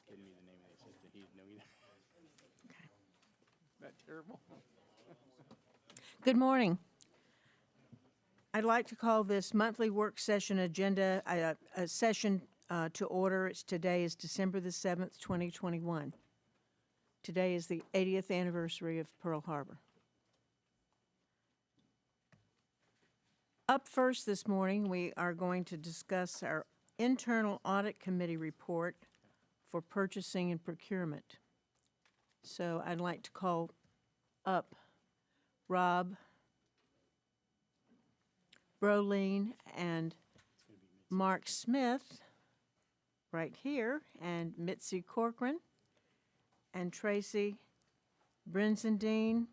giving me the name of the assistant. He didn't know either. Isn't that terrible? Good morning. I'd like to call this monthly work session agenda a session to order. Today is December the 7th, 2021. Today is the 80th anniversary of Pearl Harbor. Up first this morning, we are going to discuss our internal audit committee report for purchasing and procurement. So I'd like to call up Rob, Brolene, and Mark Smith right here, and Mitzi Corcoran, and Tracy Brenzendine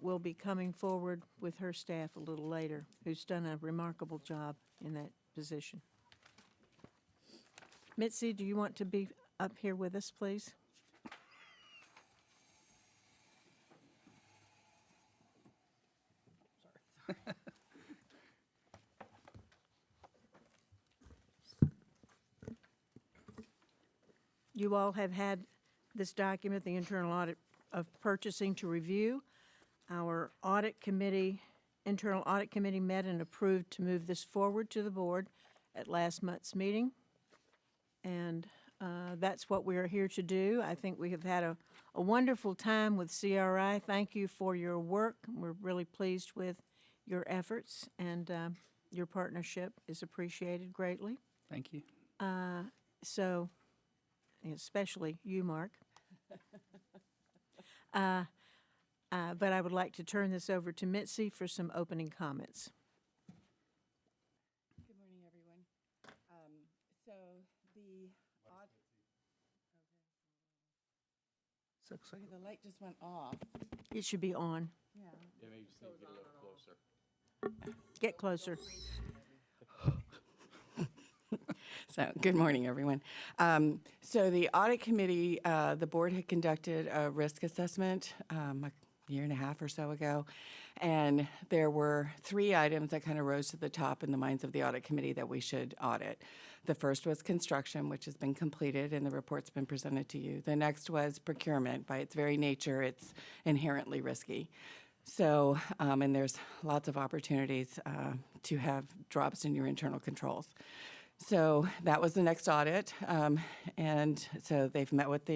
will be coming forward with her staff a little later, who's done a remarkable job in that position. Mitzi, do you want to be up here with us, please? You all have had this document, the internal audit of purchasing, to review. Our internal audit committee met and approved to move this forward to the board at last month's meeting. And that's what we're here to do. I think we have had a wonderful time with CRI. Thank you for your work. We're really pleased with your efforts, and your partnership is appreciated greatly. Thank you. So, especially you, Mark. But I would like to turn this over to Mitzi for some opening comments. Good morning, everyone. So the the light just went off. It should be on. Yeah. Yeah, maybe just need to get a little closer. Get closer. So, good morning, everyone. So the audit committee, the board had conducted a risk assessment a year and a half or so ago, and there were 3 items that kind of rose to the top in the minds of the audit committee that we should audit. The first was construction, which has been completed, and the report's been presented to you. The next was procurement. By its very nature, it's inherently risky. So, and there's lots of opportunities to have drops in your internal controls. So that was the next audit, and so they've met with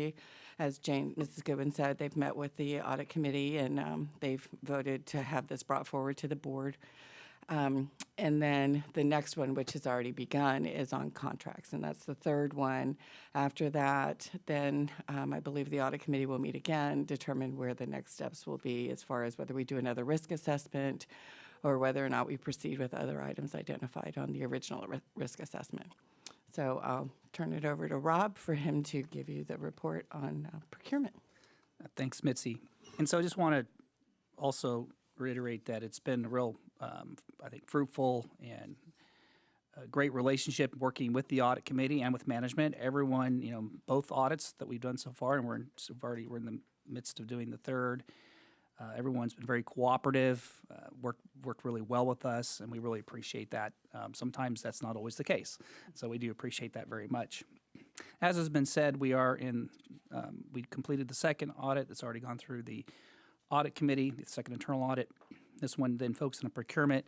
as Mrs. Goodwin said, they've met with the audit committee, and they've voted to have this brought forward to the board. And then the next one, which has already begun, is on contracts, and that's the third one. After that, then I believe the audit committee will meet again, determine where the next steps will be as far as whether we do another risk assessment or whether or not we proceed with other items identified on the original risk assessment. So I'll turn it over to Rob for him to give you the report on procurement. Thanks, Mitzi. And so I just want to also reiterate that it's been a real, I think, fruitful and a great relationship working with the audit committee and with management. Everyone, both audits that we've done so far, and we're in the midst of doing the third. Everyone's been very cooperative, worked really well with us, and we really appreciate that. Sometimes that's not always the case, so we do appreciate that very much. As has been said, we completed the second audit that's already gone through the audit committee, the second internal audit. This one then focused on procurement.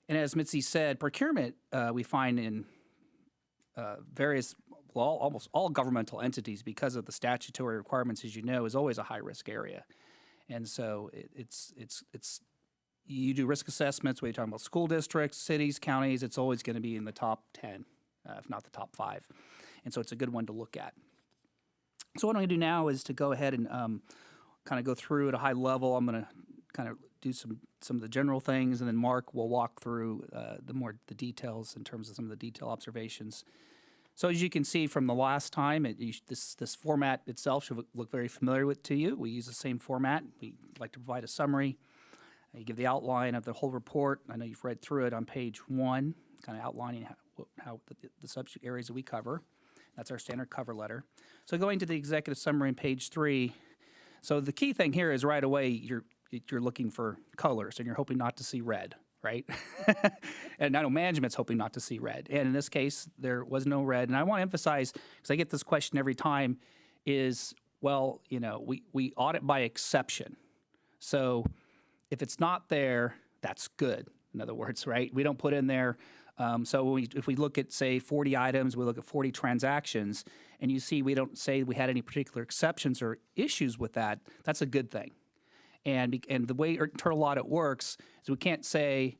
And as Mitzi said, procurement we find in almost all governmental entities, because of the statutory requirements, as you know, is always a high-risk area. And so you do risk assessments when you're talking about school districts, cities, counties, it's always going to be in the top 10, if not the top 5. And so it's a good one to look at. So what I'm going to do now is to go ahead and kind of go through at a high level. I'm going to kind of do some of the general things, and then Mark will walk through the details in terms of some of the detail observations. So as you can see from the last time, this format itself should look very familiar to you. We use the same format. We like to provide a summary. You give the outline of the whole report. I know you've read through it on page 1, kind of outlining how the subject areas that we cover. That's our standard cover letter. So going to the executive summary on page 3. So the key thing here is right away you're looking for colors, and you're hoping not to see red. right? And I know management's hoping not to see red. And in this case, there was no red. And I want to emphasize, because I get this question every time, is, well, we audit by exception. So if it's not there, that's good. In other words, right? We don't put in there. So if we look at, say, 40 items, we look at 40 transactions, and you see we don't say we had any particular exceptions or issues with that, that's a good thing. And the way internal audit works is we can't say,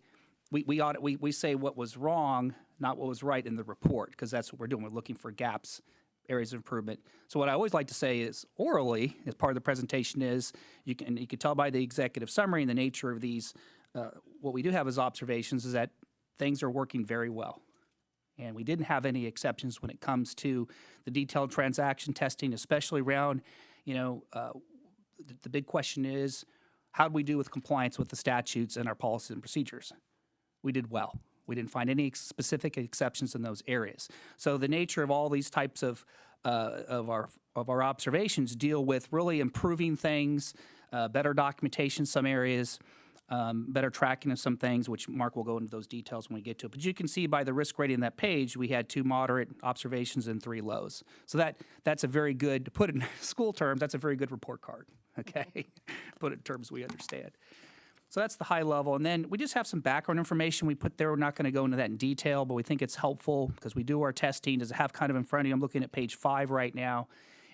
we say what was wrong, not what was right in the report, because that's what we're doing. We're looking for gaps, areas of improvement. So what I always like to say is orally, as part of the presentation, is you can tell by the executive summary and the nature of these, what we do have as observations is that things are working very well. And we didn't have any exceptions when it comes to the detailed transaction testing, especially around, the big question is, how do we do with compliance with the statutes and our policies and procedures? We did well. We didn't find any specific exceptions in those areas. So the nature of all these types of our observations deal with really improving things, better documentation in some areas, better tracking of some things, which Mark will go into those details when we get to it. But you can see by the risk rating on that page, we had 2 moderate observations and 3 lows. So that's a very good, to put it in school terms, that's a very good report card, okay? Put it in terms we understand. So that's the high level. And then we just have some background information we put there. We're not going to go into that in detail, but we think it's helpful because we do our testing. Does it have kind of in front of you? I'm looking at page 5 right now.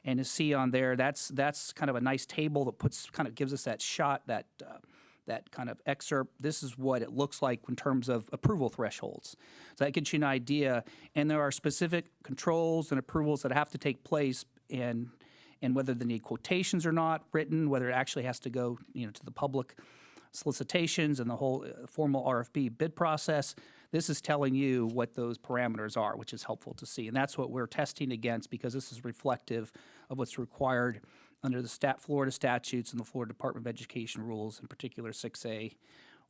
And to see on there, that's kind of a nice table that gives us that shot, that kind of excerpt. This is what it looks like in terms of approval thresholds. So that gives you an idea. And there are specific controls and approvals that have to take place, and whether they need quotations or not written, whether it actually has to go to the public solicitations and the whole formal RFP bid process. This is telling you what those parameters are, which is helpful to see. And that's what we're testing against, because this is reflective of what's required under the Florida statutes and the Florida Department of Education rules, in particular 6A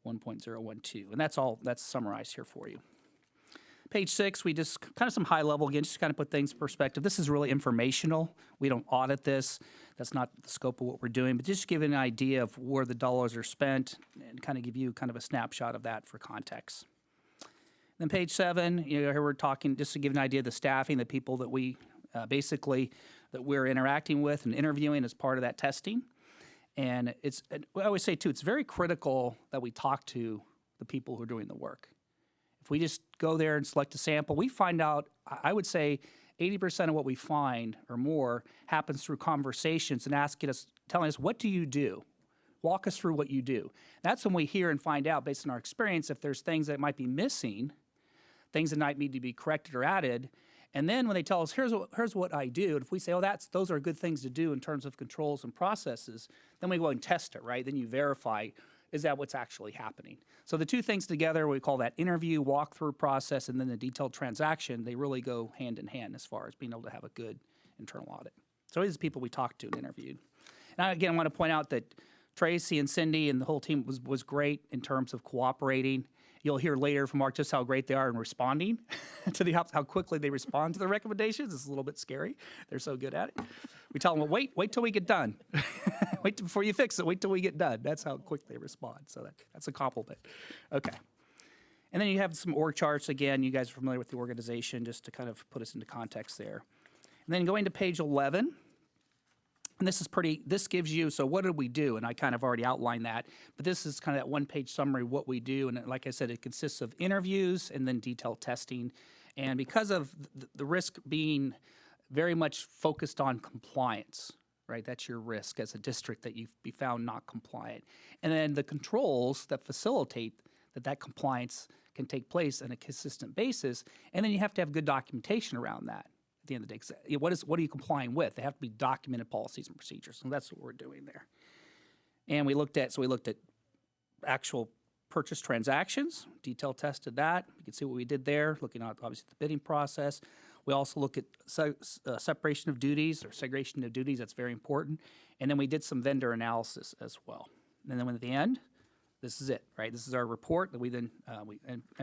1.012. And that's summarized here for you. Page 6, we just kind of some high level, again, just to kind of put things in perspective. This is really informational. We don't audit this. That's not the scope of what we're doing, but just to give you an idea of where the dollars are spent and kind of give you kind of a snapshot of that for context. Then page 7, here we're talking, just to give an idea of the staffing, the people that we that we're interacting with and interviewing as part of that testing. And I always say too, it's very critical that we talk to the people who are doing the work. If we just go there and select a sample, we find out, I would say 80% of what we find or more happens through conversations and telling us, what do you do? Walk us through what you do. That's when we hear and find out, based on our experience, if there's things that might be missing, things that might need to be corrected or added. And then when they tell us, here's what I do, and if we say, those are good things to do in terms of controls and processes, then we go and test it, right? Then you verify, is that what's actually happening? So the two things together, we call that interview, walkthrough process, and then the detailed transaction, they really go hand in hand as far as being able to have a good internal audit. So these are the people we talked to and interviewed. And again, I want to point out that Tracy and Cindy and the whole team was great in terms of cooperating. You'll hear later from Mark just how great they are in responding to how quickly they respond to the recommendations. It's a little bit scary. They're so good at it. We tell them, wait till we get done. Wait before you fix it. Wait till we get done. That's how quick they respond. So that's a compliment. Okay. And then you have some org charts. Again, you guys are familiar with the organization, just to kind of put us into context there. And then going to page 11. And this gives you, so what did we do? And I kind of already outlined that, but this is kind of that one-page summary of what we do. And like I said, it consists of interviews and then detailed testing. And because of the risk being very much focused on compliance, right? That's your risk as a district, that you've be found not compliant. And then the controls that facilitate that compliance can take place on a consistent basis. And then you have to have good documentation around that. At the end of the day, what are you complying with? They have to be documented policies and procedures, and that's what we're doing there. And we looked at actual purchase transactions, detail tested that. You can see what we did there, looking at obviously the bidding process. We also look at separation of duties or segregation of duties. That's very important. And then we did some vendor analysis as well. And then at the end, this is it, right? This is our report that we then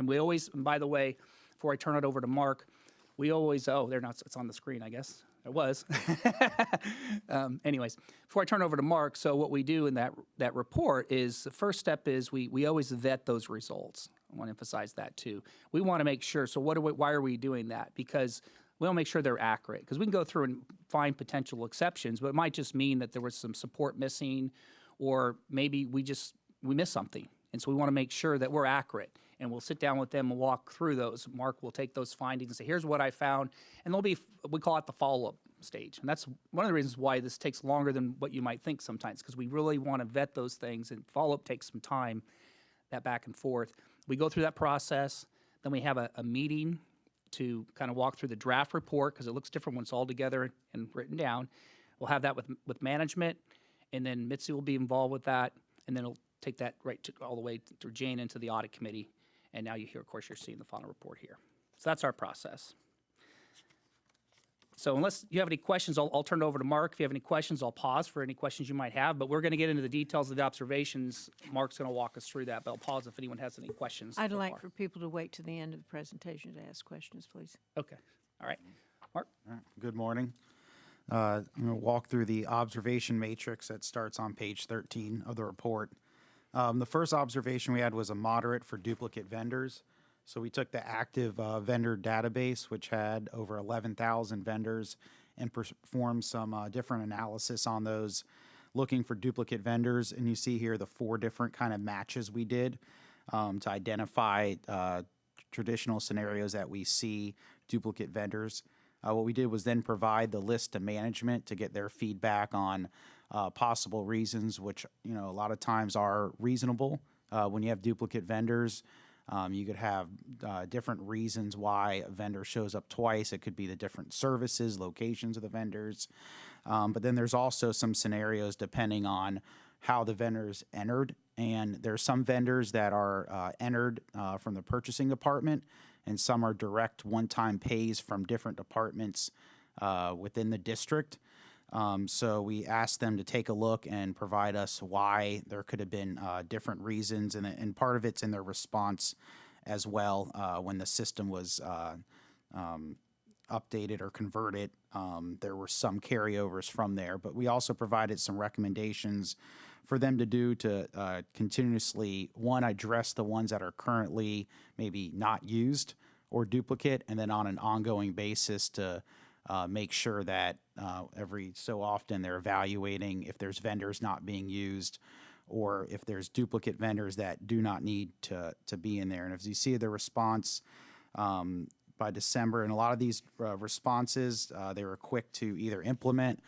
we always. And by the way, before I turn it over to Mark. We always, it's on the screen, I guess. It was. Anyways, before I turn over to Mark, so what we do in that report is the first step is we always vet those results. I want to emphasize that too. We want to make sure, so why are we doing that? Because we want to make sure they're accurate. Because we can go through and find potential exceptions, but it might just mean that there was some support missing, or maybe we missed something. And so we want to make sure that we're accurate. And we'll sit down with them and walk through those. Mark will take those findings and say, here's what I found. And there'll be, we call it the follow-up stage. And that's one of the reasons why this takes longer than what you might think sometimes, because we really want to vet those things, and follow-up takes some time, that back and forth. We go through that process. Then we have a meeting to kind of walk through the draft report, because it looks different when it's all together and written down. We'll have that with management, and then Mitzi will be involved with that, and then it'll take that all the way through Jane into the audit committee. And now of course, you're seeing the final report here. So that's our process. So unless you have any questions, I'll turn it over to Mark. If you have any questions, I'll pause for any questions you might have. But we're going to get into the details of the observations. Mark's going to walk us through that, but I'll pause if anyone has any questions. I'd so like far. for people to wait to the end of the presentation to ask questions, please. Okay. All right. Mark? All right. Good morning. I'm going to walk through the observation matrix that starts on page 13 of the report. The first observation we had was a moderate for duplicate vendors. So we took the active vendor database, which had over 11,000 vendors, and performed some different analysis on those, looking for duplicate vendors. And you see here the 4 different kind of matches we did to identify traditional scenarios that we see duplicate vendors. What we did was then provide the list to management to get their feedback on possible reasons, which, you know, a lot of times are reasonable. When you have duplicate vendors, you could have different reasons why a vendor shows up twice. It could be the different services, locations of the vendors. But then there's also some scenarios depending on how the vendors entered. And there's some vendors that are entered from the purchasing department, and some are direct one-time pays from different departments within the district. So we asked them to take a look and provide us why there could have been different reasons, and part of it's in their response as well. When the system was updated or converted, there were some carryovers from there, but we also provided some recommendations for them to do to continuously, one, address the ones that are currently maybe not used or duplicate, and then on an ongoing basis to make sure that every so often they're evaluating if there's vendors not being used, or if there's duplicate vendors that do not need to be in there. And as you see the response by December, and a lot of these responses, they were quick to either implement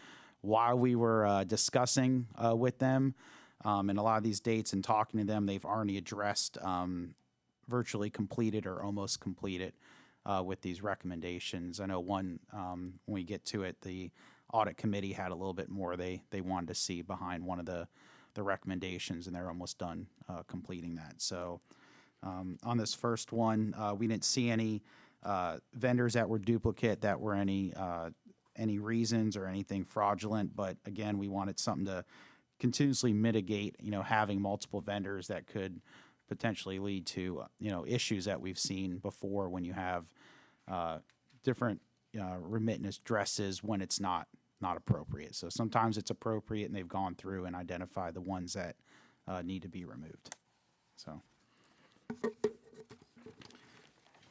while we were discussing with them. And a lot of these dates and talking to them, they've already addressed virtually completed or almost completed with these recommendations. I know one, when we get to it, the audit committee had a little bit more they wanted to see behind one of the recommendations, and they're almost done completing that. So on this first one, we didn't see any vendors that were duplicate, that were any reasons or anything fraudulent. But again, we wanted something to continuously mitigate, having multiple vendors that could potentially lead to, issues that we've seen before when you have different remittance addresses when it's not appropriate. So sometimes it's appropriate, and they've gone through and identified the ones that need to be removed. So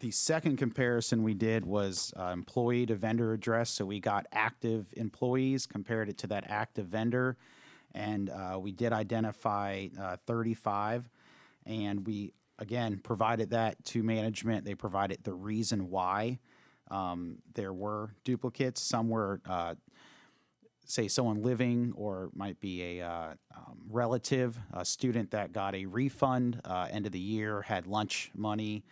the second comparison we did was employee to vendor address. So we got active employees, compared it to that active vendor, and we did identify 35. And we, again, provided that to management. They provided the reason why there were duplicates. Some were, say, someone living, or might be a relative, a student that got a refund end of the year, had lunch money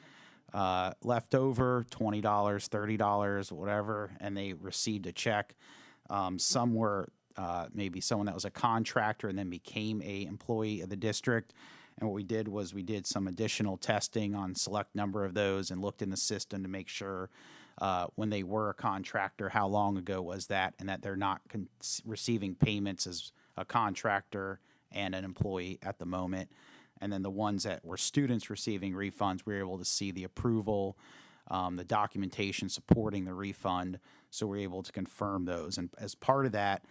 left over, $20, $30, whatever, and they received a check. Some were maybe someone that was a contractor and then became a employee of the district. And what we did was we did some additional testing on select number of those and looked in the system to make sure when they were a contractor, how long ago was that, and that they're not receiving payments as a contractor and an employee at the moment. And then the ones that were students receiving refunds, we were able to see the approval the documentation supporting the refund. So we're able to confirm those. And as part of that,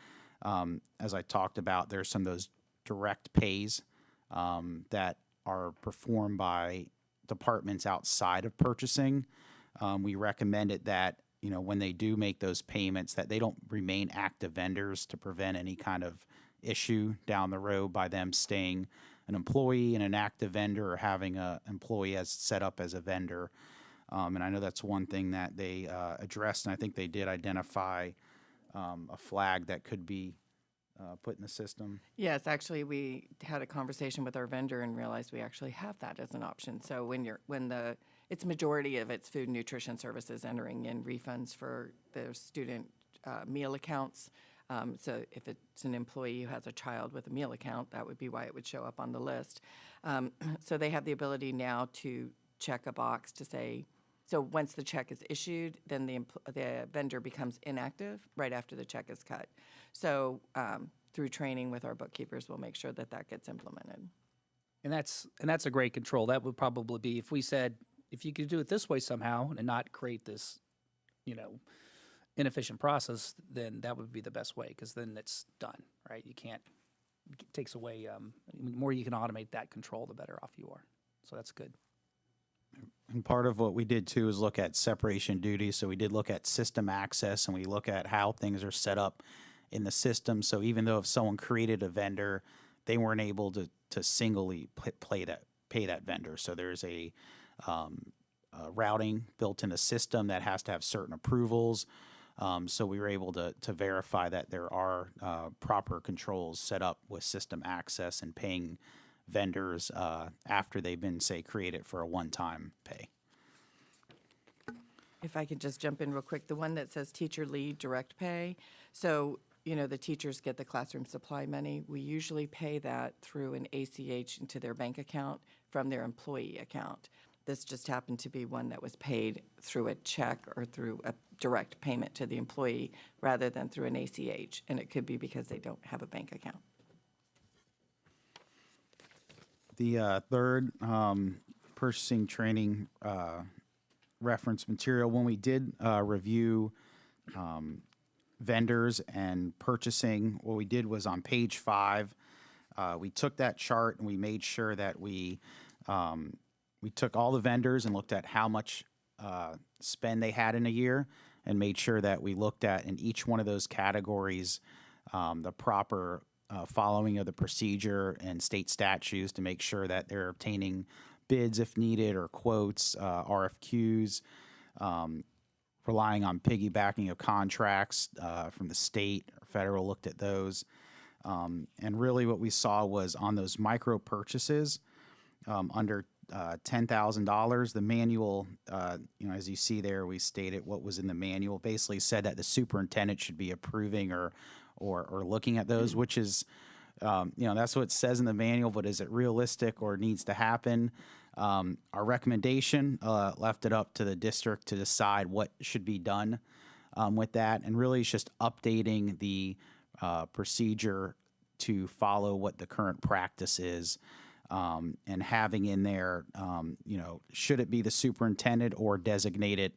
as I talked about, there's some of those direct pays that are performed by departments outside of purchasing. We recommended that, when they do make those payments, that they don't remain active vendors to prevent any kind of issue down the road by them staying an employee and an active vendor, or having an employee as set up as a vendor. And I know that's one thing that they addressed, and I think they did identify a flag that could be put in the system. Yes, actually, we had a conversation with our vendor and realized we actually have that as an option. So it's majority of its food and nutrition services entering in refunds for their student meal accounts. So if it's an employee who has a child with a meal account, that would be why it would show up on the list. So they have the ability now to check a box to say, so once the check is issued, then the vendor becomes inactive right after the check is cut. So through training with our bookkeepers, we'll make sure that gets implemented. And that's a great control. That would probably be if we said, if you could do it this way somehow and not create this, inefficient process, then that would be the best way, because then it's done, right? It takes away, the more you can automate that control, the better off you are. So that's good. And part of what we did too is look at separation duties. So we did look at system access, and we look at how things are set up in the system. So even though if someone created a vendor, they weren't able to singly pay that vendor. So there's a routing built in the system that has to have certain approvals. So we were able to verify that there are proper controls set up with system access and paying vendors after they've been, say, created for a one-time pay. If I could just jump in real quick, the one that says teacher lead direct pay. So, the teachers get the classroom supply money. We usually pay that through an ACH into their bank account from their employee account. This just happened to be one that was paid through a check or through a direct payment to the employee rather than through an ACH. And it could be because they don't have a bank account. The third purchasing training reference material, when we did review vendors and purchasing, what we did was on page 5, we took that chart and we made sure that we took all the vendors and looked at how much spend they had in a year, and made sure that we looked at in each one of those categories the proper following of the procedure and state statutes to make sure that they're obtaining bids if needed, or quotes, RFQs, relying on piggybacking of contracts from the state or federal, looked at those. And really what we saw was on those micro purchases under $10,000, the manual, as you see there, we stated what was in the manual, basically said that the superintendent should be approving or looking at those, which is, that's what it says in the manual, but is it realistic or needs to happen? Our recommendation left it up to the district to decide what should be done with that, and really it's just updating the procedure to follow what the current practice is. And having in there, should it be the superintendent or designated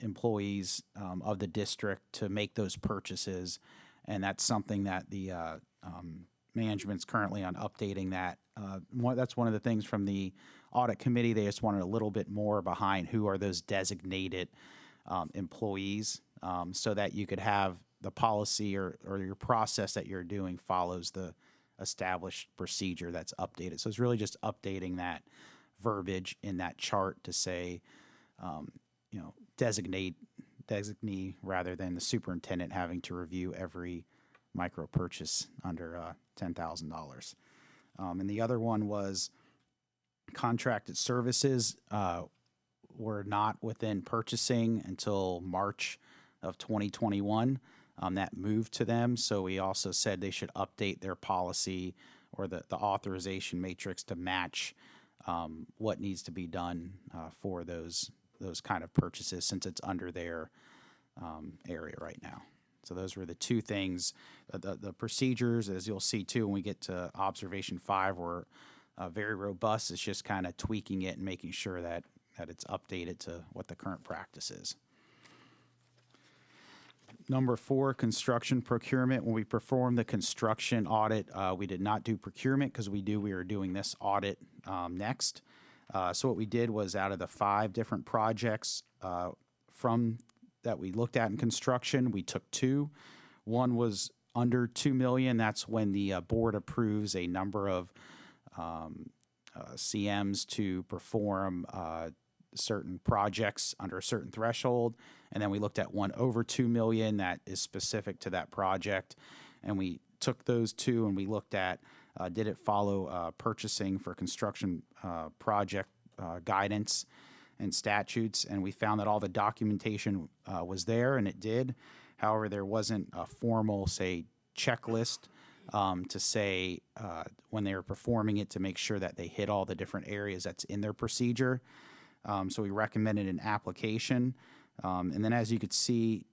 employees of the district to make those purchases. And that's something that the management's currently on updating that. That's one of the things from the audit committee. They just wanted a little bit more behind who are those designated employees, so that you could have the policy or your process that you're doing follows the established procedure that's updated. So it's really just updating that verbiage in that chart to say, designee rather than the superintendent having to review every micro purchase under $10,000. And the other one was contracted services were not within purchasing until March of 2021. That moved to them, so we also said they should update their policy or the authorization matrix to match what needs to be done for those kind of purchases, since it's under their area right now. So those were the two things. The procedures, as you'll see too, when we get to observation 5, were very robust. It's just kind of tweaking it and making sure that that it's updated to what the current practice is. Number 4, construction procurement. When we performed the construction audit, we did not do procurement because we were doing this audit next. So what we did was, out of the 5 different projects that we looked at in construction, we took 2. One was under $2 million. That's when the board approves a number of CMs to perform certain projects under a certain threshold. And then we looked at one over $2 million that is specific to that project. And we took those 2 and we looked at, did it follow purchasing for construction project guidance and statutes. And we found that all the documentation was there, and it did. However, there wasn't a formal, say, checklist to say when they were performing it to make sure that they hit all the different areas that's in their procedure. So we recommended an application. And then, as you could see,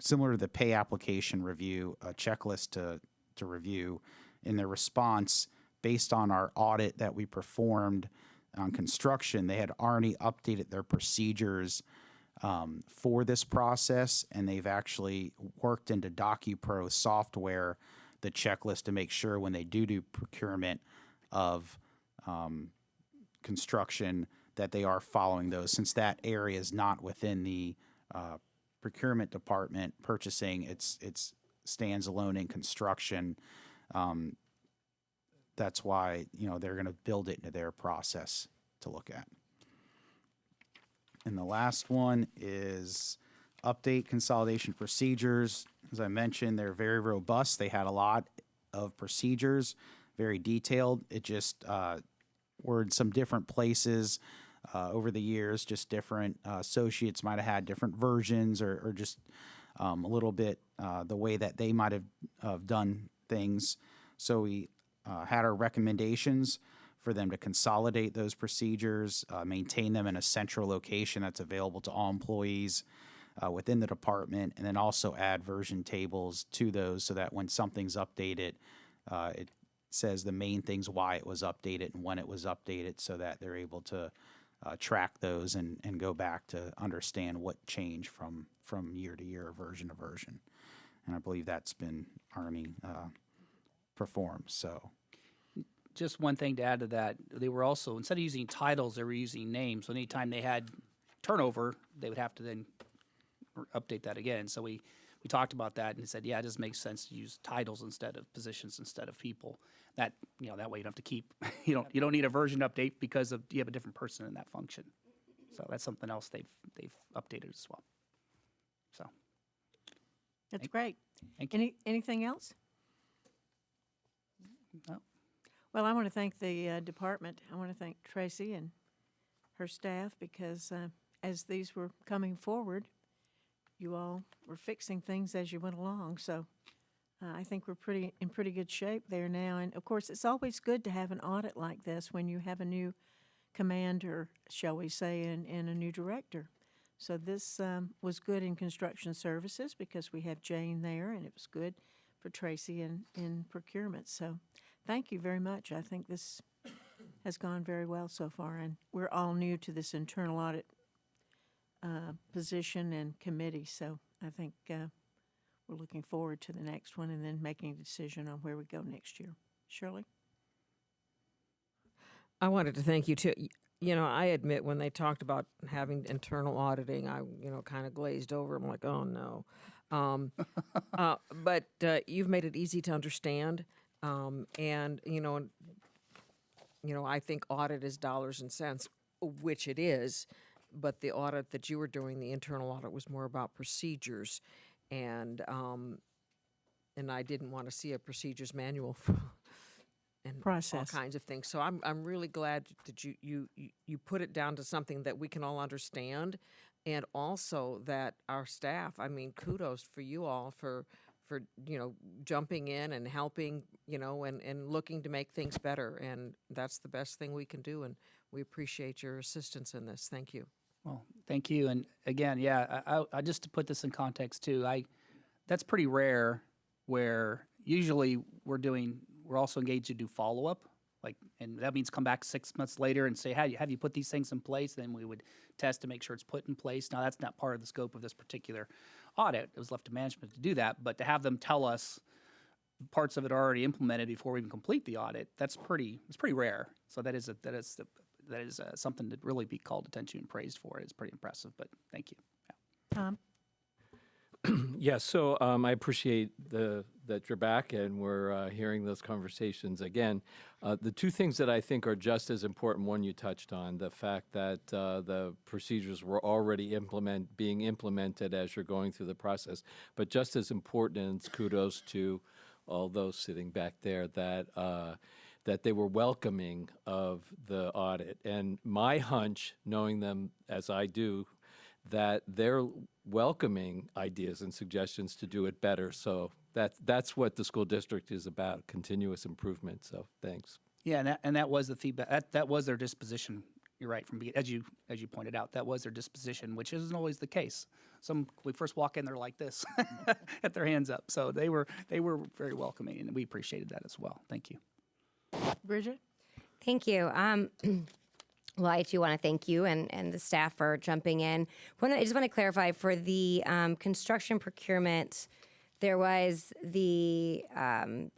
similar to the pay application review, a checklist to review in their response based on our audit that we performed on construction. They had already updated their procedures for this process, and they've actually worked into DocuPro software the checklist to make sure when they do procurement of construction that they are following those. Since that area is not within the procurement department purchasing, it's stands alone in construction. That's why they're going to build it into their process to look at. And the last one is update consolidation procedures. As I mentioned, they're very robust. They had a lot of procedures, very detailed. It just were in some different places over the years. Just different associates might have had different versions, or just a little bit the way that they might have done things. So we had our recommendations for them to consolidate those procedures, maintain them in a central location that's available to all employees within the department, and then also add version tables to those so that when something's updated, it says the main things, why it was updated and when it was updated, so that they're able to track those and go back to understand what changed from year to year, version to version. And I believe that's been Arnie performed. So Just one thing to add to that, they were also, instead of using titles, they were using names. So anytime they had turnover, they would have to then update that again. So we talked about that and said, yeah, it just makes sense to use titles instead of positions instead of people. That that way you don't have to keep you don't need a version update because you have a different person in that function. So that's something else they've updated as well. So That's great. thank you. Anything else? No. Well, I want to thank the department. I want to thank Tracy and her staff, because as these were coming forward, you all were fixing things as you went along. So I think we're in pretty good shape there now. And of course, it's always good to have an audit like this when you have a new commander, shall we say, and a new director. So this was good in construction services because we have Jane there, and it was good for Tracy in procurement. So thank you very much. I think this has gone very well so far, and we're all new to this internal audit position and committee. So I think we're looking forward to the next one and then making a decision on where we go next year. Shirley? I wanted to thank you too. I admit when they talked about having internal auditing, I, kind of glazed over. I'm like, oh no. But you've made it easy to understand. And I think audit is dollars and cents, which it is. But the audit that you were doing, the internal audit, was more about procedures. And I didn't want to see a procedures manual and Process. all kinds of things. So I'm really glad that you put it down to something that we can all understand, and also that our staff. I mean, kudos for you all for jumping in and helping, and looking to make things better. And that's the best thing we can do. And we appreciate your assistance in this. Thank you. Well, thank you. And again, yeah, I just to put this in context too, that's pretty rare, where usually we're also engaged to do follow-up And that means come back 6 months later and say, have you put these things in place? Then we would test to make sure it's put in place. Now, that's not part of the scope of this particular audit. It was left to management to do that, but to have them tell us parts of it are already implemented before we even complete the audit, it's pretty rare. So that is something to really be called attention and praised for. It's pretty impressive, but thank you. Tom? Yes, so I appreciate that you're back and we're hearing those conversations again. The two things that I think are just as important, one you touched on, the fact that the procedures were already being implemented as you're going through the process, but just as important, and it's kudos to all those sitting back there, that they were welcoming of the audit. And my hunch, knowing them as I do, that they're welcoming ideas and suggestions to do it better. So that's what the school district is about, continuous improvement. So thanks. Yeah, and that was the feedback. That was their disposition. You're right. As you pointed out, that was their disposition, which isn't always the case. We first walk in, they're like this, at their hands up. So they were very welcoming, and we appreciated that as well. Thank you. Bridget? Thank you. Well, I too want to thank you and the staff for jumping in. I just want to clarify for the construction procurement, there was the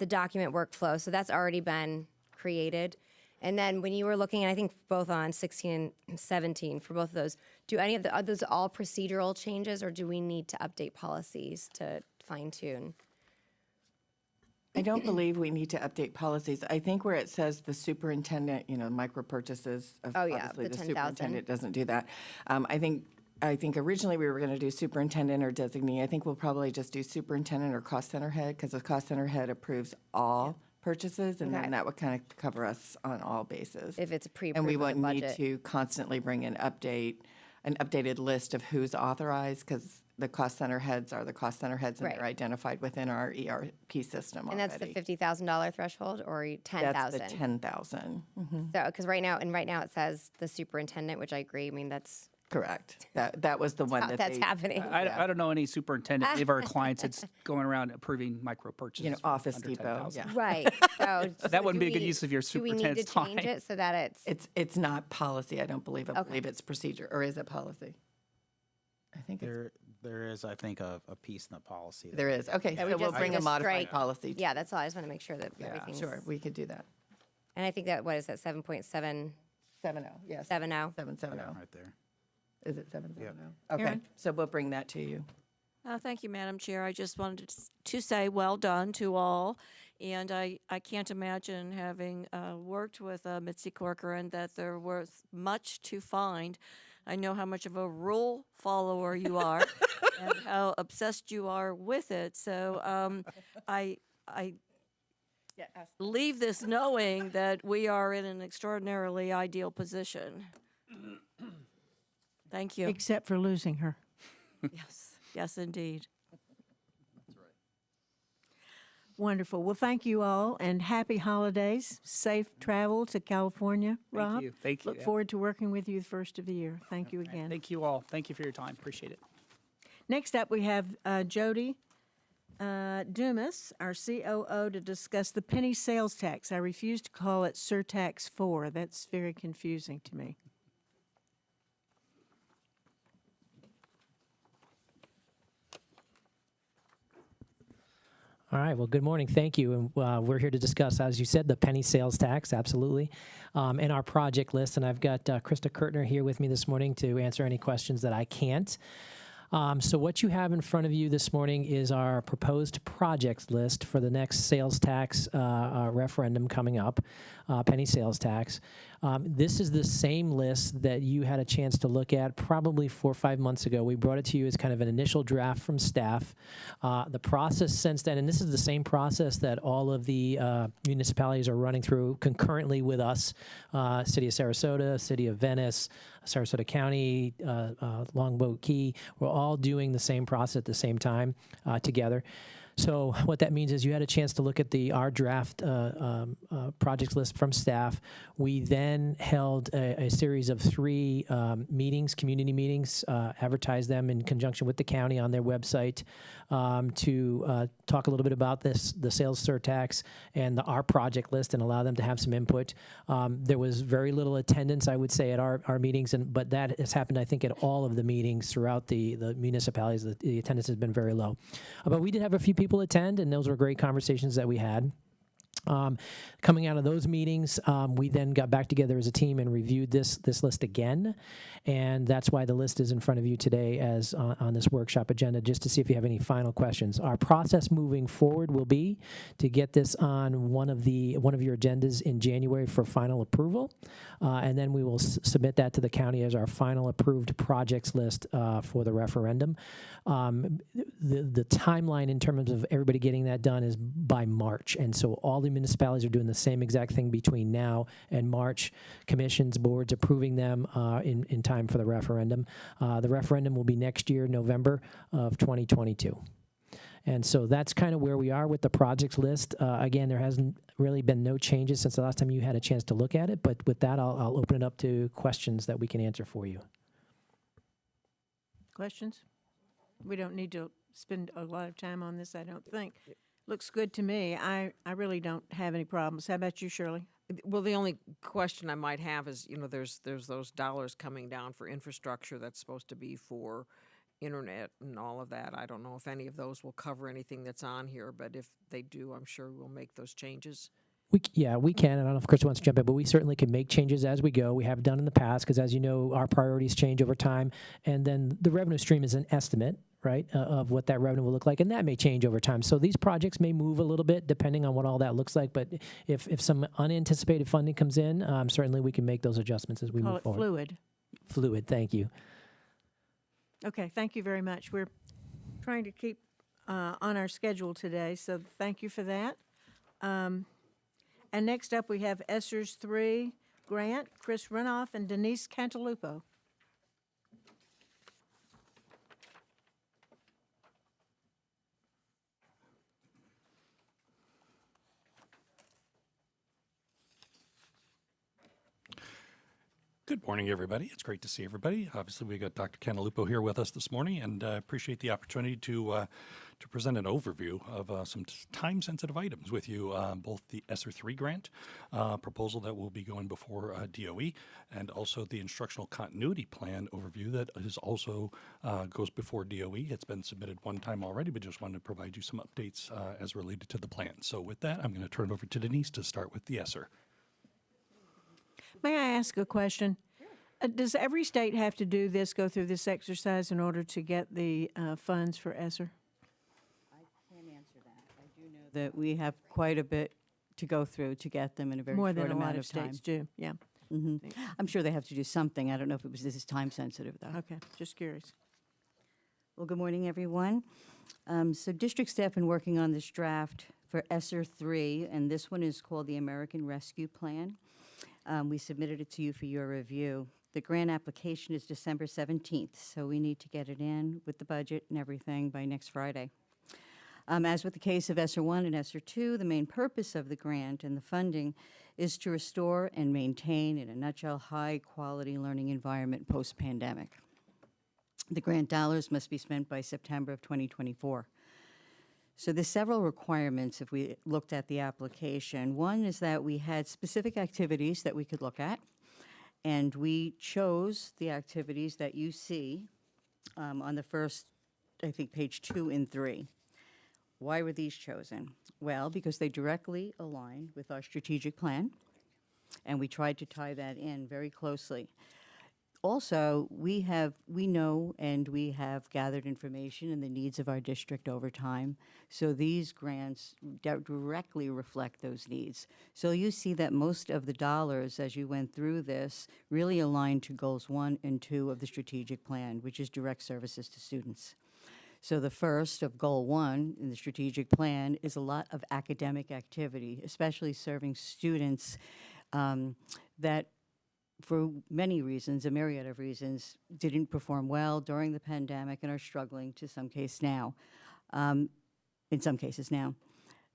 document workflow, so that's already been created. And then when you were looking, and I think both on 16 and 17 for both of those, are those all procedural changes, or do we need to update policies to fine tune? I don't believe we need to update policies. I think where it says the superintendent, micro purchases, Oh, yeah, obviously the the 10,000. superintendent doesn't do that. I think originally we were going to do superintendent or designee. I think we'll probably just do superintendent or cost center head, because the cost center head approves all purchases, and Okay. then that would kind of cover us on all bases. If it's pre-approved And we with the wouldn't need budget. to constantly bring an updated list of who's authorized, because the cost center heads are the cost center heads, and Right. they're identified within our ERP system And that's the already. $50,000 threshold, or That's 10,000? the 10,000. So, because right now it says the superintendent, which I agree. I mean, that's Correct. That was the one that that's they, happening. I don't know any superintendent, any of our clients that's going around approving micro purchases. for Office under Depot. 10,000. Yeah. Right. So That wouldn't do be a good we- use of your Do we need to superintendent's change time. it so that It's not policy, I don't believe. I Okay. believe it's procedure, or is it policy? I think There is, I think, a piece in the policy. there is. Okay, that we so we'll just bring a just modified strike- policy. Yeah, that's all. I just want to make sure that Yeah, everything's sure, we could do that. And I think that what is that 7.770? 7-0, yes. 770. Right there. Is it 770? Okay, Erin? so we'll bring that to you. Thank you, Madam Chair. I just wanted to say well done to all. And I can't imagine, having worked with Mitzi Corcoran, that there was much to find. I know how much of a rule follower you are and how obsessed you are with it. So I leave this knowing that we are in an extraordinarily ideal position. Thank you. Except for losing her. Yes, indeed. Wonderful. Well, thank you all, and happy holidays. Safe travel to California, Rob. you. Thank you. Look Yeah. forward to working with you the first of the year. Thank you again. Thank you all. Thank you for your time. Appreciate it. Next up, we have Jody Dumas, our COO, to discuss the penny sales tax. I refuse to call it surtax 4. That's very confusing to me. All right. Well, good morning. Thank you. And we're here to discuss, as you said, the penny sales tax, absolutely, and our project list. And I've got Krista Kurtner here with me this morning to answer any questions that I can't. So what you have in front of you this morning is our proposed project list for the next sales tax referendum coming up, penny sales tax. This is the same list that you had a chance to look at probably 4 or 5 months ago. We brought it to you as kind of an initial draft from staff. The process since then, and this is the same process that all of the municipalities are running through concurrently with us, City of Sarasota, City of Venice, Sarasota County, Longboat Key. We're all doing the same process at the same time together. So what that means is you had a chance to look at our draft projects list from staff. We then held a series of 3 meetings, community meetings, advertised them in conjunction with the county on their website to talk a little bit about the sales surtax and our project list and allow them to have some input. There was very little attendance, I would say, at our meetings, but that has happened, I think, at all of the meetings throughout the municipalities. The attendance has been very low. But we did have a few people attend, and those were great conversations that we had. Coming out of those meetings, we then got back together as a team and reviewed this list again, and that's why the list is in front of you today as on this workshop agenda, just to see if you have any final questions. Our process moving forward will be to get this on one of your agendas in January for final approval, and then we will submit that to the county as our final approved projects list for the referendum. The timeline in terms of everybody getting that done is by March, and so all the municipalities are doing the same exact thing between now and March. Commissions, boards approving them in time for the referendum. The referendum will be next year, November of 2022. And so that's kind of where we are with the projects list. Again, there hasn't really been no changes since the last time you had a chance to look at it, but with that, I'll open it up to questions that we can answer for you. Questions? We don't need to spend a lot of time on this, I don't think. Looks good to me. I really don't have any problems. How about you, Shirley? Well, the only question I might have is, there's those dollars coming down for infrastructure that's supposed to be for internet and all of that. I don't know if any of those will cover anything that's on here, but if they do, I'm sure we'll make those changes. We can. I don't know if Chris wants to jump in, but we certainly can make changes as we go. We have done in the past because, as you know, our priorities change over time. And then the revenue stream is an estimate, right, of what that revenue will look like, and that may change over time. So these projects may move a little bit depending on what all that looks like. But if some unanticipated funding comes in, certainly we can make those adjustments as we move forward. Fluid. Fluid, thank you. Okay, thank you very much. We're trying to keep on our schedule today, so thank you for that. And next up, we have ESSER's 3 grant, Chris Runoff and Denise Cantalupo. Good morning, everybody. It's great to see everybody. Obviously, we got Dr. Cantalupo here with us this morning, and appreciate the opportunity to present an overview of some time-sensitive items with you, both the ESSER 3 grant proposal that will be going before DOE, and also the instructional continuity plan overview that is also goes before DOE. It's been submitted one time already, but just wanted to provide you some updates as related to the plan. So with that, I'm going to turn it over to Denise to start with the ESSER. May I ask a question? Does every state have to do this, go through this exercise in order to get the funds for ESSER? I can't answer that. I do know that we have quite a bit to go through to get them in a very More short than a amount lot of of time. states do, yeah. I'm sure they have to do something. I don't know if this is time sensitive, though. Okay, just curious. Well, good morning, everyone. So district staff been working on this draft for ESSER 3, and this one is called the American Rescue Plan. We submitted it to you for your review. The grant application is December 17th, so we need to get it in with the budget and everything by next Friday. As with the case of ESSER 1 and ESSER 2, the main purpose of the grant and the funding is to restore and maintain, in a nutshell, high-quality learning environment post-pandemic. The grant dollars must be spent by September of 2024. So there's several requirements if we looked at the application. One is that we had specific activities that we could look at, and we chose the activities that you see on the first, I think, page 2 and 3. Why were these chosen? Well, because they directly align with our strategic plan, and we tried to tie that in very closely. Also, we know and we have gathered information in the needs of our district over time. So these grants directly reflect those needs. So you see that most of the dollars, as you went through this, really align to goals 1 and 2 of the strategic plan, which is direct services to students. So the first of goal 1 in the strategic plan is a lot of academic activity, especially serving students that, for many reasons, a myriad of reasons, didn't perform well during the pandemic and are struggling to some case now. in some cases now.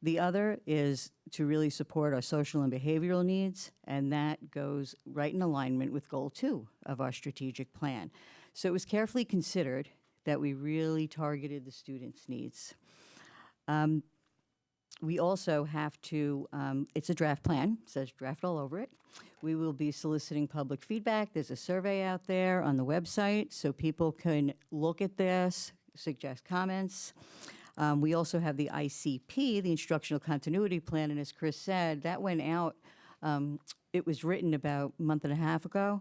The other is to really support our social and behavioral needs, and that goes right in alignment with Goal 2 of our strategic plan. So it was carefully considered that we really targeted the students' needs. We also have to, it's a draft plan, it says draft all over it. We will be soliciting public feedback. There's a survey out there on the website, so people can look at this, suggest comments. We also have the ICP, the Instructional Continuity Plan, and as Chris said, that went out, it was written about a month and a half ago.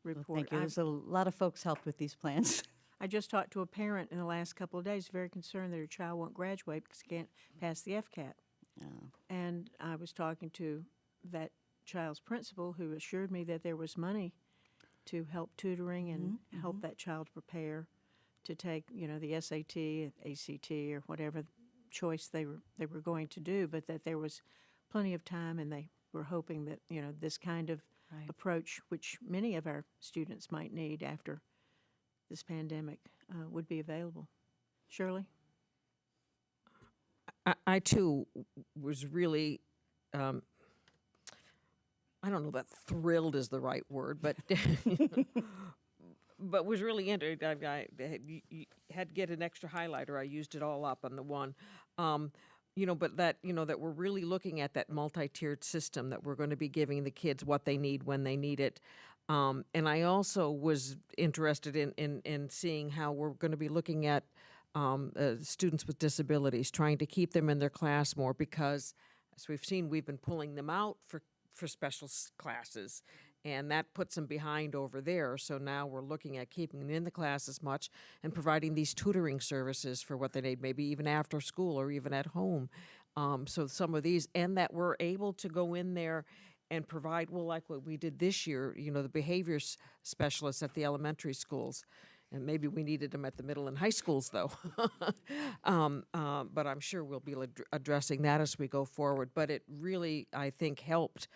Report. Thank you. There's a lot of folks helped with these plans. I just talked to a parent in the last couple of days, very concerned that her child won't graduate because he can't pass the FCAT. And I was talking to that child's principal, who assured me that there was money to help tutoring and help that child prepare to take, the SAT, ACT, or whatever choice they were going to do, but that there was plenty of time, and they were hoping that, this kind of approach, which many of our students might need after this pandemic, would be available. Shirley? I too was really, I don't know that thrilled is the right word, but but was really into it. I had to get an extra highlighter. I used it all up on the one. But that we're really looking at that multi-tiered system, that we're going to be giving the kids what they need when they need it. And I also was interested in seeing how we're going to be looking at students with disabilities, trying to keep them in their class more, because as we've seen, we've been pulling them out for special classes, and that puts them behind over there. So now we're looking at keeping them in the class as much and providing these tutoring services for what they need, maybe even after school or even at home. So some of these, and that we're able to go in there and provide, well, like what we did this year, the behavior specialists at the elementary schools. And maybe we needed them at the middle and high schools, though. But I'm sure we'll be addressing that as we go forward. But it really, I think, helped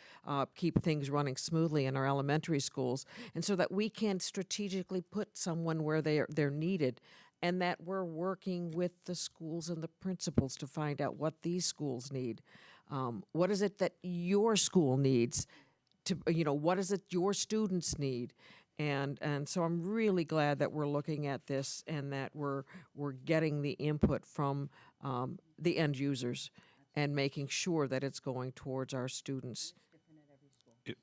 keep things running smoothly in our elementary schools, and so that we can strategically put someone where they're needed, and that we're working with the schools and the principals to find out what these schools need. What is it that your school needs? What is it your students need? And so I'm really glad that we're looking at this, and that we're getting the input from the end users and making sure that it's going towards our students. It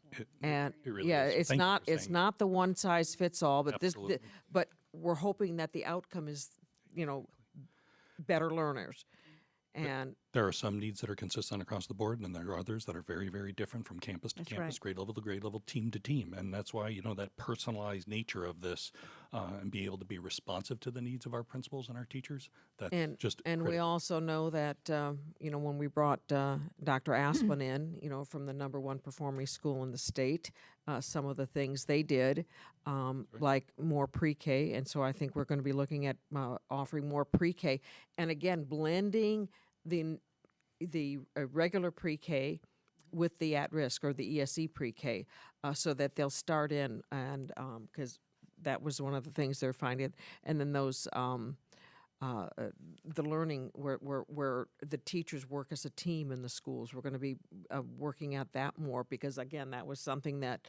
really Yeah, is. So thank you for saying not the one size fits all, but Absolutely. but we're hoping that the outcome is better learners. And There are some needs that are consistent across the board, and there are others that are very, very different from campus to campus, right. grade level to grade level, team to team. And that's why, that personalized nature of this and be able to be responsive to the needs of our principals and our teachers, that's just And we critical. also know that, when we brought Dr. Asplin in, from the #1 performing school in the state, some of the things they did, like more pre-K. And so I think we're going to be looking at offering more pre-K. And again, blending the regular pre-K with the at-risk or the ESE pre-K, so that they'll start in, and because that was one of the things they're finding. And then those the learning where the teachers work as a team in the schools, we're going to be working at that more, because again, that was something that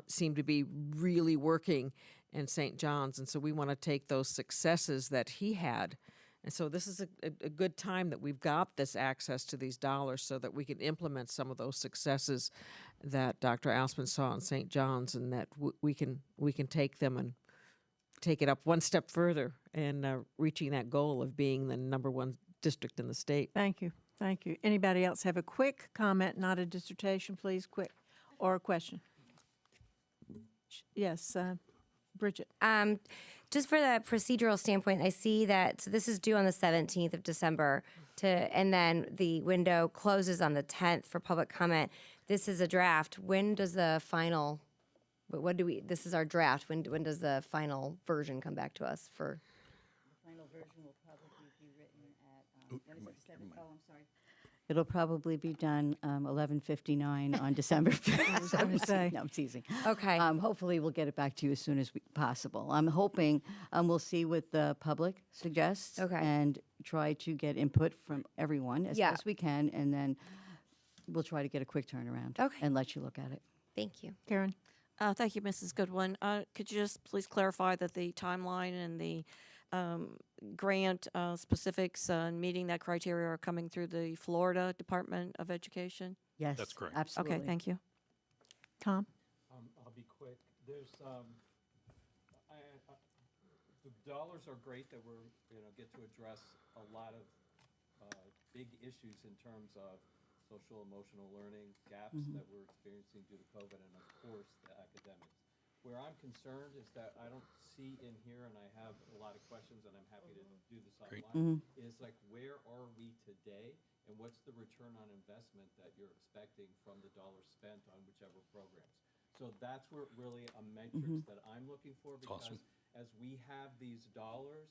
seemed to be really working in St. John's, and so we want to take those successes that he had. And so this is a good time that we've got this access to these dollars, so that we can implement some of those successes that Dr. Asplin saw in St. John's, and that we can take them and take it up one step further, and reaching that goal of being the #1 district in the state. Thank you. Thank you. Anybody else have a quick comment, not a dissertation, please, quick, or a question? Yes, Bridget. Just for the procedural standpoint, I see that this is due on the 17th of December, and then the window closes on the 10th for public comment. This is a draft. When does the final? This is our draft. When does the final version come back to us for? The final version will probably be written at, when is it, I'm sorry. It'll probably be done 11:59 on December 5th. I was gonna say. No, I'm teasing. Okay. Hopefully, we'll get it back to you as soon as possible. I'm hoping we'll see what the public suggests. Okay. And try to get input from everyone as Yeah. best we can, and then we'll try to get a quick turnaround. Okay. And let you look at it. Thank you. Karen? Thank you, Mrs. Goodwin. Could you just please clarify that the timeline and the grant specifics and meeting that criteria are coming through the Florida Department of Education? Yes. That's correct. Absolutely. Okay, thank you. Tom? I'll be quick. There's, the dollars are great that we're, get to address a lot of big issues in terms of social emotional learning gaps that we're experiencing due to COVID, and of course, the academics. Where I'm concerned is that I don't see in here, and I have a lot of questions, and I'm happy to do this offline, is like, where are we today, and what's the return on investment that you're expecting from the dollars spent on whichever programs? So that's where really a matrix that I'm looking for, because Awesome. as we have these dollars,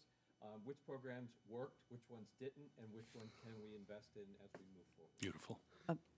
which programs worked, which ones didn't, and which one can we invest in as we move forward? Beautiful.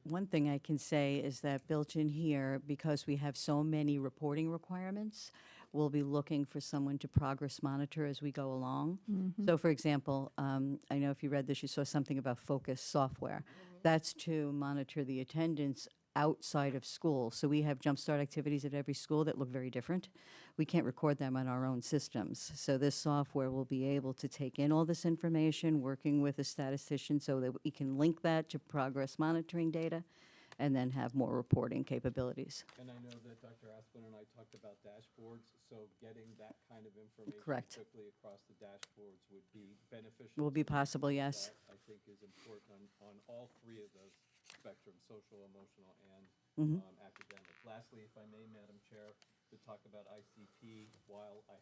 One thing I can say is that built in here, because we have so many reporting requirements, we'll be looking for someone to progress monitor as we go along. So, for example, I know if you read this, you saw something about focus software. That's to monitor the attendance outside of school. So we have jumpstart activities at every school that look very different. We can't record them on our own systems. So this software will be able to take in all this information, working with a statistician so that we can link that to progress monitoring data and then have more reporting capabilities. And I know that Dr. Asplin and I talked about dashboards, so getting that kind of information Correct. quickly across the dashboards would be beneficial. Will be to me. possible, yes. That I think is important on all three of those spectrums, social, emotional, and academic. Lastly, if I may, Madam Chair, to talk about ICP while I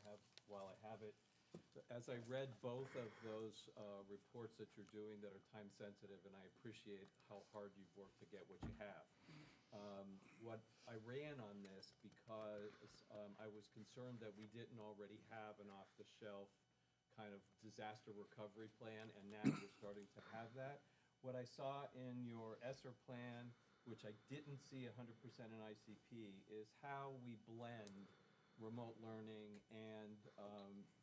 have it. So as I read both of those reports that you're doing that are time sensitive, and I appreciate how hard you've worked to get what you have. What I ran on this because I was concerned that we didn't already have an off-the-shelf kind of disaster recovery plan, and now we're starting to have that. What I saw in your ESSER plan, which I didn't see 100% in ICP, is how we blend remote learning and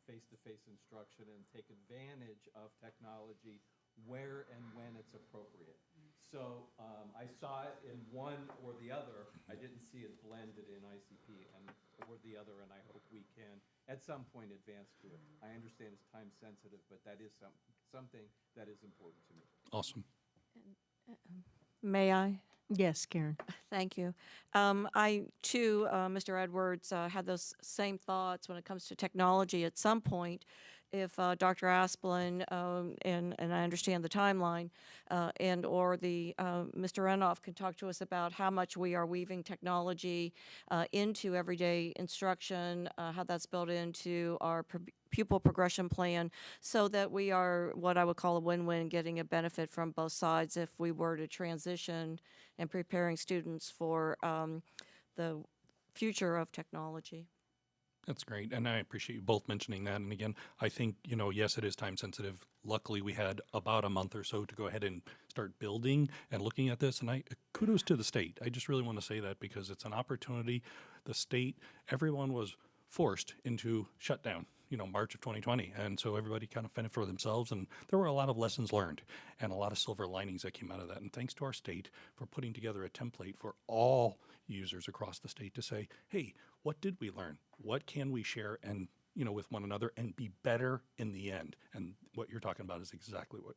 face-to-face instruction and take advantage of technology where and when it's appropriate. So I saw it in one or the other. I didn't see it blended in ICP or the other, and I hope we can at some point advance to it. I understand it's time sensitive, but that is something that is important to me. Awesome. May I? Yes, Karen. Thank you. I, too, Mr. Edwards, had those same thoughts when it comes to technology. At some point, if Dr. Asplin, and I understand the timeline, and or the Mr. Renoff can talk to us about how much we are weaving technology into everyday instruction, how that's built into our pupil progression plan, so that we are what I would call a win-win, getting a benefit from both sides if we were to transition and preparing students for the future of technology. That's great, and I appreciate you both mentioning that. And again, I think, yes, it is time sensitive. Luckily, we had about a month or so to go ahead and start building and looking at this, and kudos to the state. I just really want to say that because it's an opportunity. The state, everyone was forced into shutdown, March of 2020. And so everybody kind of fended for themselves, and there were a lot of lessons learned and a lot of silver linings that came out of that. And thanks to our state for putting together a template for all users across the state to say, hey, what did we learn? What can we share and, with one another and be better in the end? And what you're talking about is exactly what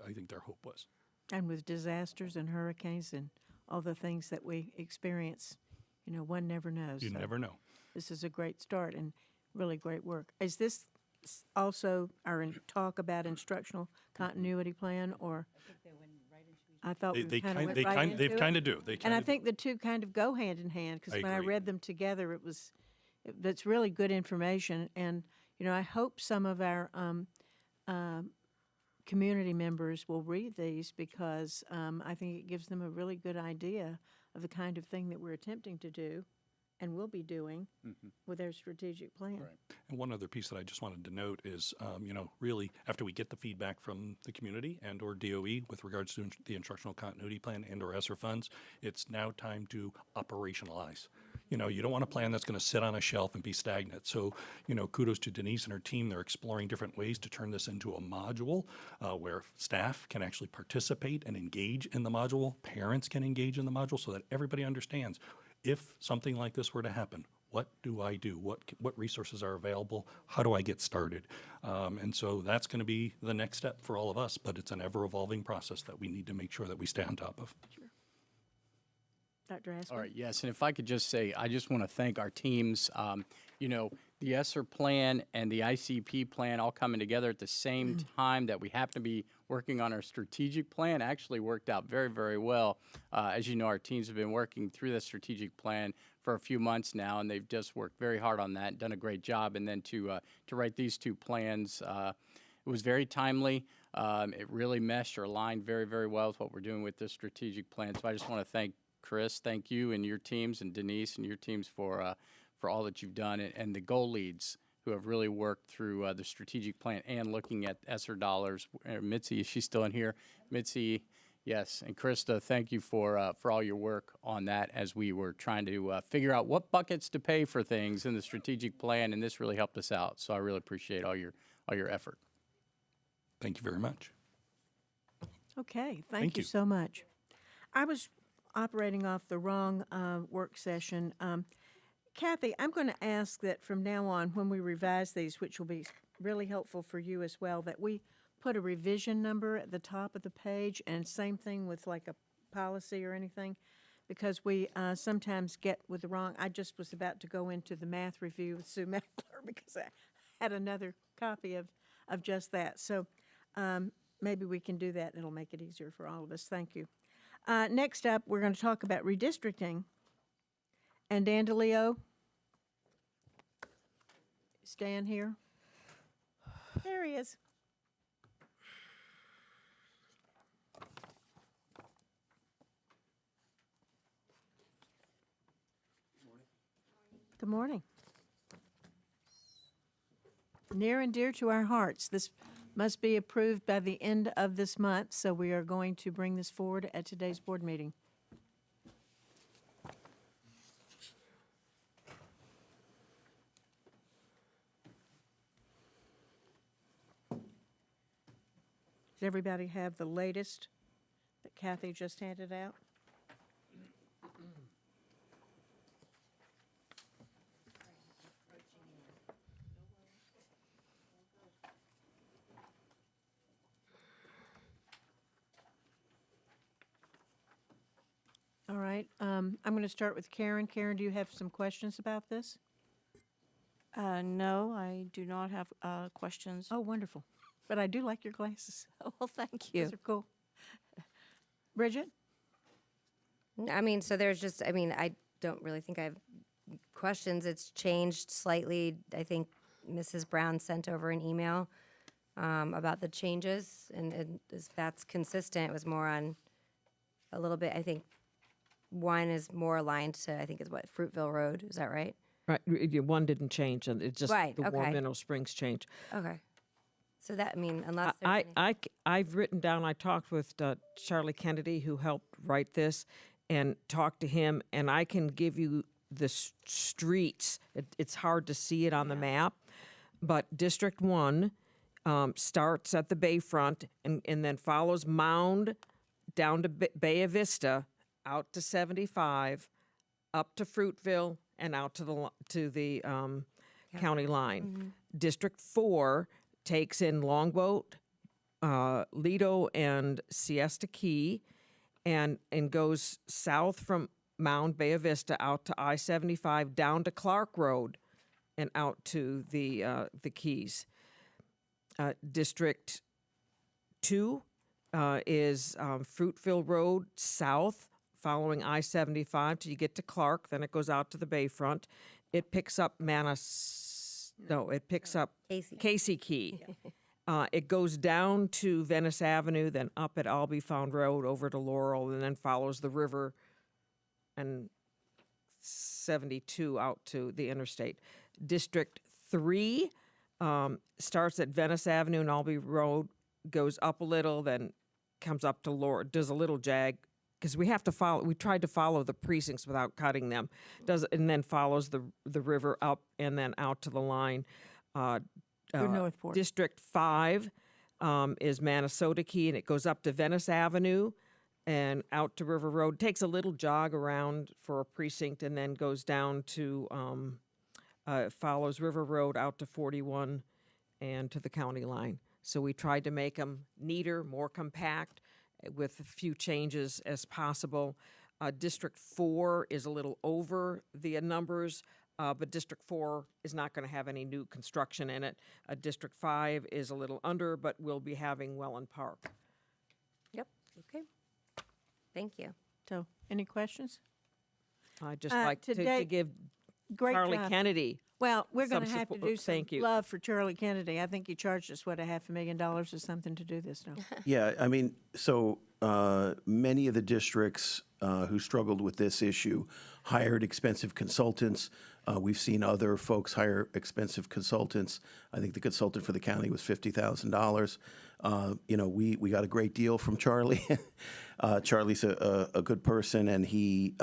I think their hope was. And with disasters and hurricanes and all the things that we experience, one never knows. You So never know. This is a great start and really great work. Is this also our talk about instructional continuity plan, or? I thought we kind of went right into it. They kind of do. And I think the two kind of go hand in hand, because when I agree. read them together, that's really good information. And, I hope some of our community members will read these, because I think it gives them a really good idea of the kind of thing that we're attempting to do and will be doing with their strategic plan. And one other piece that I just wanted to note is, really after we get the feedback from the community and or DOE with regards to the instructional continuity plan and or ESSER funds, it's now time to operationalize. You don't want a plan that's going to sit on a shelf and be stagnant. So, kudos to Denise and her team. They're exploring different ways to turn this into a module where staff can actually participate and engage in the module. Parents can engage in the module so that everybody understands if something like this were to happen, what do I do? What resources are available? How do I get started? And so that's going to be the next step for all of us, but it's an ever-evolving process that we need to make sure that we stay on top of. Dr. Asper? All right, yes, and if I could just say, I just want to thank our teams. The ESSER plan and the ICP plan all coming together at the same time that we happen to be working on our strategic plan actually worked out very, very well. As you know, our teams have been working through the strategic plan for a few months now, and they've just worked very hard on that, done a great job. And then to write these two plans, it was very timely. It really meshed or aligned very, very well with what we're doing with this strategic plan. So I just want to thank Chris, thank you and your teams, and Denise and your teams for all that you've done, and the goal leads who have really worked through the strategic plan and looking at ESSER dollars. Mitzi, is she still in here? Mitzi, yes, and Krista, thank you for all your work on that as we were trying to figure out what buckets to pay for things in the strategic plan, and this really helped us out. So I really appreciate all your effort. Thank you very much. Okay, thank you so much. I was operating off the wrong work session. Kathy, I'm going to ask that from now on, when we revise these, which will be really helpful for you as well, that we put a revision number at the top of the page, and same thing with like a policy or anything, because we sometimes get with the wrong. I just was about to go into the math review with Sue Meckler because I had another copy of just that. So maybe we can do that. It'll make it easier for all of us. Thank you. Next up, we're going to talk about redistricting. And Dan DeLeo, is Dan here? There he is. Good morning. Near and dear to our hearts, this must be approved by the end of this month, so we are going to bring this forward at today's board meeting. Does everybody have the latest that Kathy just handed out? All right, I'm going to start with Karen. Karen, do you have some questions about this? No, I do not have questions. Oh, wonderful. But I do like your glasses. Oh, well, thank you. Those are cool. Bridget? I mean, so there's just, I don't really think I have questions. It's changed slightly. I think Mrs. Brown sent over an email about the changes, and if that's consistent, it was more on a little bit, I think one is more aligned to, I think is what, Fruitville Road, is that right? Right, one didn't change, and it just, Right, the War okay. Mineral Springs changed. Okay. So that, unless there's I've written down, I talked with Charlie Kennedy, who helped write this, and talked to him, and I can give you the streets. It's hard to see it on the map, but District 1 starts at the Bayfront and then follows Mound down to Bay Vista, out to 75, up to Fruitville, and out to the county line. Mm-hmm. District 4 takes in Longboat, Lido, and Siesta Key, and goes south from Mound Bay Vista out to I-75 down to Clark Road and out to the Keys. District 2 is Fruitville Road south, following I-75 till you get to Clark. Then it goes out to the Bayfront. It picks up it picks up Casey Key. It goes down to Venice Avenue, then up at Albee Found Road over to Laurel, and then follows the river and 72 out to the interstate. District 3 starts at Venice Avenue and Albee Road, goes up a little, then comes up to Laura, does a little jag, because we tried to follow the precincts without cutting them, and then follows the river up and then out to the line. Through Northport. District 5 is Manasota Key, and it goes up to Venice Avenue and out to River Road. Takes a little jog around for a precinct and then goes down to, follows River Road out to 41 and to the county line. So we tried to make them neater, more compact, with a few changes as possible. District 4 is a little over the numbers, but District 4 is not going to have any new construction in it. District 5 is a little under, but we'll be having Welland Park. Yep. Okay. Thank you. So, any questions? I'd just like to today- give Great Charlie job. Kennedy. Well, we're going to some have to support. do some Thank you. love for Charlie Kennedy. I think he charged us, what, $500,000 or something to do this now. Yeah, I mean, so many of the districts who struggled with this issue hired expensive consultants. We've seen other folks hire expensive consultants. I think the consultant for the county was $50,000. We got a great deal from Charlie. Charlie's a good person, and he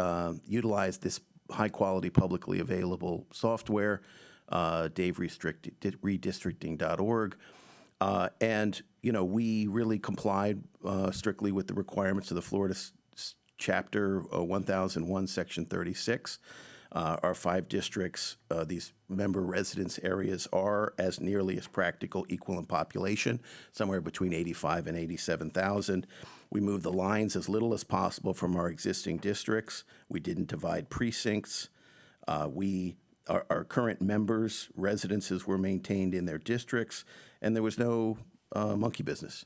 utilized this high-quality, publicly available software, Redistricting.org. And, we really complied strictly with the requirements of the Florida Chapter 1001, Section 36. Our 5 districts, these member residence areas, are, as nearly as practical, equal in population, somewhere between 85 and 87,000. We moved the lines as little as possible from our existing districts. We didn't divide precincts. Our current members' residences were maintained in their districts, and there was no monkey business.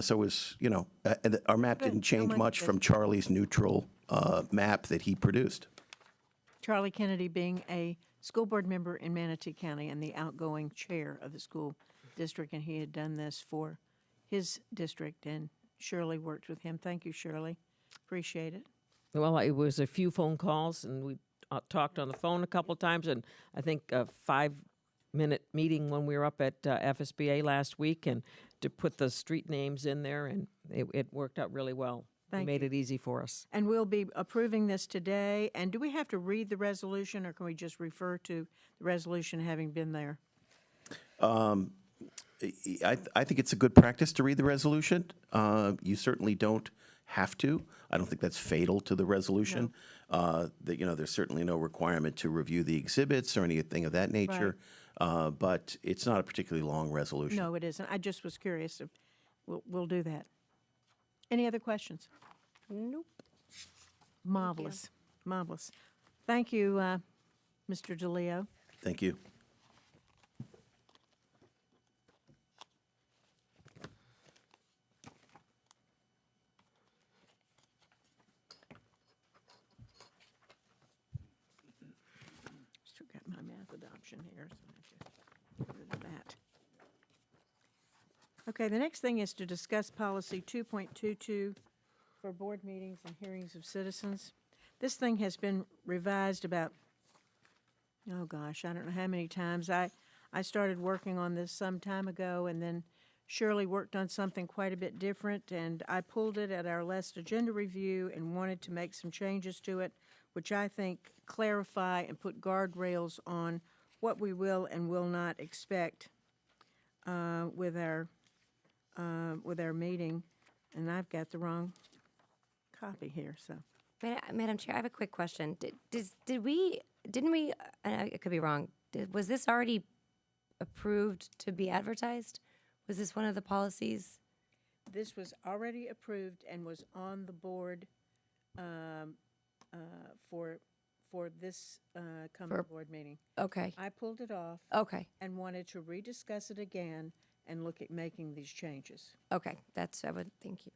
So it was, our map didn't change monkey much from Charlie's neutral map that he produced. Charlie Kennedy being a school board member in Manatee County and the outgoing chair of the school district, and he had done this for his district, and Shirley worked with him. Thank you, Shirley. Appreciate it. Well, it was a few phone calls, and we talked on the phone a couple times, and I think a 5-minute meeting when we were up at FSBA last week, and to put the street names in there, and it worked out really well. Thank Made it easy for us. And we'll be approving this today. And do we have to read the resolution, or can we just refer to the resolution having been there? I think it's a good practice to read the resolution. You certainly don't have to. I don't think that's fatal to the resolution. There's certainly no requirement to review the exhibits or anything of that nature. But it's not a particularly long resolution. No, it isn't. I just was curious. If we'll do that. Any other questions? Nope. Marvelous. Marvelous. Thank you, Mr. DeLeo. Thank you. Still got my math adoption here, so I have to get rid of that. Okay, the next thing is to discuss policy 2.22 for board meetings and hearings of citizens. This thing has been revised about, oh gosh, I don't know how many times. I started working on this some time ago, and then Shirley worked on something quite a bit different, and I pulled it at our last agenda review and wanted to make some changes to it, which I think clarify and put guardrails on what we will and will not expect with our meeting. And I've got the wrong copy here, so. Madam Chair, I have a quick question. Didn't we, I could be wrong, was this already approved to be advertised? Was this one of the policies? This was already approved and was on the board for this coming board meeting. Okay, I pulled it off okay, and wanted to rediscuss it again and look at making these changes. okay, thank you.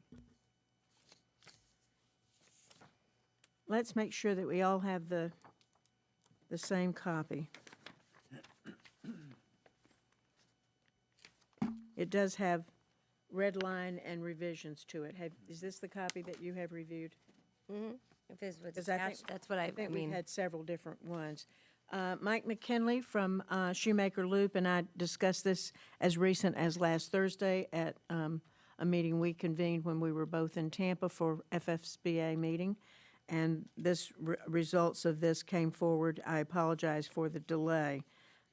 Let's make sure that we all have the same copy. It does have red line and revisions to it. Is this the copy that you have reviewed? Mm-hmm. If this was 'Cause I think- attached, that's what I think mean. we've had several different ones. Mike McKinley from Shoemaker Loop and I discussed this as recent as last Thursday at a meeting we convened when we were both in Tampa for FFSBA meeting. And this results of this came forward. I apologize for the delay.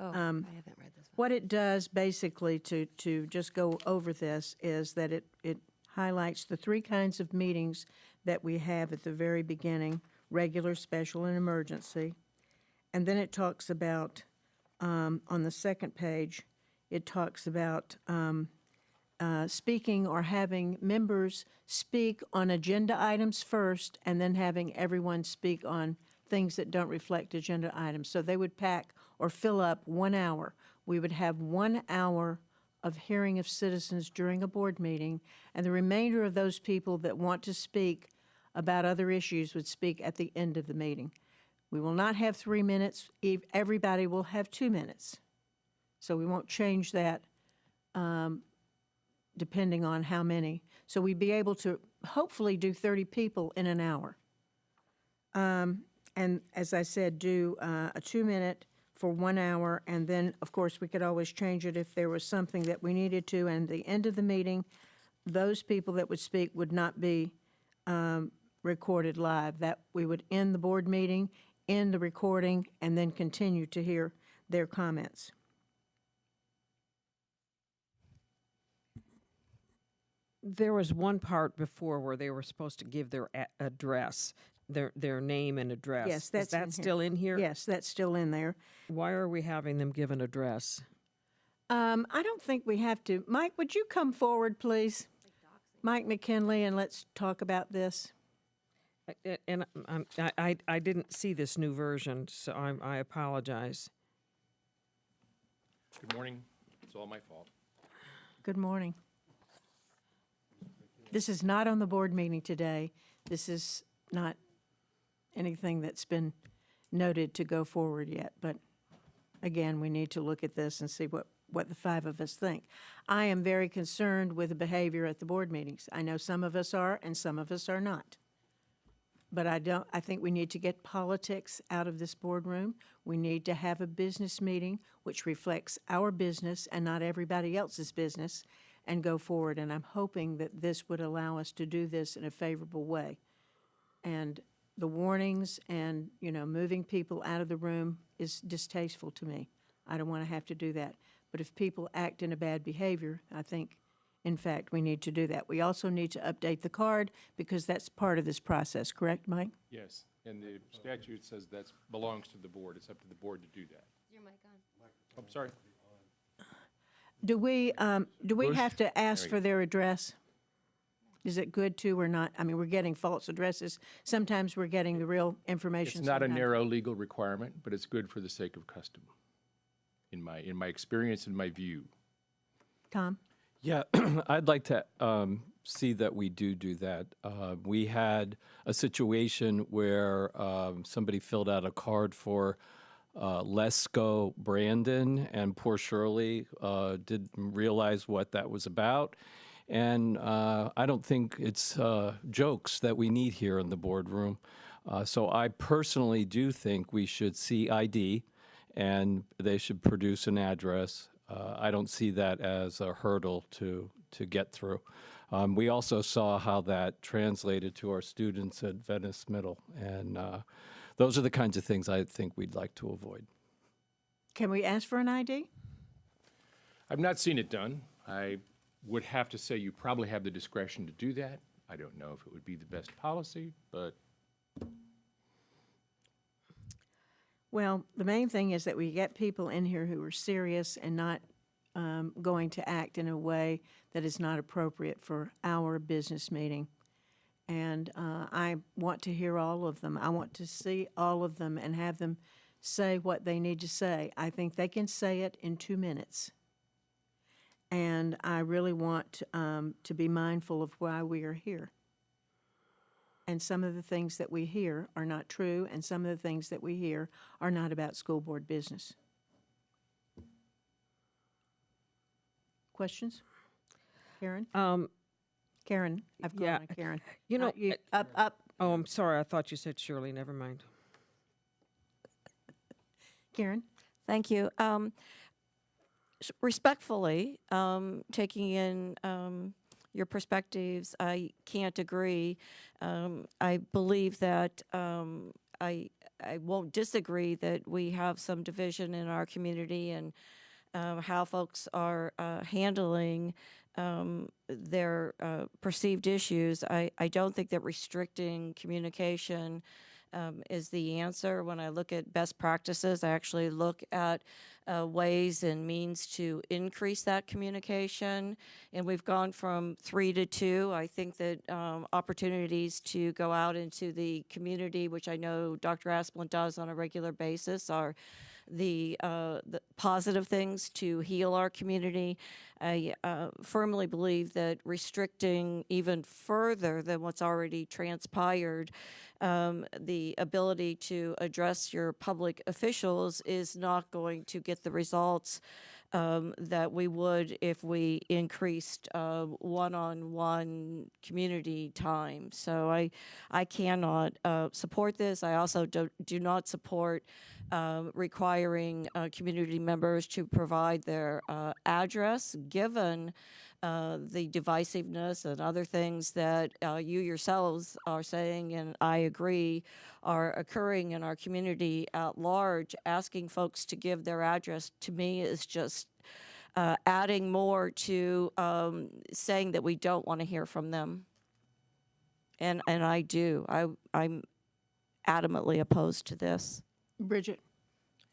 Oh, I haven't read this one. What it does basically to just go over this is that it highlights the three kinds of meetings that we have at the very beginning: regular, special, and emergency. And then it talks about, on the second page, it talks about speaking or having members speak on agenda items first and then having everyone speak on things that don't reflect agenda items. So they would pack or fill up 1 hour. We would have 1 hour of hearing of citizens during a board meeting, and the remainder of those people that want to speak about other issues would speak at the end of the meeting. We will not have 3 minutes. Everybody will have 2 minutes. So we won't change that depending on how many. So we'd be able to hopefully do 30 people in an hour. And as I said, do a 2-minute for 1 hour, and then, of course, we could always change it if there was something that we needed to. And at the end of the meeting, those people that would speak would not be recorded live. That we would end the board meeting, end the recording, and then continue to hear their comments. There was one part before where they were supposed to give their address, their name and address. Yes, that's Is that in here. still in here? Yes, that's still in there. Why are we having them give an address? I don't think we have to. Mike, would you come forward, please? Mike McKinley, and let's talk about this. And I didn't see this new version, so I apologize. Good morning. It's all my fault. Good morning. This is not on the board meeting today. This is not anything that's been noted to go forward yet, but again, we need to look at this and see what the five of us think. I am very concerned with the behavior at the board meetings. I know some of us are and some of us are not. But I think we need to get politics out of this boardroom. We need to have a business meeting which reflects our business and not everybody else's business, and go forward. And I'm hoping that this would allow us to do this in a favorable way. And the warnings and, moving people out of the room is distasteful to me. I don't want to have to do that. But if people act in a bad behavior, I think, in fact, we need to do that. We also need to update the card because that's part of this process, correct, Mike? Yes, and the statute says that belongs to the board. It's up to the board to do that. Is your mic on? I'm sorry. Do we have to ask for their address? Is it good to or not? I mean, we're getting false addresses. Sometimes we're getting the real information. It's not a sometimes. narrow legal requirement, but it's good for the sake of custom, in my experience and my view. Tom? Yeah, I'd like to see that we do that. We had a situation where somebody filled out a card for Lesco Brandon, and poor Shirley didn't realize what that was about. And I don't think it's jokes that we need here in the boardroom. So I personally do think we should see ID, and they should produce an address. I don't see that as a hurdle to get through. We also saw how that translated to our students at Venice Middle, and those are the kinds of things I think we'd like to avoid. Can we ask for an ID? I've not seen it done. I would have to say you probably have the discretion to do that. I don't know if it would be the best policy, but Well, the main thing is that we get people in here who are serious and not going to act in a way that is not appropriate for our business meeting. And I want to hear all of them. I want to see all of them and have them say what they need to say. I think they can say it in 2 minutes. And I really want to be mindful of why we are here. And some of the things that we hear are not true, and some of the things that we hear are not about school board business. Questions? Karen? Karen, I've called Yeah. on Karen. You know, Up, Oh, I'm sorry. I thought you said Shirley. Never mind. Karen? Thank you. Respectfully, taking in your perspectives, I can't agree. I believe that I won't disagree that we have some division in our community and how folks are handling their perceived issues. I don't think that restricting communication is the answer. When I look at best practices, I actually look at ways and means to increase that communication. And we've gone from 3 to 2. I think that opportunities to go out into the community, which I know Dr. Asplund does on a regular basis, are the positive things to heal our community. I firmly believe that restricting even further than what's already transpired the ability to address your public officials is not going to get the results that we would if we increased one-on-one community time. So I cannot support this. I also do not support requiring community members to provide their address, given the divisiveness and other things that you yourselves are saying, and I agree, are occurring in our community at large. Asking folks to give their address, to me, is just adding more to saying that we don't want to hear from them. And I do. I'm adamantly opposed to this. Bridget?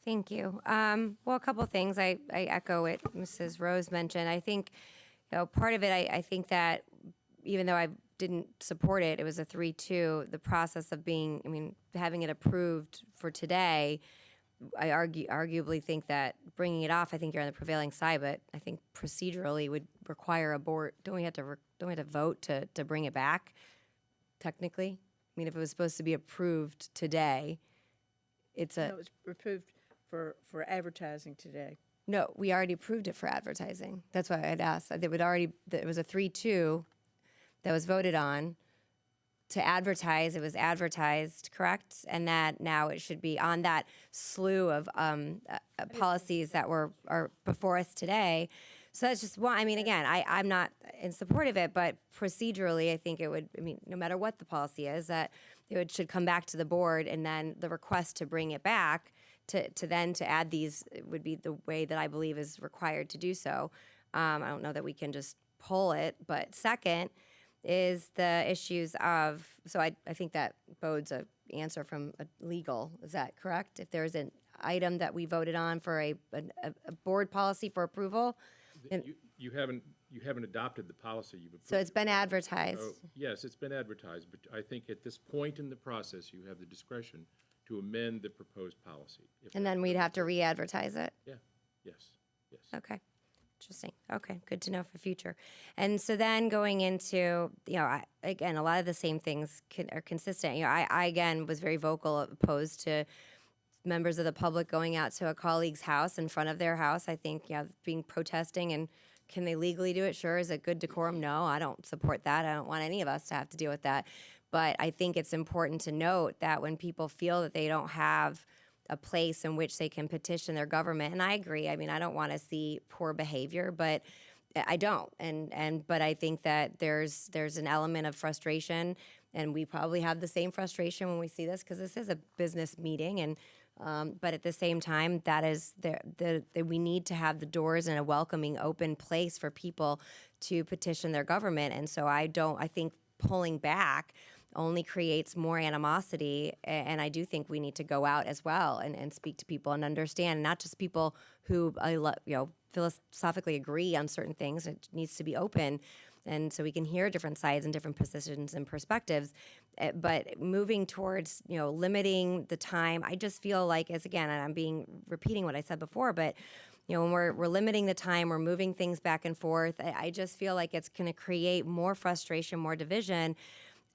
Thank you. Well, a couple things. I echo what Mrs. Rose mentioned. I think, part of it, I think that even though I didn't support it, it was a 3-2. The process of having it approved for today, I arguably think that bringing it off, I think you're on the prevailing side, but I think procedurally would require a board. Don't we have to vote to bring it back? Technically, if it was supposed to be approved today, it's No, it was approved for advertising today. No, we already approved it for advertising. That's why I'd asked. It was a 3-2 that was voted on to advertise. It was advertised, correct? And that now it should be on that slew of policies that are before us today. So that's just one. Again, I'm not in support of it, but procedurally, I think it would, no matter what the policy is, that it should come back to the board, and then the request to bring it back to add these would be the way that I believe is required to do so. I don't know that we can just pull it. But second is the issues of, so I think that bodes an answer from a legal. Is that correct? If there's an item that we voted on for a board policy for approval, You haven't adopted the policy you've approved. so it's been advertised. Oh, yes, it's been advertised, but I think at this point in the process, you have the discretion to amend the proposed policy. And then we'd have to re-advertise it. Yeah, yes. Okay. Interesting. Okay, good to know for future. And so then going into, again, a lot of the same things are consistent. I again was very vocal opposed to members of the public going out to a colleague's house in front of their house. I think, being protesting, and can they legally do it? Sure. Is it good decorum? No, I don't support that. I don't want any of us to have to deal with that. But I think it's important to note that when people feel that they don't have a place in which they can petition their government, and I agree. I don't want to see poor behavior, but I don't. But I think that there's an element of frustration, and we probably have the same frustration when we see this, because this is a business meeting. And but at the same time, that is we need to have the doors in a welcoming, open place for people to petition their government. And so I think pulling back only creates more animosity. And I do think we need to go out as well and speak to people and understand, not just people who philosophically agree on certain things. It needs to be open, and so we can hear different sides and different positions and perspectives. But moving towards limiting the time, I just feel like, as again, and I'm repeating what I said before, but when we're limiting the time, we're moving things back and forth. I just feel like it's going to create more frustration, more division.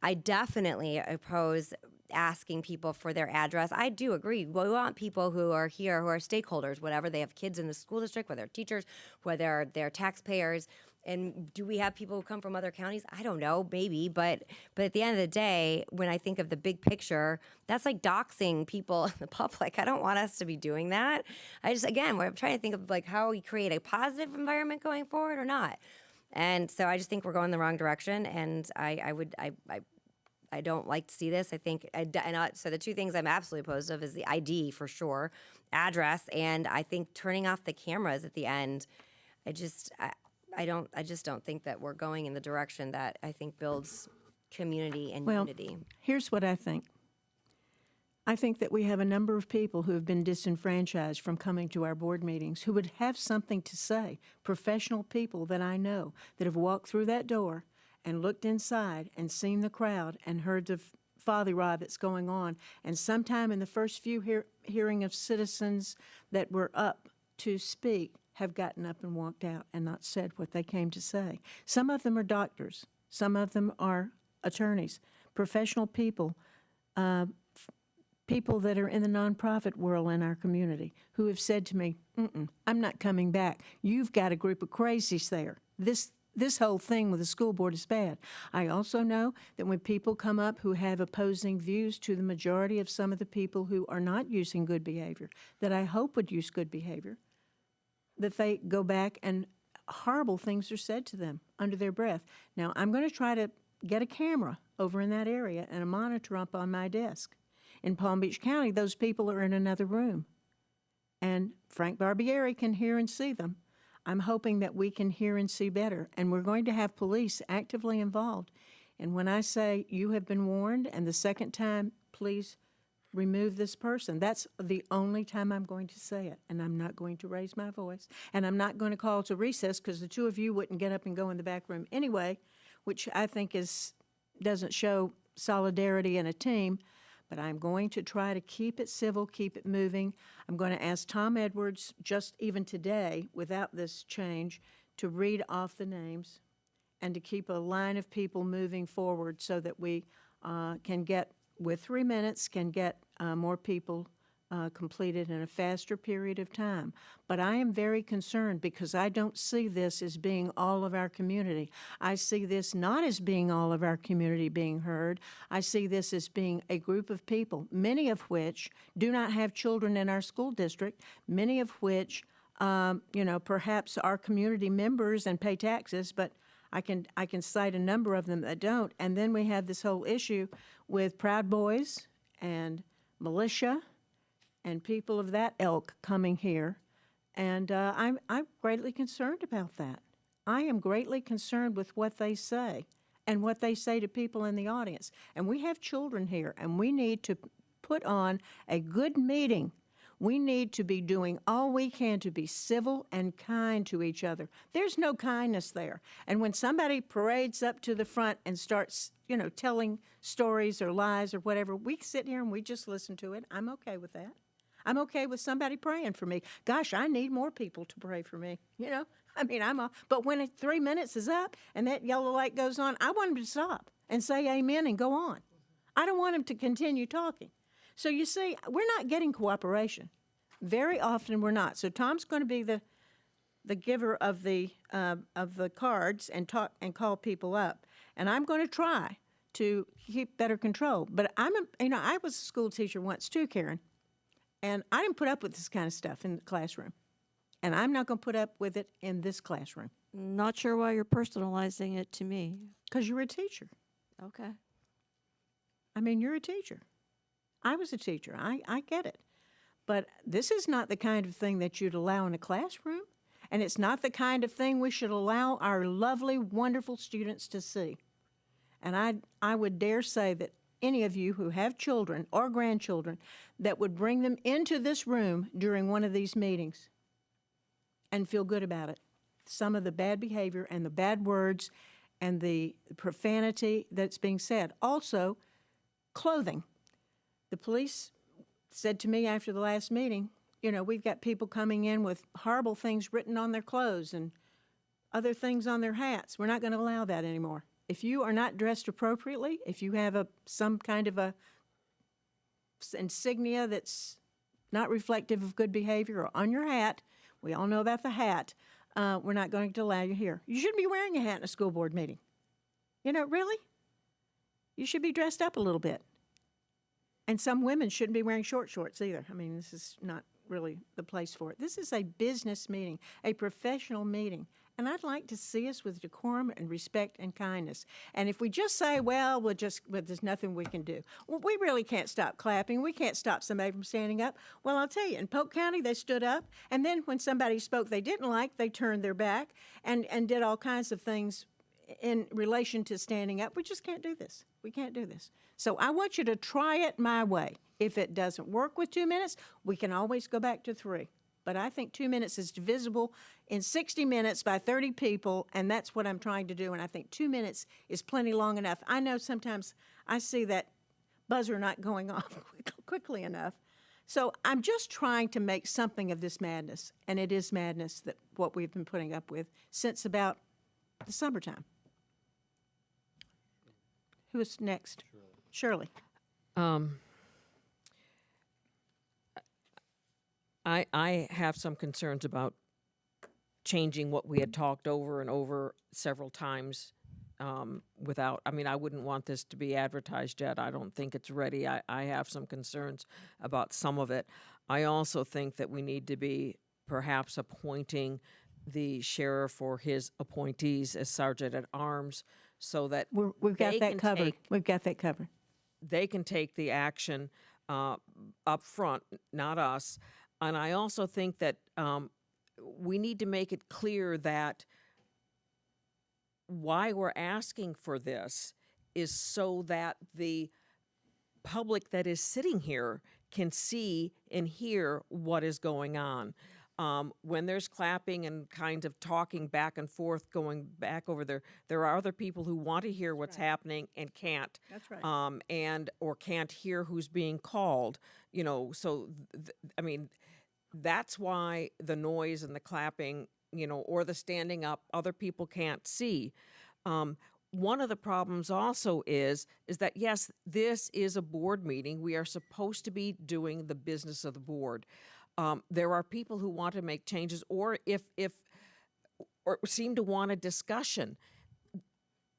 I definitely oppose asking people for their address. I do agree. We want people who are here, who are stakeholders, whatever. They have kids in the school district, whether they're teachers, whether they're taxpayers. And do we have people who come from other counties? I don't know, maybe, but at the end of the day, when I think of the big picture, that's like doxing people in the public. I don't want us to be doing that. Again, we're trying to think of like how we create a positive environment going forward or not. And so I just think we're going the wrong direction, and I don't like to see this. I think, so the two things I'm absolutely opposed of is the ID for sure, address, and I think turning off the cameras at the end. I just don't think that we're going in the direction that I think builds community and unity. Here's what I think. I think that we have a number of people who have been disenfranchised from coming to our board meetings who would have something to say, professional people that I know that have walked through that door and looked inside and seen the crowd and heard the folly-rod that's going on. And sometime in the first few hearing of citizens that were up to speak have gotten up and walked out and not said what they came to say. Some of them are doctors. Some of them are attorneys, professional people, people that are in the nonprofit world in our community who have said to me, I'm not coming back. You've got a group of crazies there. This whole thing with the school board is bad. I also know that when people come up who have opposing views to the majority of some of the people who are not using good behavior, that I hope would use good behavior, that they go back and horrible things are said to them under their breath. Now, I'm going to try to get a camera over in that area and a monitor up on my desk. In Palm Beach County, those people are in another room. And Frank Barbieri can hear and see them. I'm hoping that we can hear and see better. And we're going to have police actively involved. And when I say you have been warned, and the second time, please remove this person, that's the only time I'm going to say it. And I'm not going to raise my voice. And I'm not going to call to recess because the two of you wouldn't get up and go in the back room anyway, which I think doesn't show solidarity in a team. But I'm going to try to keep it civil, keep it moving. I'm going to ask Tom Edwards, just even today, without this change, to read off the names and to keep a line of people moving forward so that we can get, with 3 minutes, can get more people completed in a faster period of time. But I am very concerned because I don't see this as being all of our community. I see this not as being all of our community being heard. I see this as being a group of people, many of which do not have children in our school district, many of which, perhaps are community members and pay taxes, but I can cite a number of them that don't. And then we have this whole issue with Proud Boys and militia and people of that ilk coming here. And I'm greatly concerned about that. I am greatly concerned with what they say and what they say to people in the audience. And we have children here, and we need to put on a good meeting. We need to be doing all we can to be civil and kind to each other. There's no kindness there. And when somebody parades up to the front and starts, telling stories or lies or whatever, we sit here and we just listen to it. I'm okay with that. I'm okay with somebody praying for me. Gosh, I need more people to pray for me. But when 3 minutes is up and that yellow light goes on, I want him to stop and say amen and go on. I don't want him to continue talking. So you see, we're not getting cooperation. Very often we're not. So Tom's going to be the giver of the cards and talk and call people up, and I'm going to try to keep better control. But I was a school teacher once too, Karen, and I didn't put up with this kind of stuff in the classroom, and I'm not going to put up with it in this classroom. Not sure why you're personalizing it to me. Because you're a teacher. Okay. You're a teacher. I was a teacher. I get it. But this is not the kind of thing that you'd allow in a classroom, and it's not the kind of thing we should allow our lovely, wonderful students to see. And I would dare say that any of you who have children or grandchildren that would bring them into this room during one of these meetings and feel good about it. Some of the bad behavior and the bad words and the profanity that's being said. Also, clothing. The police said to me after the last meeting, we've got people coming in with horrible things written on their clothes and other things on their hats. We're not going to allow that anymore. If you are not dressed appropriately, if you have some kind of a insignia that's not reflective of good behavior or on your hat, we all know about the hat, we're not going to allow you here. You shouldn't be wearing a hat in a school board meeting. You know, really? You should be dressed up a little bit. And some women shouldn't be wearing short shorts either. I mean, this is not really the place for it. This is a business meeting, a professional meeting. And I'd like to see us with decorum and respect and kindness. And if we just say, well, there's nothing we can do. Well, we really can't stop clapping. We can't stop somebody from standing up. Well, I'll tell you, in Polk County, they stood up. And then when somebody spoke they didn't like, they turned their back and did all kinds of things in relation to standing up. We just can't do this. We can't do this. So I want you to try it my way. If it doesn't work with 2 minutes, we can always go back to 3. But I think 2 minutes is divisible in 60 minutes by 30 people, and that's what I'm trying to do. And I think 2 minutes is plenty long enough. I know sometimes I see that buzzer not going off quickly enough. So I'm just trying to make something of this madness, and it is madness that what we've been putting up with since about the summertime. Who is next? Shirley. I have some concerns about changing what we had talked over and over several times without, I mean, I wouldn't want this to be advertised yet. I don't think it's ready. I have some concerns about some of it. I also think that we need to be perhaps appointing the sheriff or his appointees as sergeant at arms so that We've got that covered. We've got that covered. They can take the action up front, not us. And I also think that we need to make it clear that why we're asking for this is so that the public that is sitting here can see and hear what is going on. When there's clapping and kind of talking back and forth, going back over there are other people who want to hear what's happening and can't. That's right. Or can't hear who's being called. You know, so I mean, that's why the noise and the clapping, you know, or the standing up, other people can't see. One of the problems also is that, yes, this is a board meeting. We are supposed to be doing the business of the board. There are people who want to make changes or or seem to want a discussion.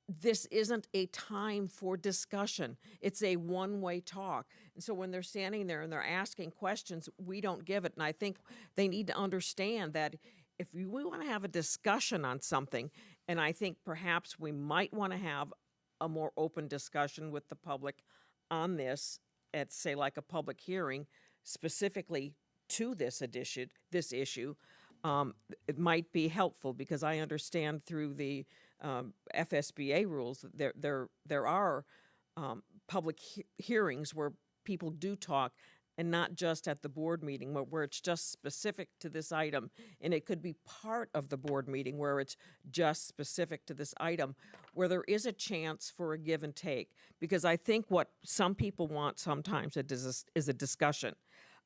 This isn't a time for discussion. It's a one-way talk. And so when they're standing there and they're asking questions, we don't give it. And I think they need to understand that if we want to have a discussion on something, and I think perhaps we might want to have a more open discussion with the public on this at, say, like a public hearing, specifically to this issue, it might be helpful because I understand through the FSBA rules that there are public hearings where people do talk, and not just at the board meeting where it's just specific to this item, and it could be part of the board meeting where it's just specific to this item, where there is a chance for a give and take. Because I think what some people want sometimes is a discussion.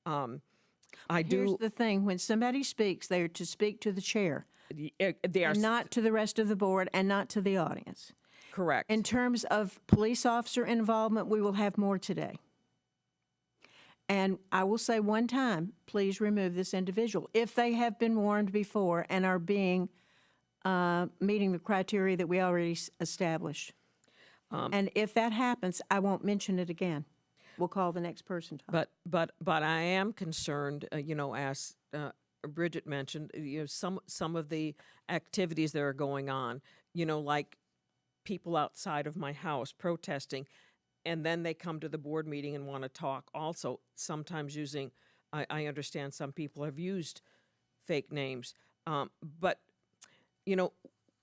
Here's the thing, when somebody speaks, they are to speak to the chair. They are and not to the rest of the board and not to the audience. Correct. In terms of police officer involvement, we will have more today. And I will say one time, please remove this individual if they have been warned before and are being meeting the criteria that we already established. And if that happens, I won't mention it again. We'll call the next person. But I am concerned, you know, as Bridget mentioned, you know, some of the activities that are going on, you know, like people outside of my house protesting, and then they come to the board meeting and want to talk also, sometimes using, I understand some people have used fake names. But, you know,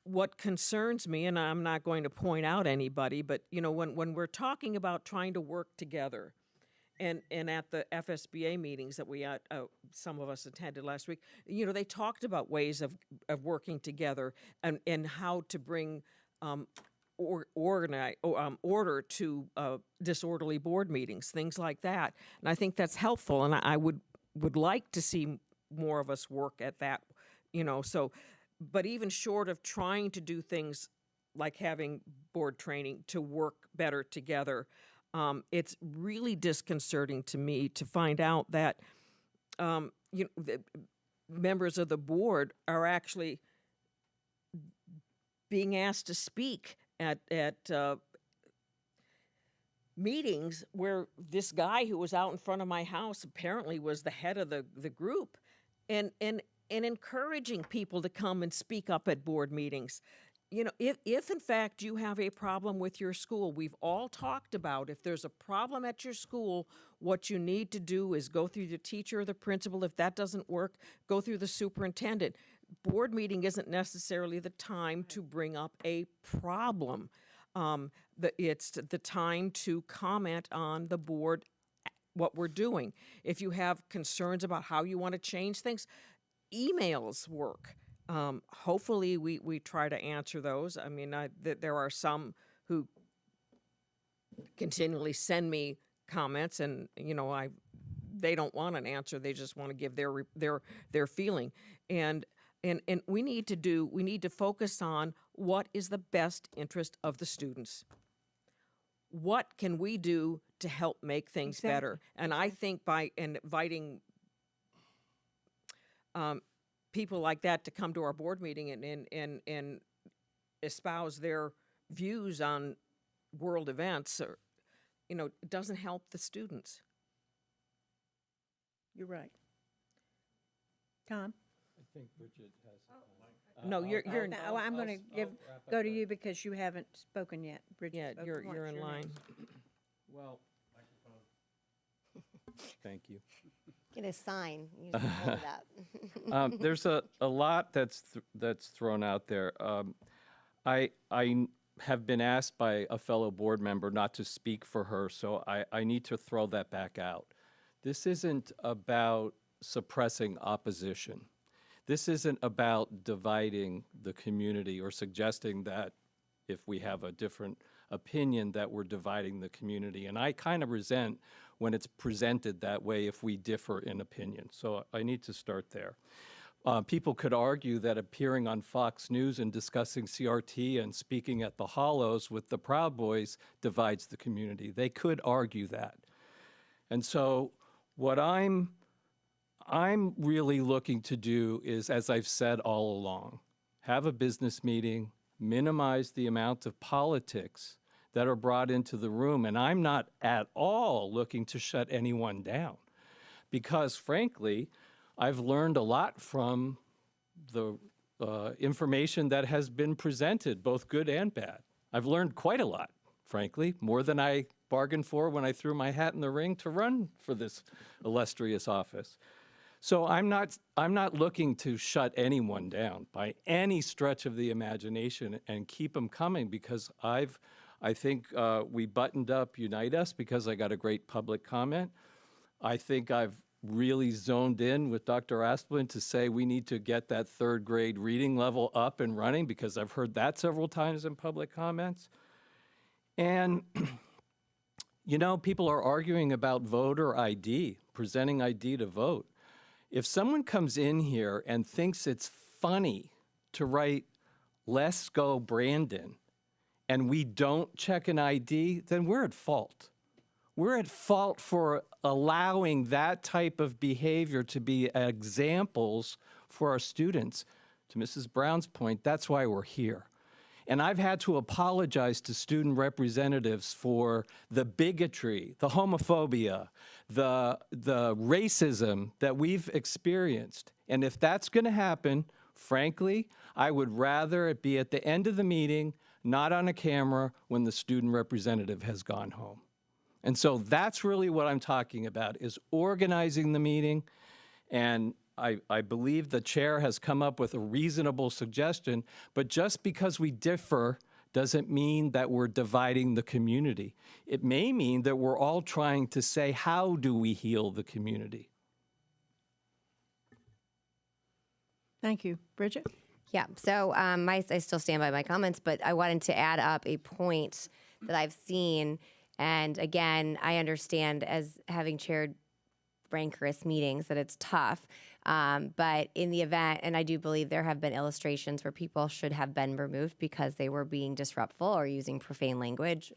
what concerns me, and I'm not going to point out anybody, but, you know, when we're talking about trying to work together, and at the FSBA meetings that we some of us attended last week, you know, they talked about ways of working together and how to bring order to disorderly board meetings, things like that. And I think that's helpful, and I would like to see more of us work at that, you know. So, but even short of trying to do things like having board training to work better together, it's really disconcerting to me to find out that you know, the members of the board are actually being asked to speak at meetings where this guy who was out in front of my house apparently was the head of the group, and encouraging people to come and speak up at board meetings. You know, if in fact you have a problem with your school, we've all talked about if there's a problem at your school, what you need to do is go through the teacher or the principal. If that doesn't work, go through the superintendent. Board meeting isn't necessarily the time to bring up a problem. It's the time to comment on the board, what we're doing. If you have concerns about how you want to change things, emails work. Hopefully we try to answer those. I mean, there are some who continually send me comments, and you know, they don't want an answer. They just want to give their feeling. And we need to focus on what is the best interest of the students. What can we do to help make things better? And I think by inviting people like that to come to our board meeting and espouse their views on world events, or, you know, it doesn't help the students. You're right. Tom? I think Bridget has. No, you're. I'll- I'm going to I'll wrap up go to the- you because you haven't spoken yet. Bridget, Yeah, spoke you're once. in You're line. next. Well, thank you. Get a sign. You just hold it up. There's a lot that's thrown out there. I have been asked by a fellow board member not to speak for her, so I need to throw that back out. This isn't about suppressing opposition. This isn't about dividing the community or suggesting that if we have a different opinion that we're dividing the community. And I kind of resent when it's presented that way if we differ in opinion. So I need to start there. People could argue that appearing on Fox News and discussing CRT and speaking at the Hollows with the Proud Boys divides the community. They could argue that. And so what I'm really looking to do is, as I've said all along, have a business meeting, minimize the amount of politics that are brought into the room. And I'm not at all looking to shut anyone down because, frankly, I've learned a lot from the information that has been presented, both good and bad. I've learned quite a lot, frankly, more than I bargained for when I threw my hat in the ring to run for this illustrious office. So I'm not looking to shut anyone down by any stretch of the imagination and keep them coming because I think we buttoned up Unite Us because I got a great public comment. I think I've really zoned in with Dr. Asplund to say we need to get that third grade reading level up and running because I've heard that several times in public comments. And, you know, people are arguing about voter ID, presenting ID to vote. If someone comes in here and thinks it's funny to write, "Let's go Brandon," and we don't check an ID, then we're at fault. We're at fault for allowing that type of behavior to be examples for our students. To Mrs. Brown's point, that's why we're here. And I've had to apologize to student representatives for the bigotry, the homophobia, the racism that we've experienced. And if that's going to happen, frankly, I would rather it be at the end of the meeting, not on a camera when the student representative has gone home. And so that's really what I'm talking about, is organizing the meeting. And I believe the chair has come up with a reasonable suggestion, but just because we differ doesn't mean that we're dividing the community. It may mean that we're all trying to say, how do we heal the community? Thank you. Bridget? Yeah, so I still stand by my comments, but I wanted to add up a point that I've seen. And again, I understand as having chaired rancorous meetings that it's tough. But in the event, and I do believe there have been illustrations where people should have been removed because they were being disruptful or using profane language.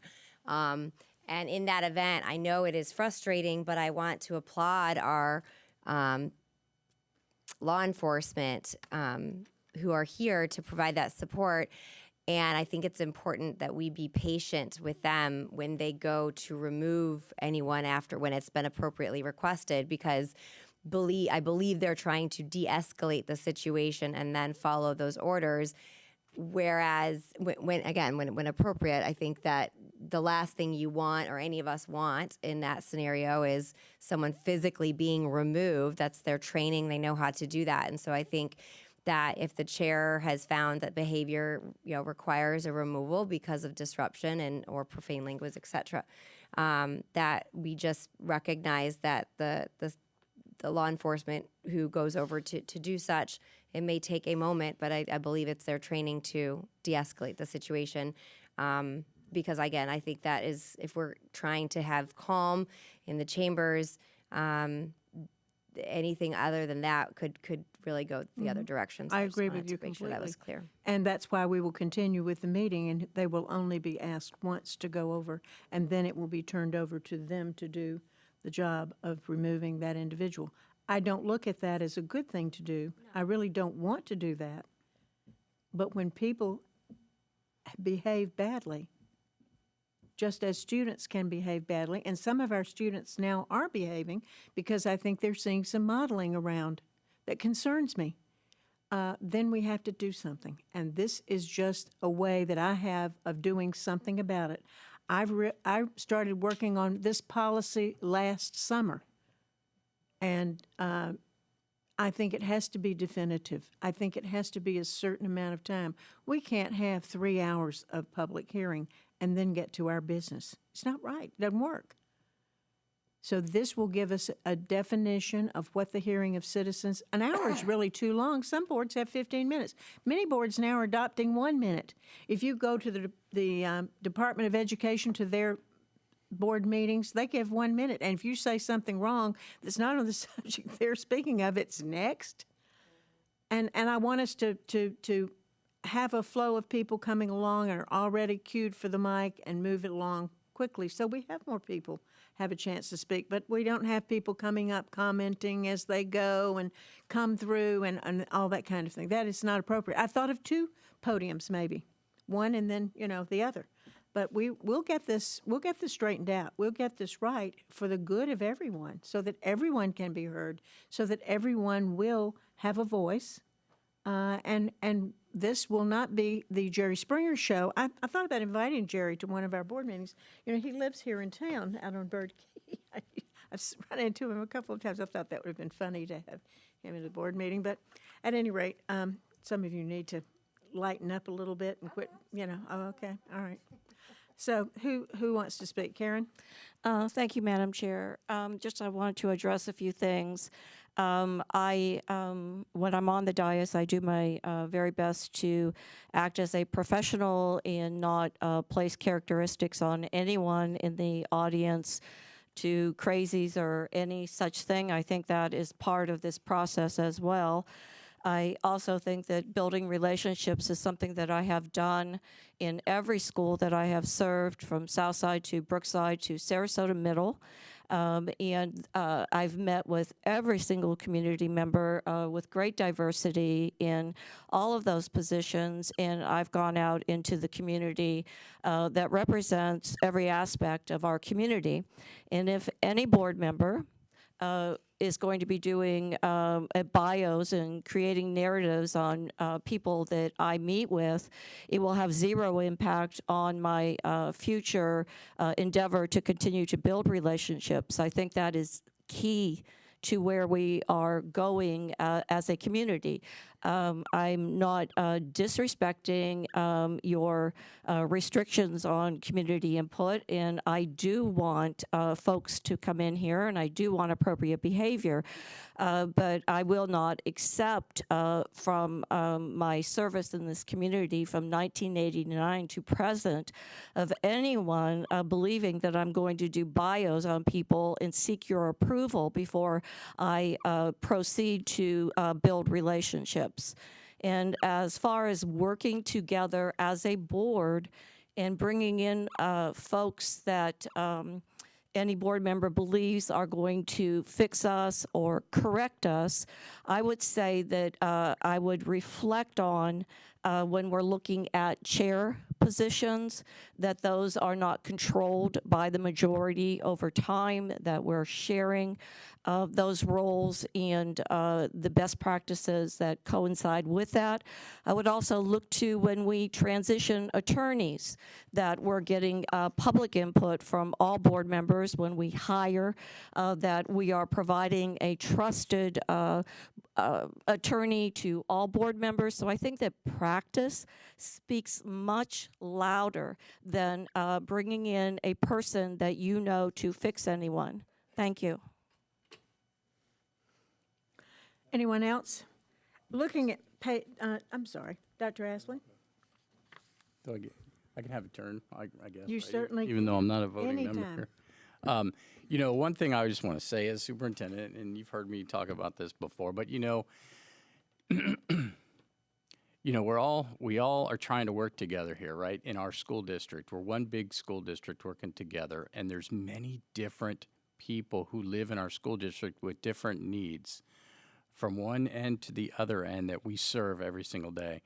And in that event, I know it is frustrating, but I want to applaud our law enforcement who are here to provide that support. And I think it's important that we be patient with them when they go to remove anyone after when it's been appropriately requested, because I believe they're trying to de-escalate the situation and then follow those orders. Whereas when appropriate, I think that the last thing you want, or any of us want in that scenario, is someone physically being removed. That's their training. They know how to do that. And so I think that if the chair has found that behavior, requires a removal because of disruption and or profane language, et cetera, that we just recognize that the law enforcement who goes over to do such, it may take a moment, but I believe it's their training to de-escalate the situation. Because again, I think that is, if we're trying to have calm in the chambers, anything other than that could really go the other direction. So I just agree wanted with to you make sure completely. that was clear. And that's why we will continue with the meeting, and they will only be asked once to go over, and then it will be turned over to them to do the job of removing that individual. I don't look at that as a good thing to do. I really don't want to do that. But when people behave badly, just as students can behave badly, and some of our students now are behaving because I think they're seeing some modeling around that concerns me, then we have to do something. And this is just a way that I have of doing something about it. I started working on this policy last summer, and I think it has to be definitive. I think it has to be a certain amount of time. We can't have 3 hours of public hearing and then get to our business. It's not right. It doesn't work. So this will give us a definition of what the hearing of citizens, an hour is really too long. Some boards have 15 minutes. Many boards now are adopting 1 minute. If you go to the Department of Education, to their board meetings, they give 1 minute. And if you say something wrong that's not on the subject they're speaking of, it's next. And I want us to have a flow of people coming along and are already queued for the mic and move it along quickly so we have more people have a chance to speak. But we don't have people coming up commenting as they go and come through and all that kind of thing. That is not appropriate. I thought of 2 podiums maybe, one and then, the other. But we'll get this straightened out. We'll get this right for the good of everyone, so that everyone can be heard, so that everyone will have a voice. And this will not be the Jerry Springer show. I thought about inviting Jerry to one of our board meetings. He lives here in town, out on Bird Key. I've run into him a couple of times. I thought that would have been funny to have him at a board meeting. But at any rate, some of you need to lighten up a little bit and quit. Oh, okay, all right. So who wants to speak? Karen? Thank you, Madam Chair. I wanted to address a few things. When I'm on the dais, I do my very best to act as a professional and not place characteristics on anyone in the audience to crazies or any such thing. I think that is part of this process as well. I also think that building relationships is something that I have done in every school that I have served, from Southside to Brookside to Sarasota Middle. And I've met with every single community member with great diversity in all of those positions, and I've gone out into the community that represents every aspect of our community. And if any board member is going to be doing bios and creating narratives on people that I meet with, it will have zero impact on my future endeavor to continue to build relationships. I think that is key to where we are going as a community. I'm not disrespecting your restrictions on community input, and I do want folks to come in here, and I do want appropriate behavior, but I will not accept from my service in this community from 1989 to present of anyone believing that I'm going to do bios on people and seek your approval before I proceed to build relationships. And as far as working together as a board and bringing in folks that any board member believes are going to fix us or correct us, I would say that I would reflect on when we're looking at chair positions, that those are not controlled by the majority over time, that we're sharing those roles and the best practices that coincide with that. I would also look to when we transition attorneys, that we're getting public input from all board members when we hire, that we are providing a trusted attorney to all board members. So I think that practice speaks much louder than bringing in a person that you know to fix anyone. Thank you. Anyone else? Looking at I'm sorry, Dr. Astley? So I can have a turn, I guess. You right? certainly Even though I'm not a voting anytime. member. You know, one thing I just want to say as superintendent, and you've heard me talk about this before, but you know, we all are trying to work together here, right? In our school district, we're one big school district working together, and there's many different people who live in our school district with different needs, from one end to the other end, that we serve every single day.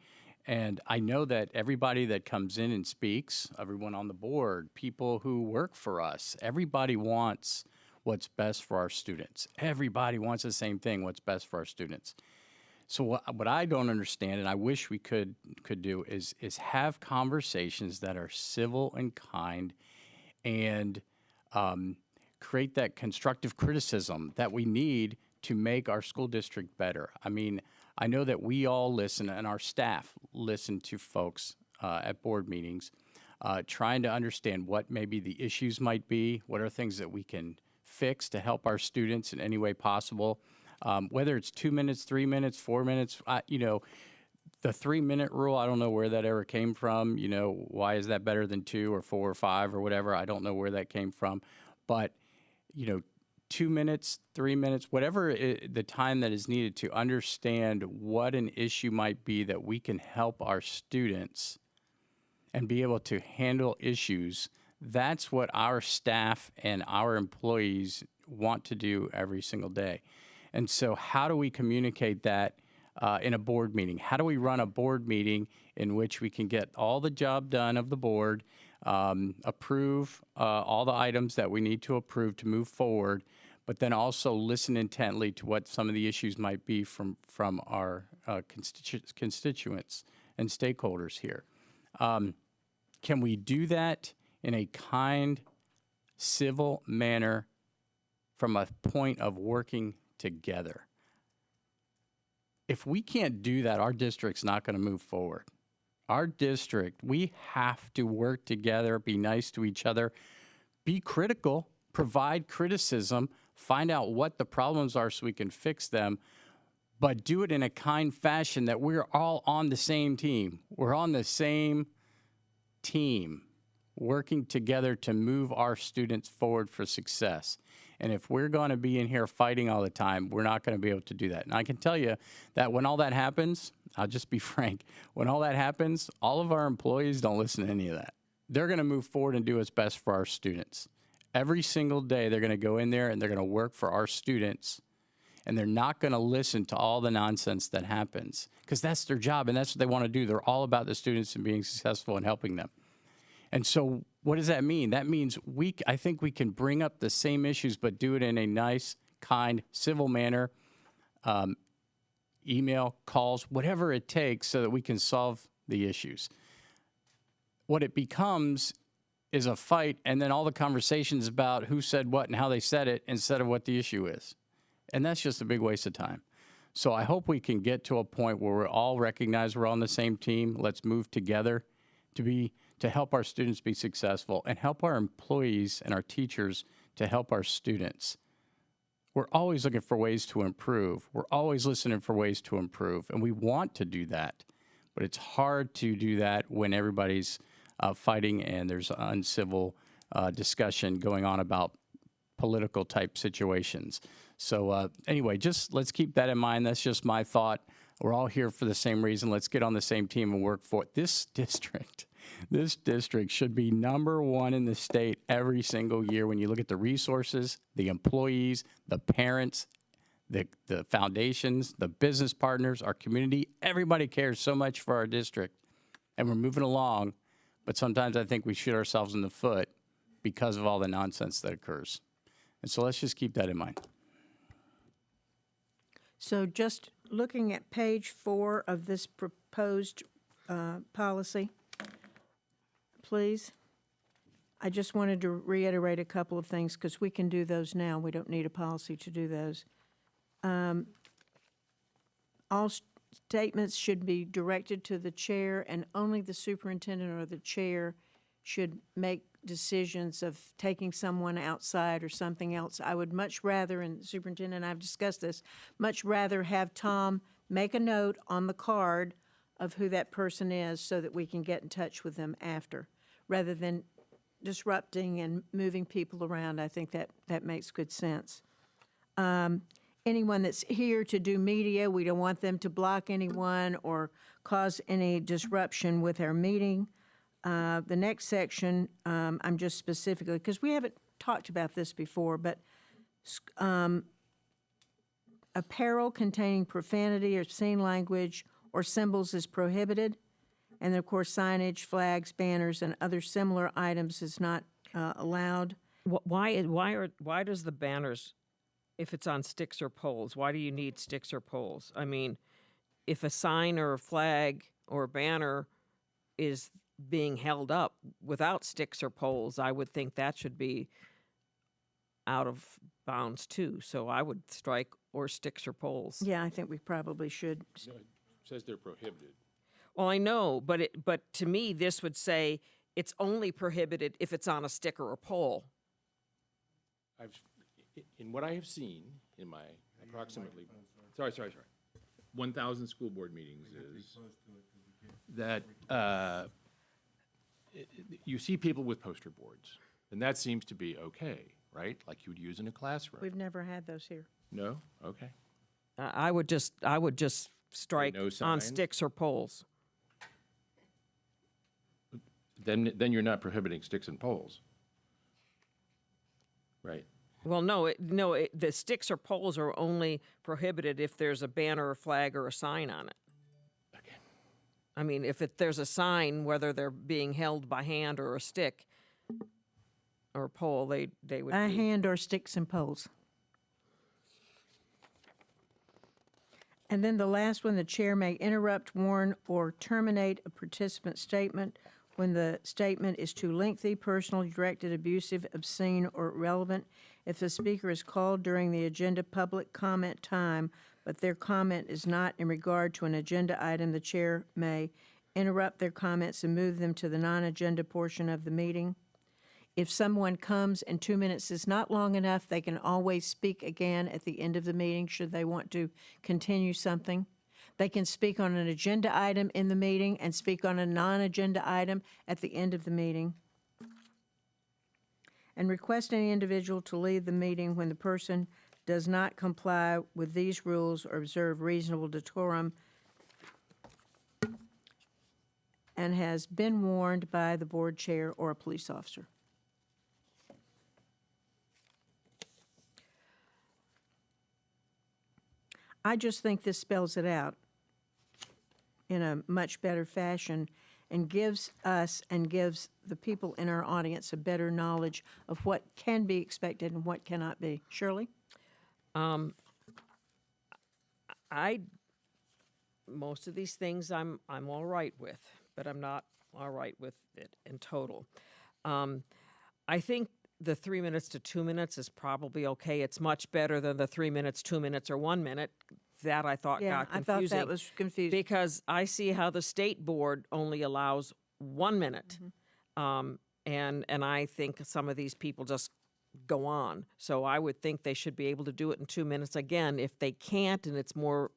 And I know that everybody that comes in and speaks, everyone on the board, people who work for us, everybody wants what's best for our students. Everybody wants the same thing, what's best for our students. So what I don't understand, and I wish we could do, is have conversations that are civil and kind, and create that constructive criticism that we need to make our school district better. I mean, I know that we all listen, and our staff listen to folks at board meetings, trying to understand what maybe the issues might be, what are things that we can fix to help our students in any way possible. Whether it's 2 minutes, 3 minutes, 4 minutes, you know, the 3-minute rule, I don't know where that ever came from. You know, why is that better than 2 or 4 or 5 or whatever? I don't know where that came from. But, you know, 2 minutes, 3 minutes, whatever the time that is needed to understand what an issue might be, that we can help our students and be able to handle issues. That's what our staff and our employees want to do every single day. And so how do we communicate that in a board meeting? How do we run a board meeting in which we can get all the job done of the board, approve all the items that we need to approve to move forward, but then also listen intently to what some of the issues might be from our constituents and stakeholders here. Can we do that in a kind, civil manner from a point of working together? If we can't do that, our district's not going to move forward. Our district, we have to work together, be nice to each other, be critical, provide criticism, find out what the problems are so we can fix them, but do it in a kind fashion that we're all on the same team. We're on the same team, working together to move our students forward for success. And if we're going to be in here fighting all the time, we're not going to be able to do that. And I can tell you that when all that happens, I'll just be frank, when all that happens, all of our employees don't listen to any of that. They're going to move forward and do what's best for our students. Every single day, they're going to go in there and they're going to work for our students, and they're not going to listen to all the nonsense that happens, because that's their job and that's what they want to do. They're all about the students and being successful and helping them. And so what does that mean? That means I think we can bring up the same issues, but do it in a nice, kind, civil manner, email, calls, whatever it takes, so that we can solve the issues. What it becomes is a fight, and then all the conversations about who said what and how they said it instead of what the issue is. And that's just a big waste of time. So I hope we can get to a point where we all recognize we're on the same team. Let's move together to help our students be successful, and help our employees and our teachers to help our students. We're always looking for ways to improve. We're always listening for ways to improve, and we want to do that. But it's hard to do that when everybody's fighting and there's uncivil discussion going on about political type situations. So anyway, just let's keep that in mind. That's just my thought. We're all here for the same reason. Let's get on the same team and work for it. This district This district should be number one in the state every single year when you look at the resources, the employees, the parents, the foundations, the business partners, our community. Everybody cares so much for our district, and we're moving along. But sometimes I think we shoot ourselves in the foot because of all the nonsense that occurs. And so let's just keep that in mind. So just looking at page 4 of this proposed policy, please. I just wanted to reiterate a couple of things because we can do those now. We don't need a policy to do those. All statements should be directed to the chair, and only the superintendent or the chair should make decisions of taking someone outside or something else. I would much rather, and superintendent and I've discussed this, much rather have Tom make a note on the card of who that person is so that we can get in touch with them after, rather than disrupting and moving people around. I think that makes good sense. Anyone that's here to do media, we don't want them to block anyone or cause any disruption with our meeting. The next section, I'm just specifically, because we haven't talked about this before, but apparel containing profanity or obscene language or symbols is prohibited. And then, of course, signage, flags, banners, and other similar items is not allowed. Why does the banners, if it's on sticks or poles, why do you need sticks or poles? I mean, if a sign or a flag or a banner is being held up without sticks or poles, I would think that should be out of bounds too. So I would strike or sticks or poles. Yeah, I think we probably should. No, it says they're prohibited. Well, I know, but to me, this would say it's only prohibited if it's on a stick or a pole. In what I have seen in my approximately, 1,000 school board meetings is that you see people with poster boards, and that seems to be okay, right? Like you would use in a classroom. We've never had those here. No? Okay. I would just strike No on signs? sticks or poles. Then you're not prohibiting sticks and poles. Right. Well, the sticks or poles are only prohibited if there's a banner or flag or a sign on it. Okay. I mean, if there's a sign, whether they're being held by hand or a stick or a pole, they would A be. hand or sticks and poles. And then the last one, the chair may interrupt, warn, or terminate a participant's statement when the statement is too lengthy, personal, directed, abusive, obscene, or irrelevant. If the speaker is called during the agenda public comment time, but their comment is not in regard to an agenda item, the chair may interrupt their comments and move them to the non-agenda portion of the meeting. If someone comes and 2 minutes is not long enough, they can always speak again at the end of the meeting should they want to continue something. They can speak on an agenda item in the meeting and speak on a non-agenda item at the end of the meeting. And request any individual to leave the meeting when the person does not comply with these rules or observe reasonable decorum and has been warned by the board chair or a police officer. I just think this spells it out in a much better fashion and gives us and gives the people in our audience a better knowledge of what can be expected and what cannot be. Shirley? Most of these things I'm all right with, but I'm not all right with it in total. I think the 3 minutes to 2 minutes is probably okay. It's much better than the 3 minutes, 2 minutes, or 1 minute. That I thought got confusing. I thought that was confusing. Because I see how the state board only allows 1 minute. And I think some of these people just go on. So I would think they should be able to do it in 2 minutes. Again, if they can't and it's more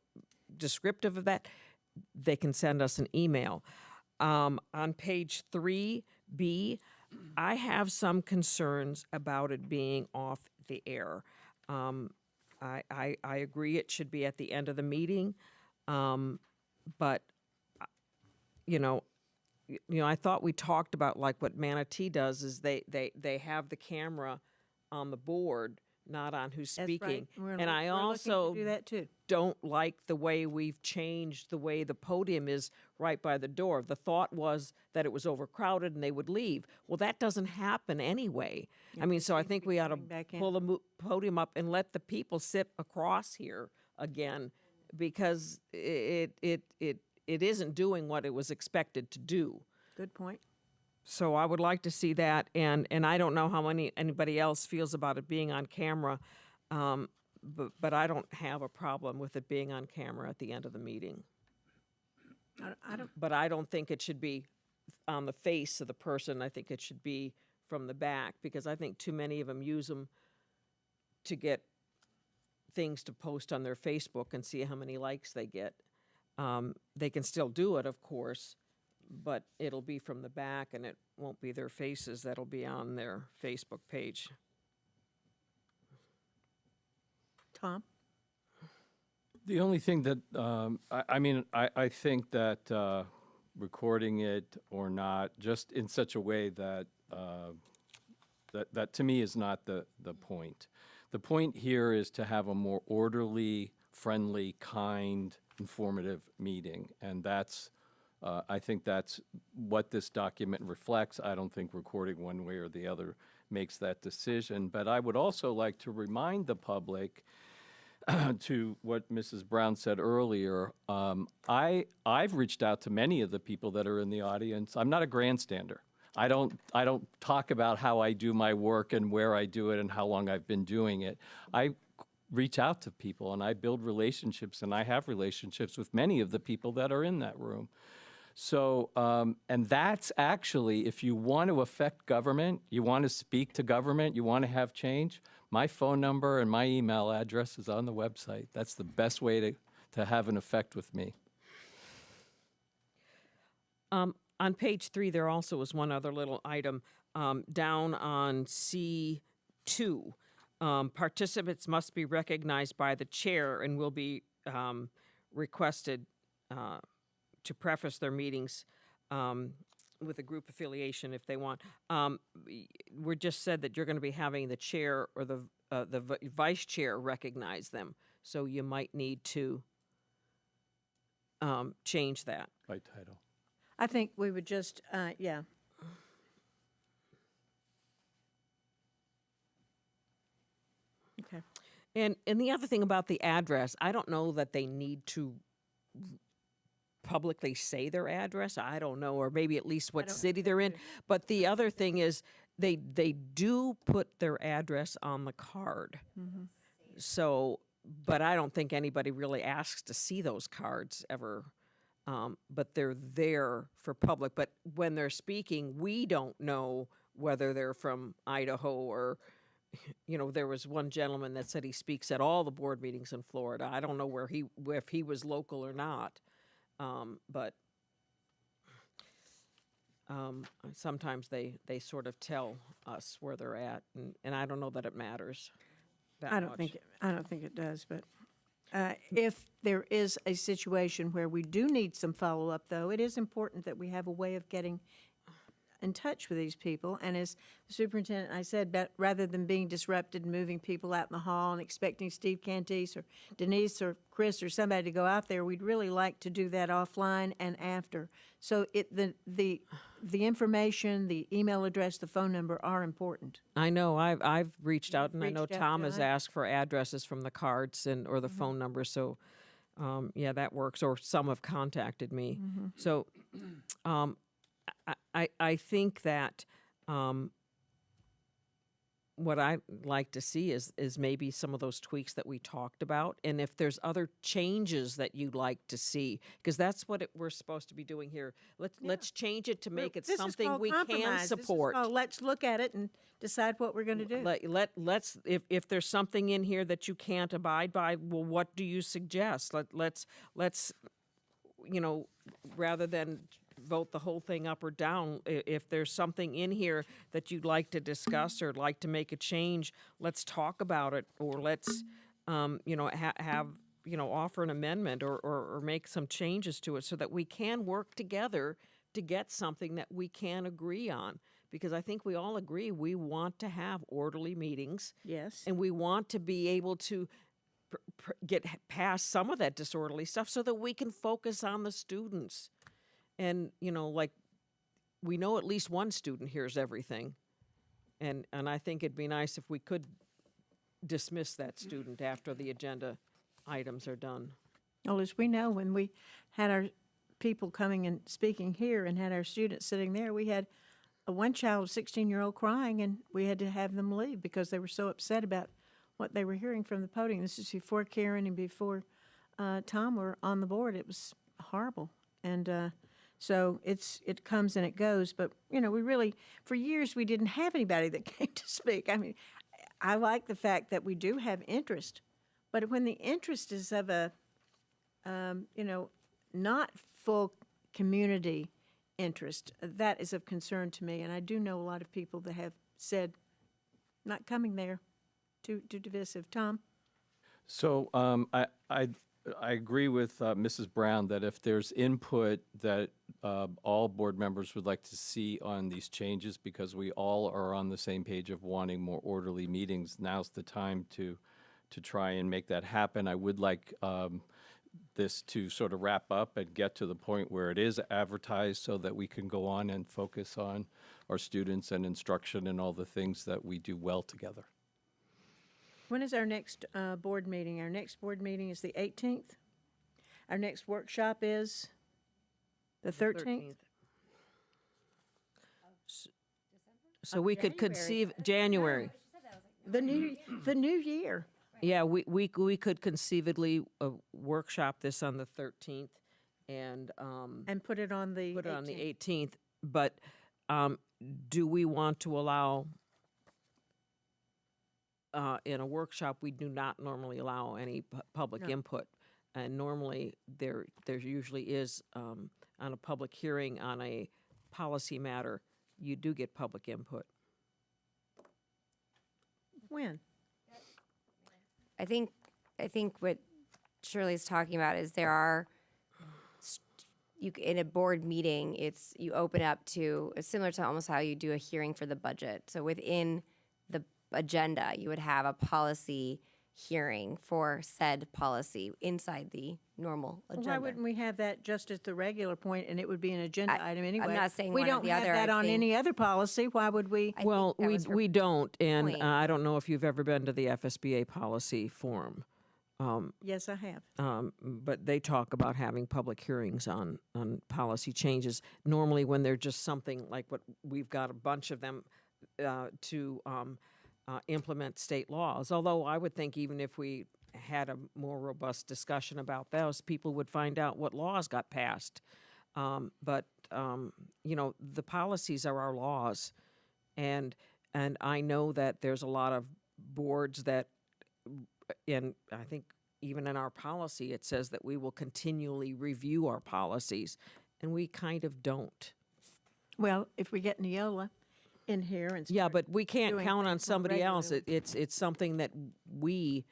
descriptive of that, they can send us an email. On page 3B, I have some concerns about it being off the air. I agree it should be at the end of the meeting, but, I thought we talked about like what Manatee does is they have the camera on the board, not on who's That's speaking. right. And I We're looking also to do that too. don't like the way we've changed the way the podium is right by the door. The thought was that it was overcrowded and they would leave. Well, that doesn't happen anyway. I mean, so I think we ought to back in. pull the podium up and let the people sit across here again, because it isn't doing what it was expected to do. Good point. So I would like to see that, and I don't know how anybody else feels about it being on camera, but I don't have a problem with it being on camera at the end of the meeting. I don't. But I don't think it should be on the face of the person. I think it should be from the back, because I think too many of them use them to get things to post on their Facebook and see how many likes they get. They can still do it, of course, but it'll be from the back, and it won't be their faces that'll be on their Facebook page. Tom? The only thing that, I think that recording it or not, just in such a way that, that to me is not the point. The point here is to have a more orderly, friendly, kind, informative meeting, and that's, I think that's what this document reflects. I don't think recording one way or the other makes that decision, but I would also like to remind the public to what Mrs. Brown said earlier. I've reached out to many of the people that are in the audience. I'm not a grandstander. I don't talk about how I do my work and where I do it and how long I've been doing it. I reach out to people and I build relationships, and I have relationships with many of the people that are in that room. So, and that's actually, if you want to affect government, you want to speak to government, you want to have change, my phone number and my email address is on the website. That's the best way to have an effect with me. On page 3, there also was one other little item down on C2. Participants must be recognized by the chair and will be requested to preface their meetings with a group affiliation if they want. We're just said that you're going to be having the chair or the vice chair recognize them, so you might need to change that. By title. I think we would just, yeah. Okay. And the other thing about the address, I don't know that they need to publicly say their address. I don't know, or maybe at least what city they're in. But the other thing is they do put their address on the card. Mm-hmm. So, but I don't think anybody really asks to see those cards ever. But they're there for public. But when they're speaking, we don't know whether they're from Idaho or, there was one gentleman that said he speaks at all the board meetings in Florida. I don't know if he was local or not. But sometimes they sort of tell us where they're at, and I don't know that it matters that I don't think it does, but if there is a situation where we do need some follow-up, though, it is important that we have a way of getting in touch with these people. And as the superintendent, I said, that rather than being disrupted and moving people out in the hall and expecting Steve Cantis or Denise or Chris or somebody to go out there, we'd really like to do that offline and after. So the information, the email address, the phone number are important. I know I've reached out, and I reached know out Tom to has us? asked for addresses from the cards or the phone numbers. So, yeah, that works. Or some have contacted me. So, I think that what I'd like to see is maybe some of those tweaks that we talked about, and if there's other changes that you'd like to see, because that's what we're supposed to be doing here. Let's change it to make it This is something called we can compromise. This is support. called let's look at it and decide what we're going to do. Let's if there's something in here that you can't abide by, well, what do you suggest? Let's rather than vote the whole thing up or down, if there's something in here that you'd like to discuss or like to make a change, let's talk about it, or let's offer an amendment or make some changes to it so that we can work together to get something that we can agree on. Because I think we all agree we want to have orderly meetings. Yes. And we want to be able to get past some of that disorderly stuff so that we can focus on the students. And, like, we know at least one student hears everything. And I think it'd be nice if we could dismiss that student after the agenda items are done. Well, as we know, when we had our people coming and speaking here and had our students sitting there, we had one child, a 16-year-old, crying, and we had to have them leave because they were so upset about what they were hearing from the podium. This is before Karen and before Tom were on the board. It was horrible. And so it comes and it goes. But, we really, for years, we didn't have anybody that came to speak. I mean, I like the fact that we do have interest. But when the interest is of a, not full community interest, that is of concern to me. And I do know a lot of people that have said, not coming there, too divisive. Tom? So I agree with Mrs. Brown that if there's input that all board members would like to see on these changes, because we all are on the same page of wanting more orderly meetings, now's the time to try and make that happen. I would like this to sort of wrap up and get to the point where it is advertised so that we can go on and focus on our students and instruction and all the things that we do well together. When is our next board meeting? Our next board meeting is the 18th. Our next workshop is the 13th. So we could conceive January. The new year. Yeah, we could conceivably workshop this on the 13th and put it on the 18th. But do we want to allow in a workshop? We do not normally allow any public input, and normally there usually is on a public hearing on a policy matter. You do get public input. When? I think what Shirley's talking about is there are in a board meeting, you open up to similar to almost how you do a hearing for the budget. So within the agenda, you would have a policy hearing for said policy inside the normal agenda. Why wouldn't we have that just as the regular point, and it would be an agenda item anyway? I'm not saying we one or don't the have other. that I on think- any other policy. Why would we? Well, that was her we don't, and point. I don't know if you've ever been to the FSBA policy forum. Yes, I have. But they talk about having public hearings on policy changes. Normally, when they're just something like what we've got a bunch of them to implement state laws. Although I would think even if we had a more robust discussion about those, people would find out what laws got passed. But the policies are our laws, and I know that there's a lot of boards that. And I think even in our policy, it says that we will continually review our policies, and we kind of don't. Well, if we get Neola in here and Yeah, start but we can't doing count on things more somebody else. regularly. It's something that we,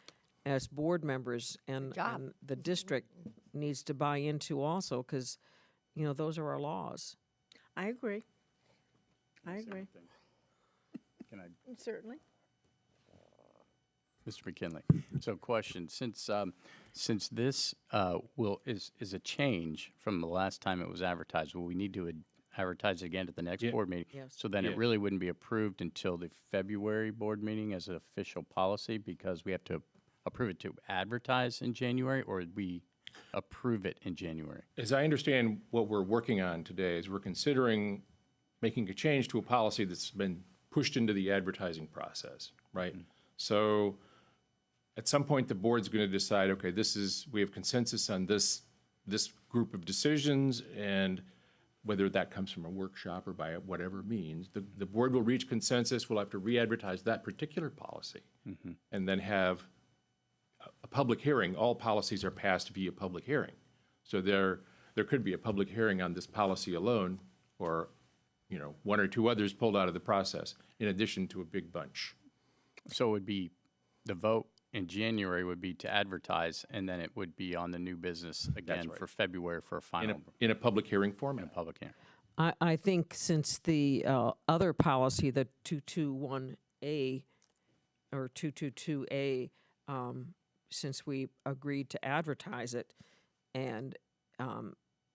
as board members and job. the district, needs to buy into also, because those are our laws. I agree. I agree. Can I Certainly. Mr. McKinley. So question, since this is a change from the last time it was advertised, will we need to advertise again at the next board meeting? Yes. So then Yeah. it really wouldn't be approved until the February board meeting as an official policy, because we have to approve it to advertise in January, or would we approve it in January? As I understand what we're working on today is we're considering making a change to a policy that's been pushed into the advertising process, right? So at some point, the board's going to decide, okay, we have consensus on this group of decisions, and whether that comes from a workshop or by whatever means, the board will reach consensus. We'll have to re-advertise that particular policy, and then have a public hearing. All policies are passed via public hearing. So there could be a public hearing on this policy alone, or one or two others pulled out of the process, in addition to a big bunch. So it would be, the vote in January would be to advertise, and then it would be on the new business again right. for February for a final In a public hearing format. public hearing. I think since the other policy, the 221A or 222A, since we agreed to advertise it, and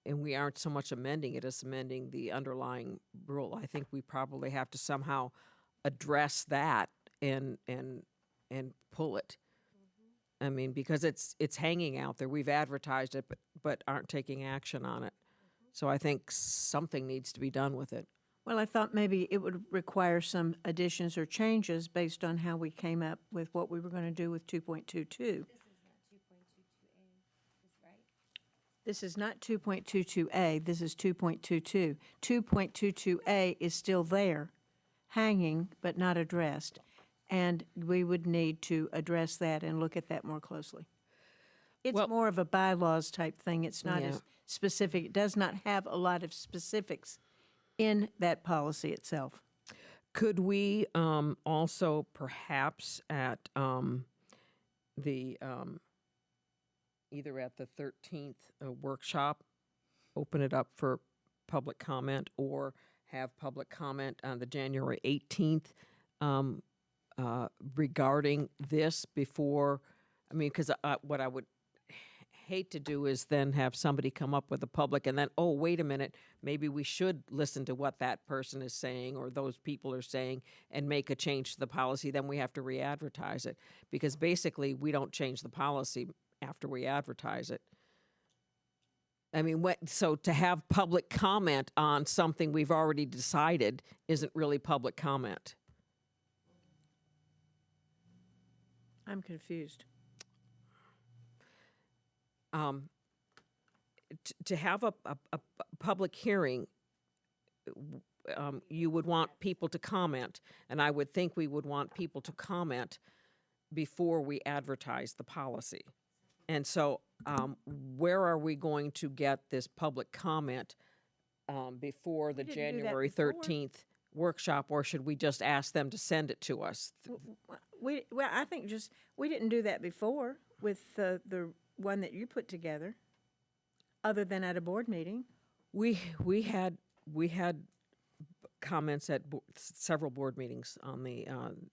we aren't so much amending it as amending the underlying rule, I think we probably have to somehow address that and pull it. I mean, because it's hanging out there. We've advertised it, but aren't taking action on it. So I think something needs to be done with it. Well, I thought maybe it would require some additions or changes based on how we came up with what we were going to do with 2.22. This is not 2.22A, this is 2.22. 2.22A is still there, hanging but not addressed. And we would need to address that and look at that more closely. It's Well- more of a bylaws type thing. It's not Yeah. as specific. It does not have a lot of specifics in that policy itself. Could we also perhaps at the either at the 13th workshop, open it up for public comment, or have public comment on the January 18th regarding this before, I mean, because what I would hate to do is then have somebody come up with a public and then, oh, wait a minute, maybe we should listen to what that person is saying or those people are saying and make a change to the policy, then we have to re-advertise it. Because basically, we don't change the policy after we advertise it. I mean, so to have public comment on something we've already decided isn't really public comment. I'm confused. To have a public hearing, you would want people to comment, and I would think we would want people to comment before we advertise the policy. And so where are we going to get this public comment before the didn't do that January before. 13th workshop, or should we just ask them to send it to us? Well, I think just, we didn't do that before with the one that you put together, other than at a board meeting. We had comments at several board meetings on the,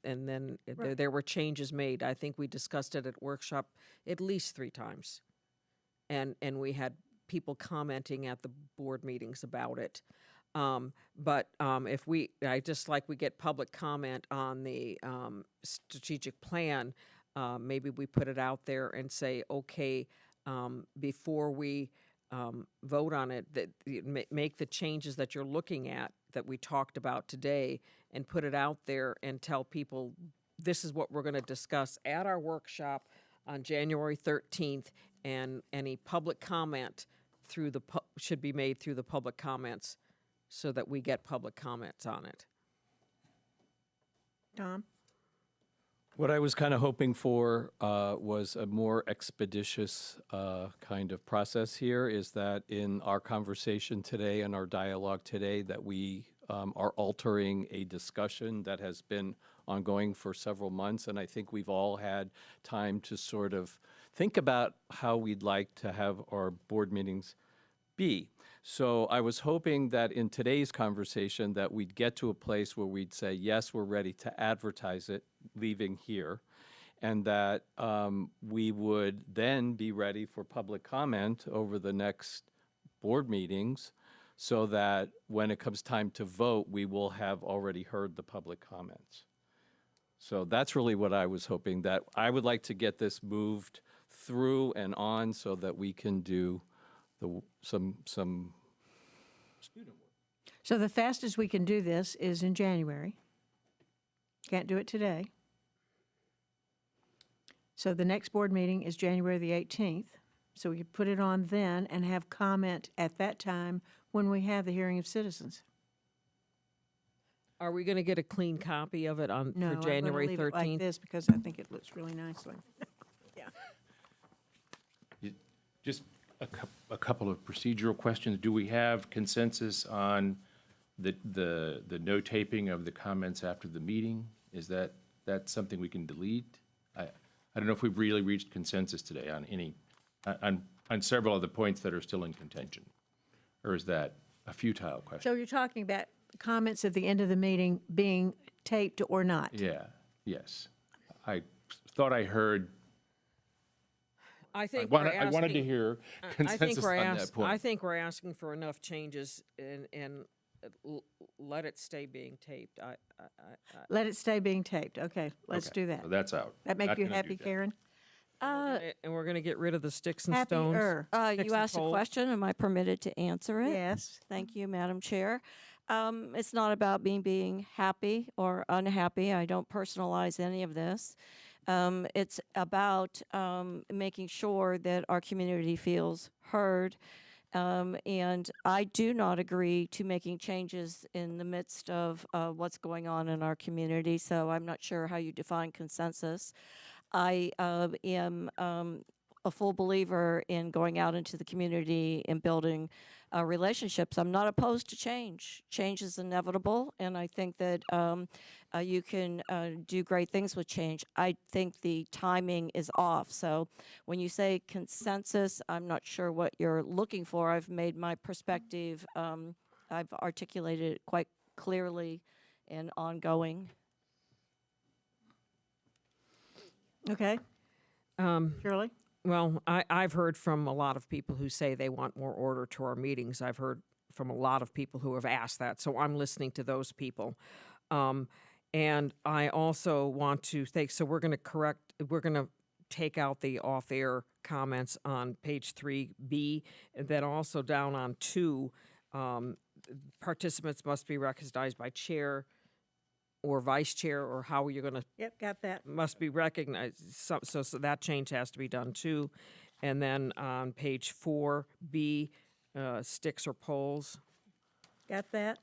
and then there were changes made. I think we discussed it at workshop at least 3 times. And we had people commenting at the board meetings about it. But if I just like we get public comment on the strategic plan, maybe we put it out there and say, okay, before we vote on it, that make the changes that you're looking at that we talked about today, and put it out there and tell people this is what we're going to discuss at our workshop on January 13th, and any public comment through the should be made through the public comments, so that we get public comments on it. Tom? What I was kind of hoping for was a more expeditious kind of process here, is that in our conversation today and our dialogue today, that we are altering a discussion that has been ongoing for several months. And I think we've all had time to sort of think about how we'd like to have our board meetings be. So I was hoping that in today's conversation that we'd get to a place where we'd say, yes, we're ready to advertise it, leaving here, and that we would then be ready for public comment over the next board meetings, so that when it comes time to vote, we will have already heard the public comments. So that's really what I was hoping, that I would like to get this moved through and on so that we can do some student work. So the fastest we can do this is in January. Can't do it today. So the next board meeting is January the 18th. So we could put it on then and have comment at that time when we have the hearing of citizens. Are we going to get a clean copy of it on No, for January I'm going to leave 13th? it like this because I think it looks really nicely. Just a couple of procedural questions. Do we have consensus on the no taping of the comments after the meeting? Is that something we can delete? I don't know if we've really reached consensus today on any on several of the points that are still in contention, or is that a futile question. So you're talking about comments at the end of the meeting being taped or not? Yeah, yes. I thought I heard, I think I wanted to hear consensus on that point. I think we're asking for enough changes and let it stay being taped. Let it stay being taped. Okay, let's Okay, do that. so that's out. That make Not you gonna happy, do that. Karen? And we're going to get rid of the sticks and stones. Happier. Sticks You and asked a poles. question. Am I permitted to answer it? Yes. Thank you, Madam Chair. It's not about me being happy or unhappy. I don't personalize any of this. It's about making sure that our community feels heard. And I do not agree to making changes in the midst of what's going on in our community. So I'm not sure how you define consensus. I am a full believer in going out into the community and building relationships. I'm not opposed to change. Change is inevitable, and I think that you can do great things with change. I think the timing is off. So when you say consensus, I'm not sure what you're looking for. I've made my perspective, I've articulated it quite clearly and ongoing. Okay. Shirley? Well, I've heard from a lot of people who say they want more order to our meetings. I've heard from a lot of people who have asked that, so I'm listening to those people. And I also want to think, so we're going to take out the off-air comments on page 3B, and then also down on 2, participants must be recognized by chair or vice chair, or how are you going to Yep, got that. must be recognized. So that change has to be done too. And then on page 4B, sticks or poles. Got that?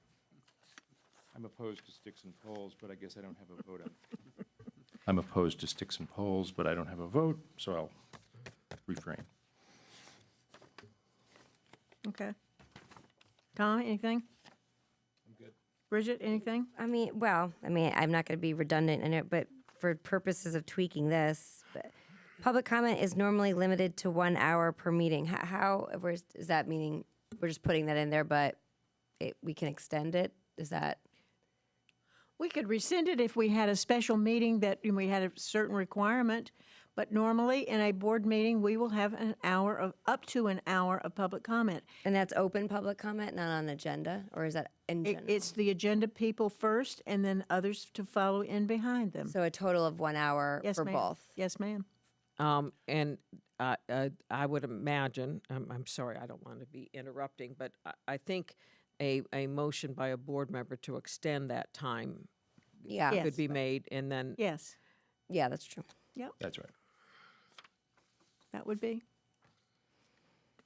I'm opposed to sticks and poles, but I guess I don't have a vote on it. I'm opposed to sticks and poles, but I don't have a vote, so I'll refrain. Okay. Tom, anything? I'm good. Bridget, anything? I'm not going to be redundant in it, but for purposes of tweaking this, public comment is normally limited to 1 hour per meeting. Is that meaning we're just putting that in there, but we can extend it? Is that? We could rescind it if we had a special meeting that we had a certain requirement, but normally in a board meeting, we will have up to an hour of public comment. And that's open public comment, not on agenda, or is that in general? It's the agenda people first, and then others to follow in behind them. So a total of 1 hour Yes, for ma'am. both. Yes, ma'am. And I would imagine, I'm sorry, I don't want to be interrupting, but I think a motion by a board member to extend that time Yeah. Yes. could be made, and then Yes, Yeah, that's true. That's right. that would be.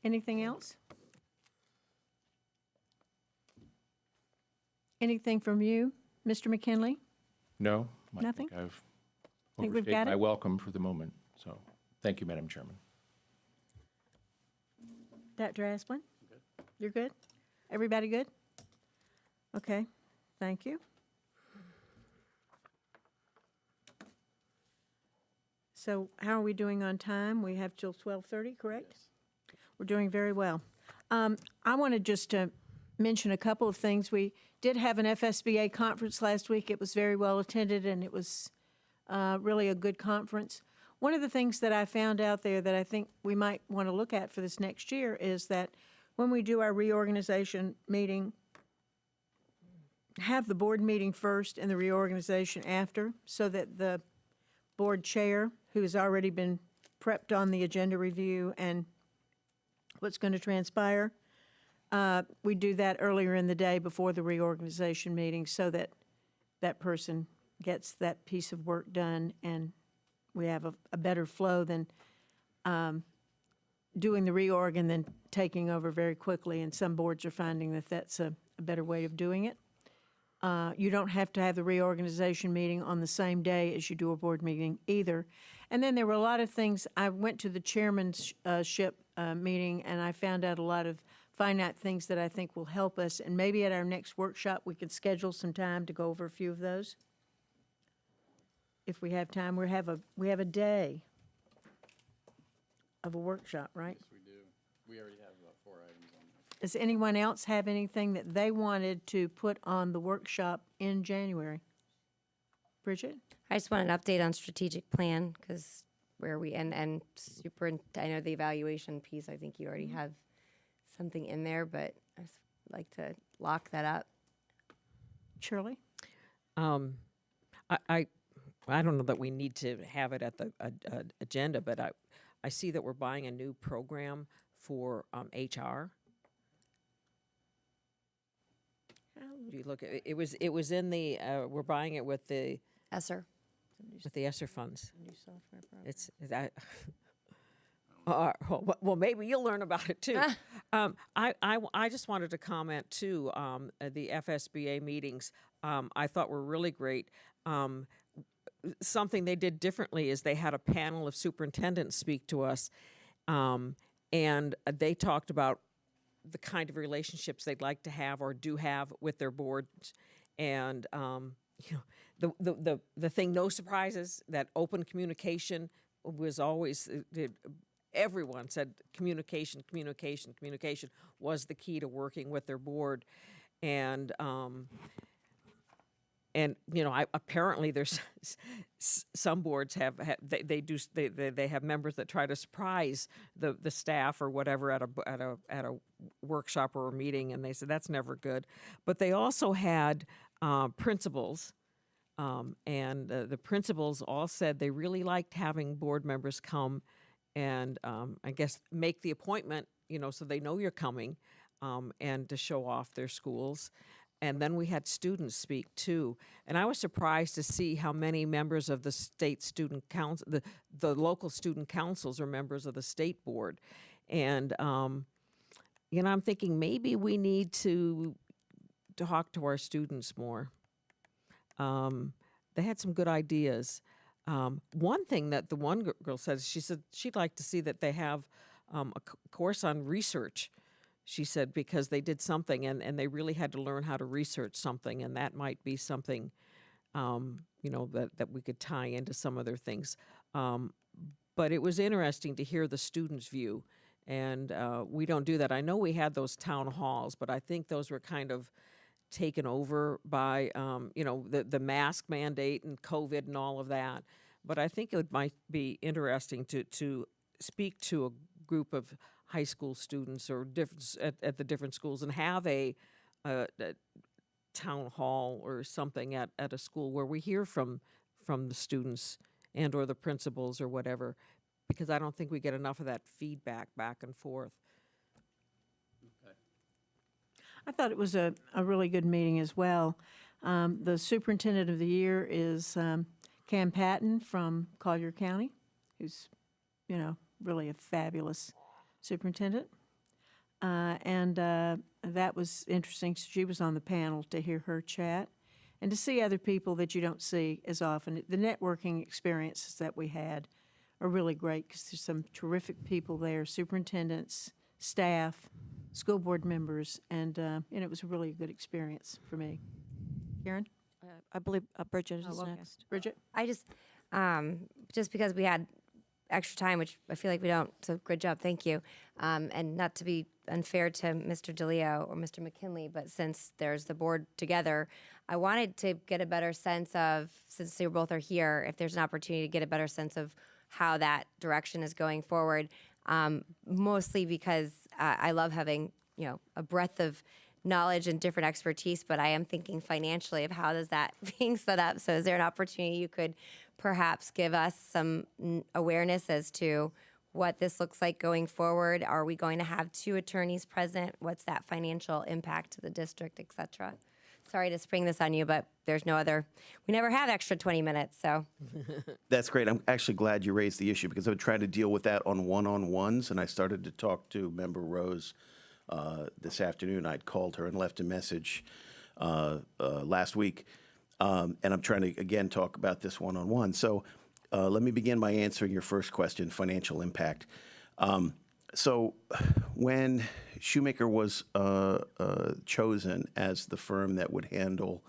Anything else? Anything from you, Mr. McKinley? No? I Nothing? think I've Think we've overstayed got my it? welcome for the moment, so thank you, Madam Chairman. Dr. Asplin? You're good? Everybody good? Okay, thank you. So how are we doing on time? We have till 12:30, correct? We're doing very well. I wanted just to mention a couple of things. We did have an FSBA conference last week. It was very well attended, and it was really a good conference. One of the things that I found out there that I think we might want to look at for this next year is that when we do our reorganization meeting, have the board meeting first and the reorganization after, so that the board chair, who has already been prepped on the agenda review and what's going to transpire, we do that earlier in the day before the reorganization meeting, so that that person gets that piece of work done, and we have a better flow than doing the reorg and then taking over very quickly. And some boards are finding that that's a better way of doing it. You don't have to have the reorganization meeting on the same day as you do a board meeting either. And then there were a lot of things. I went to the chairmanship meeting, and I found out a lot of finite things that I think will help us. And maybe at our next workshop, we could schedule some time to go over a few of those. If we have time, we have a day of a workshop, right? Yes, we do. We already have 4 items on Does anyone else have anything that they wanted to put on the workshop in January? Bridget? I just want an update on strategic plan because where we and I know the evaluation piece. I think you already have something in there, but I just like to lock that up. Shirley? I don't know that we need to have it at the agenda, but I see that we're buying a new program for HR. Do you look at it? It was in the we're buying it with the ESSER. ESSER funds. It's that. Well, maybe you'll learn about it too. I just wanted to comment too. The FSBA meetings I thought were really great. Something they did differently is they had a panel of superintendents speak to us, and they talked about the kind of relationships they'd like to have or do have with their boards, and the thing, no surprises, that open communication was always. Everyone said communication was the key to working with their board, and apparently there's some boards they have members that try to surprise the staff or whatever at a workshop or a meeting, and they said that's never good. But they also had principals, and the principals all said they really liked having board members come and I guess make the appointment, so they know you're coming, and to show off their schools. And then we had students speak too. And I was surprised to see how many members of the state student council, the local student councils are members of the state board. And, I'm thinking maybe we need to talk to our students more. They had some good ideas. One thing that the one girl says, she said she'd like to see that they have a course on research. She said because they did something and they really had to learn how to research something, and that might be something, that we could tie into some other things. But it was interesting to hear the students' view, and we don't do that. I know we had those town halls, but I think those were kind of taken over by, the mask mandate and COVID and all of that. But I think it might be interesting to speak to a group of high school students or at the different schools and have a town hall or something at a school where we hear from the students and or the principals or whatever, because I don't think we get enough of that feedback back and forth. I thought it was a really good meeting as well. The superintendent of the year is Cam Patton from Collier County, who's, really a fabulous superintendent. And that was interesting. She was on the panel to hear her chat and to see other people that you don't see as often. The networking experiences that we had are really great because there's some terrific people there, superintendents, staff, school board members, and it was a really good experience for me. Karen? I believe Bridget is okay. next. Bridget? I just because we had extra time, which I feel like we don't, so good job, thank you. And not to be unfair to Mr. DeLeo or Mr. McKinley, but since there's the board together, I wanted to get a better sense of, since they both are here, if there's an opportunity to get a better sense of how that direction is going forward, mostly because I love having, a breadth of knowledge and different expertise, but I am thinking financially of how does that being set up. So is there an opportunity you could perhaps give us some awareness as to what this looks like going forward? Are we going to have 2 attorneys present? What's that financial impact to the district, et cetera? Sorry to spring this on you, but there's no other, we never have extra 20 minutes, so. That's great. I'm actually glad you raised the issue because I've tried to deal with that on one-on-ones, and I started to talk to Member Rose this afternoon. I'd called her and left a message last week, and I'm trying to, again, talk about this one-on-one. So let me begin by answering your first question, financial impact. So when Shoemaker was chosen as the firm that would handle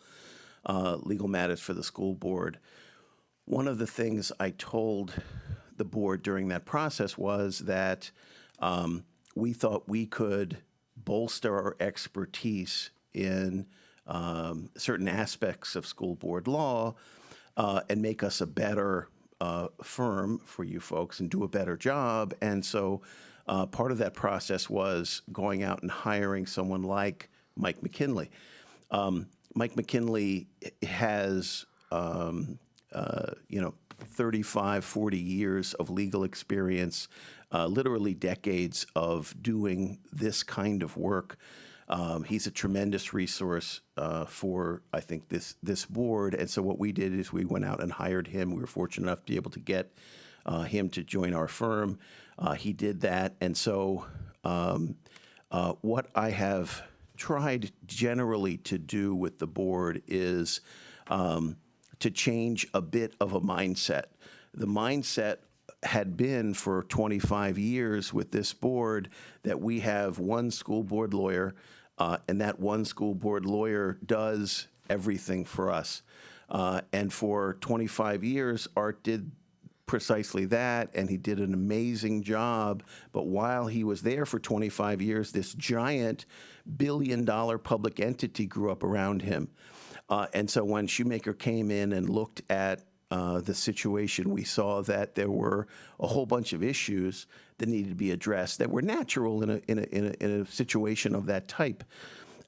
legal matters for the school board, one of the things I told the board during that process was that we thought we could bolster our expertise in certain aspects of school board law and make us a better firm for you folks and do a better job. And so part of that process was going out and hiring someone like Mike McKinley. Mike McKinley has, 35, 40 years of legal experience, literally decades of doing this kind of work. He's a tremendous resource for, I think, this board. And so what we did is we went out and hired him. We were fortunate enough to be able to get him to join our firm. He did that. And so what I have tried generally to do with the board is to change a bit of a mindset. The mindset had been for 25 years with this board that we have one school board lawyer, and that one school board lawyer does everything for us. And for 25 years, Art did precisely that, and he did an amazing job. But while he was there for 25 years, this giant billion-dollar public entity grew up around him. And so when Shoemaker came in and looked at the situation, we saw that there were a whole bunch of issues that needed to be addressed that were natural in a situation of that type.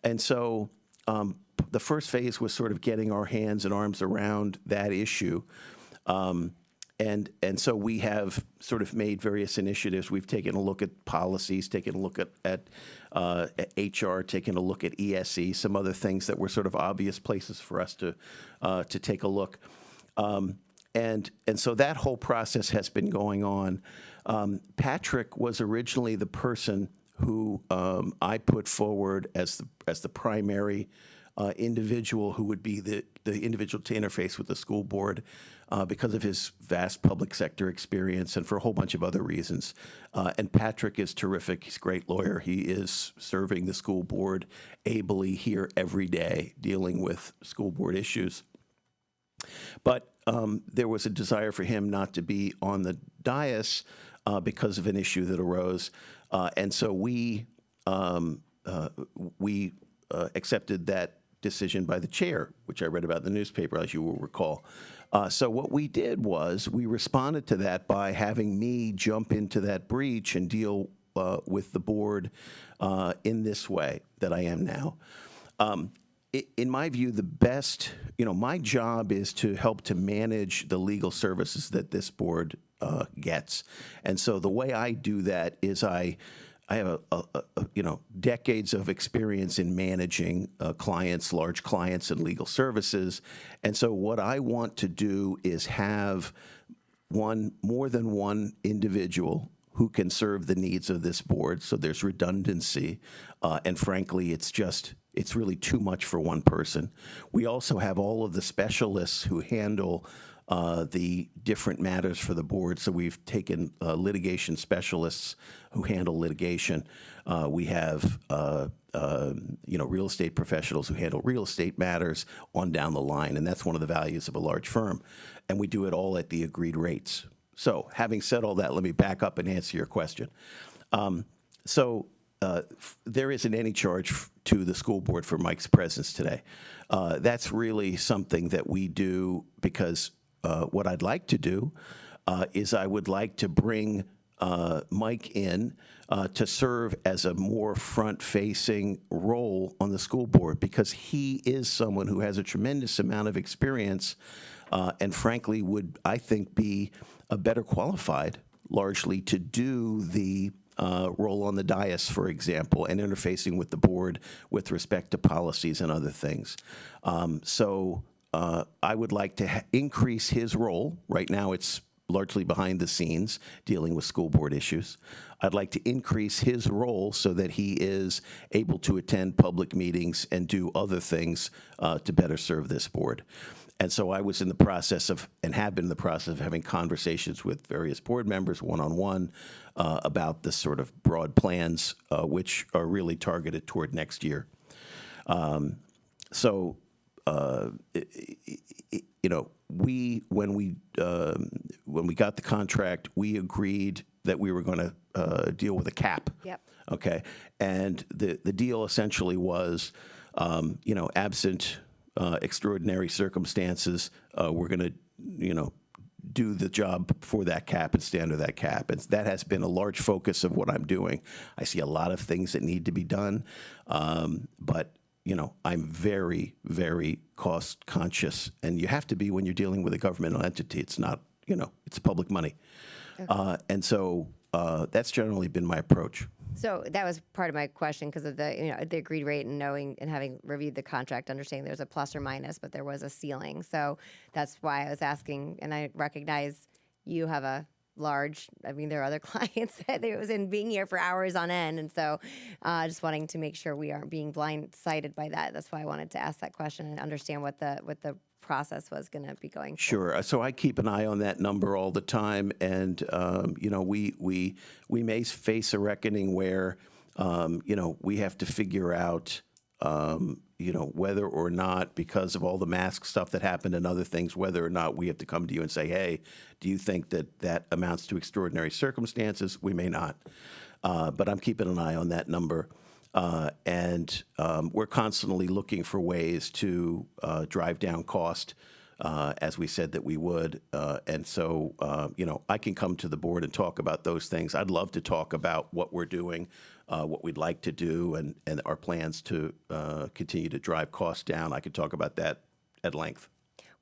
And so the first phase was sort of getting our hands and arms around that issue. And so we have sort of made various initiatives. We've taken a look at policies, taken a look at HR, taken a look at ESE, some other things that were sort of obvious places for us to take a look. And so that whole process has been going on. Patrick was originally the person who I put forward as the primary individual who would be the individual to interface with the school board because of his vast public sector experience and for a whole bunch of other reasons. And Patrick is terrific. He's a great lawyer. He is serving the school board ably here every day, dealing with school board issues. But there was a desire for him not to be on the dais because of an issue that arose. And so we accepted that decision by the chair, which I read about in the newspaper, as you will recall. So what we did was we responded to that by having me jump into that breach and deal with the board in this way that I am now. In my view, the best, my job is to help to manage the legal services that this board gets. And so the way I do that is I have decades of experience in managing clients, large clients, and legal services. And so what I want to do is have more than one individual who can serve the needs of this board. So there's redundancy. And frankly, it's really too much for one person. We also have all of the specialists who handle the different matters for the board. So we've taken litigation specialists who handle litigation. We have real estate professionals who handle real estate matters on down the line, and that's one of the values of a large firm. And we do it all at the agreed rates. So having said all that, let me back up and answer your question. There isn't any charge to the school board for Mike's presence today. That's really something that we do because what I'd like to do is I would like to bring Mike in to serve as a more front-facing role on the school board because he is someone who has a tremendous amount of experience and frankly would, I think, be better qualified largely to do the role on the dais, for example, and interfacing with the board with respect to policies and other things. I would like to increase his role. Right now it's largely behind the scenes dealing with school board issues. I'd like to increase his role so that he is able to attend public meetings and do other things to better serve this board. And so I was in the process of, and have been in the process of having conversations with various board members one-on-one about the sort of broad plans which are really targeted toward next year. When we got the contract, we agreed that we were going to deal with a cap. Yep. Okay. And the deal essentially was, absent extraordinary circumstances, we're going to, do the job for that cap and stay under that cap. And that has been a large focus of what I'm doing. I see a lot of things that need to be done, but I'm very, very cost conscious, and you have to be when you're dealing with a governmental entity. It's not, it's public money. And so that's generally been my approach. So that was part of my question because of the agreed rate and knowing and having reviewed the contract, understanding there's a plus or minus, but there was a ceiling. So that's why I was asking, and I recognize you have a large, there are other clients that it was in being here for hours on end. And so just wanting to make sure we aren't being blindsided by that. That's why I wanted to ask that question and understand what the process was going to be going. Sure. So I keep an eye on that number all the time, and we may face a reckoning where we have to figure out whether or not, because of all the mask stuff that happened and other things, whether or not we have to come to you and say, hey, do you think that amounts to extraordinary circumstances? We may not, but I'm keeping an eye on that number. And we're constantly looking for ways to drive down cost, as we said that we would. And so, I can come to the board and talk about those things. I'd love to talk about what we're doing, what we'd like to do, and our plans to continue to drive costs down. I could talk about that at length.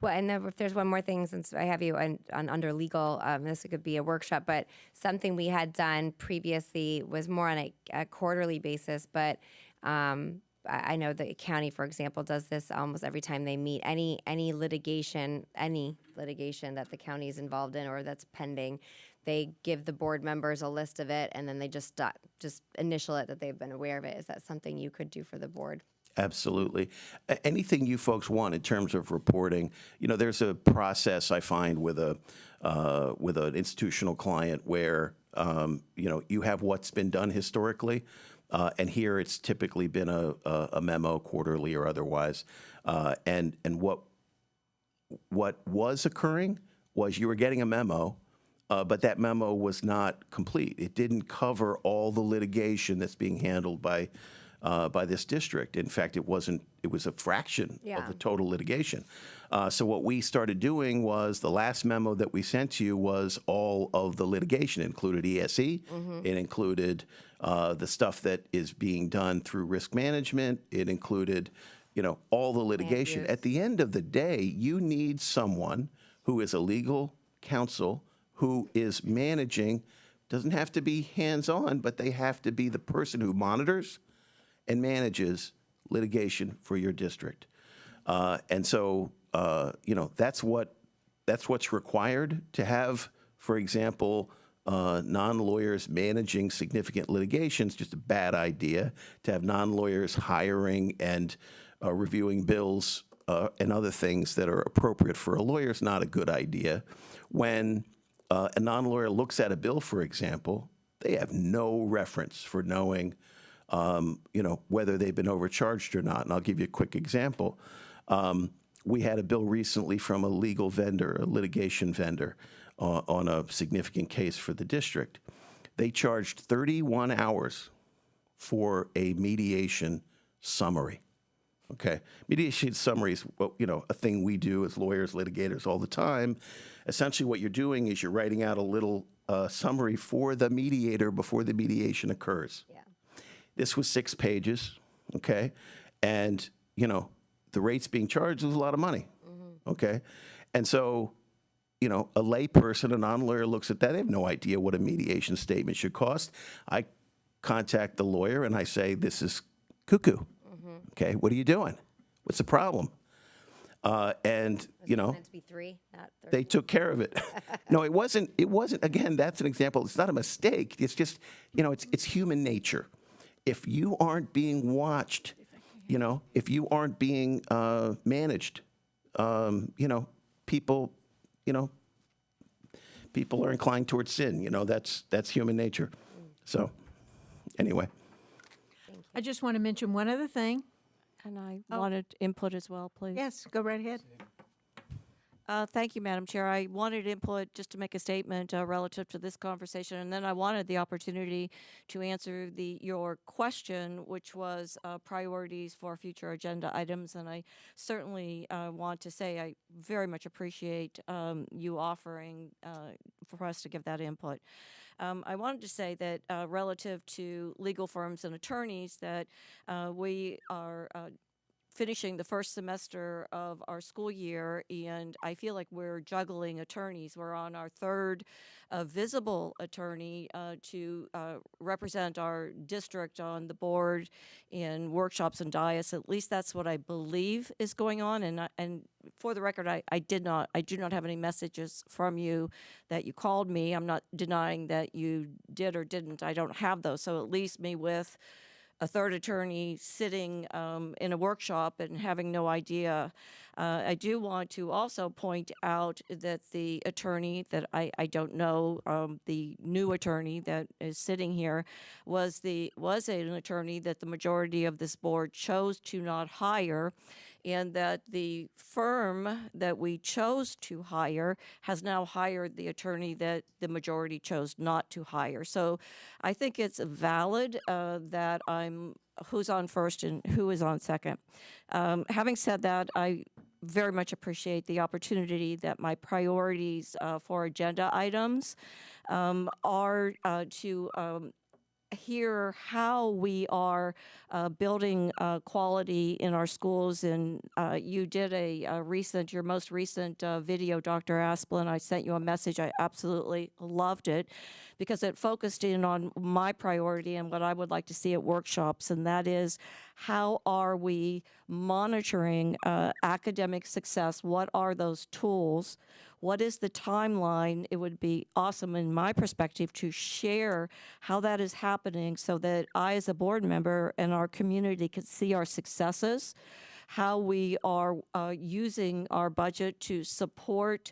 Well, and then if there's one more thing, since I have you on under legal, this could be a workshop, but something we had done previously was more on a quarterly basis, but I know the county, for example, does this almost every time they meet. Any litigation that the county is involved in or that's pending, they give the board members a list of it, and then they just initial it that they've been aware of it. Is that something you could do for the board? Absolutely. Anything you folks want in terms of reporting, there's a process I find with an institutional client where, you have what's been done historically, and here it's typically been a memo, quarterly or otherwise, and what was occurring was you were getting a memo, but that memo was not complete. It didn't cover all the litigation that's being handled by this district. In fact, it was a fraction of the total litigation. So what we started doing was the last memo that we sent to you was all of the litigation. It included ESE. It included the stuff that is being done through risk management. It included, all the litigation. At the end of the day, you need someone who is a legal counsel who is managing, doesn't have to be hands-on, but they have to be the person who monitors and manages litigation for your district. And so, that's what's required to have, for example, non-lawyers managing significant litigation is just a bad idea. To have non-lawyers hiring and reviewing bills and other things that are appropriate for a lawyer is not a good idea. When a non-lawyer looks at a bill, for example, they have no reference for knowing whether they've been overcharged or not. And I'll give you a quick example. We had a bill recently from a legal vendor, a litigation vendor, on a significant case for the district. They charged 31 hours for a mediation summary. Okay, mediation summary is a thing we do as lawyers, litigators all the time. Essentially, what you're doing is you're writing out a little summary for the mediator before the mediation occurs. Yeah. This was 6 pages, okay? And, the rates being charged was a lot of money, okay? And so, a layperson, a non-lawyer looks at that. They have no idea what a mediation statement should cost. I contact the lawyer and I say, this is cuckoo, okay? What are you doing? What's the problem? And, Meant to be 3, not 30. they took care of it. No, it wasn't, again, that's an example. It's not a mistake. It's just, it's human nature. If you aren't being watched, if you aren't being managed, people are inclined towards sin. That's human nature. So, anyway. I just want to mention one other thing. And I wanted input as well, please. Yes, go right ahead. Thank you, Madam Chair. I wanted input just to make a statement relative to this conversation, and then I wanted the opportunity to answer your question, which was priorities for future agenda items. And I certainly want to say I very much appreciate you offering for us to give that input. I wanted to say that relative to legal firms and attorneys, that we are finishing the first semester of our school year, and I feel like we're juggling attorneys. We're on our third visible attorney to represent our district on the board in workshops and dais. At least that's what I believe is going on. And for the record, I do not have any messages from you that you called me. I'm not denying that you did or didn't. I don't have those. So it leaves me with a third attorney sitting in a workshop and having no idea. I do want to also point out that the attorney that I don't know, the new attorney that is sitting here, was an attorney that the majority of this board chose to not hire, and that the firm that we chose to hire has now hired the attorney that the majority chose not to hire. So I think it's valid that who's on first and who is on second. Having said that, I very much appreciate the opportunity that my priorities for agenda items are to hear how we are building quality in our schools. And you did your most recent video, Dr. Asplin. I sent you a message. I absolutely loved it because it focused in on my priority and what I would like to see at workshops, and that is, how are we monitoring academic success? What are those tools? What is the timeline? It would be awesome, in my perspective, to share how that is happening so that I, as a board member, and our community could see our successes, how we are using our budget to support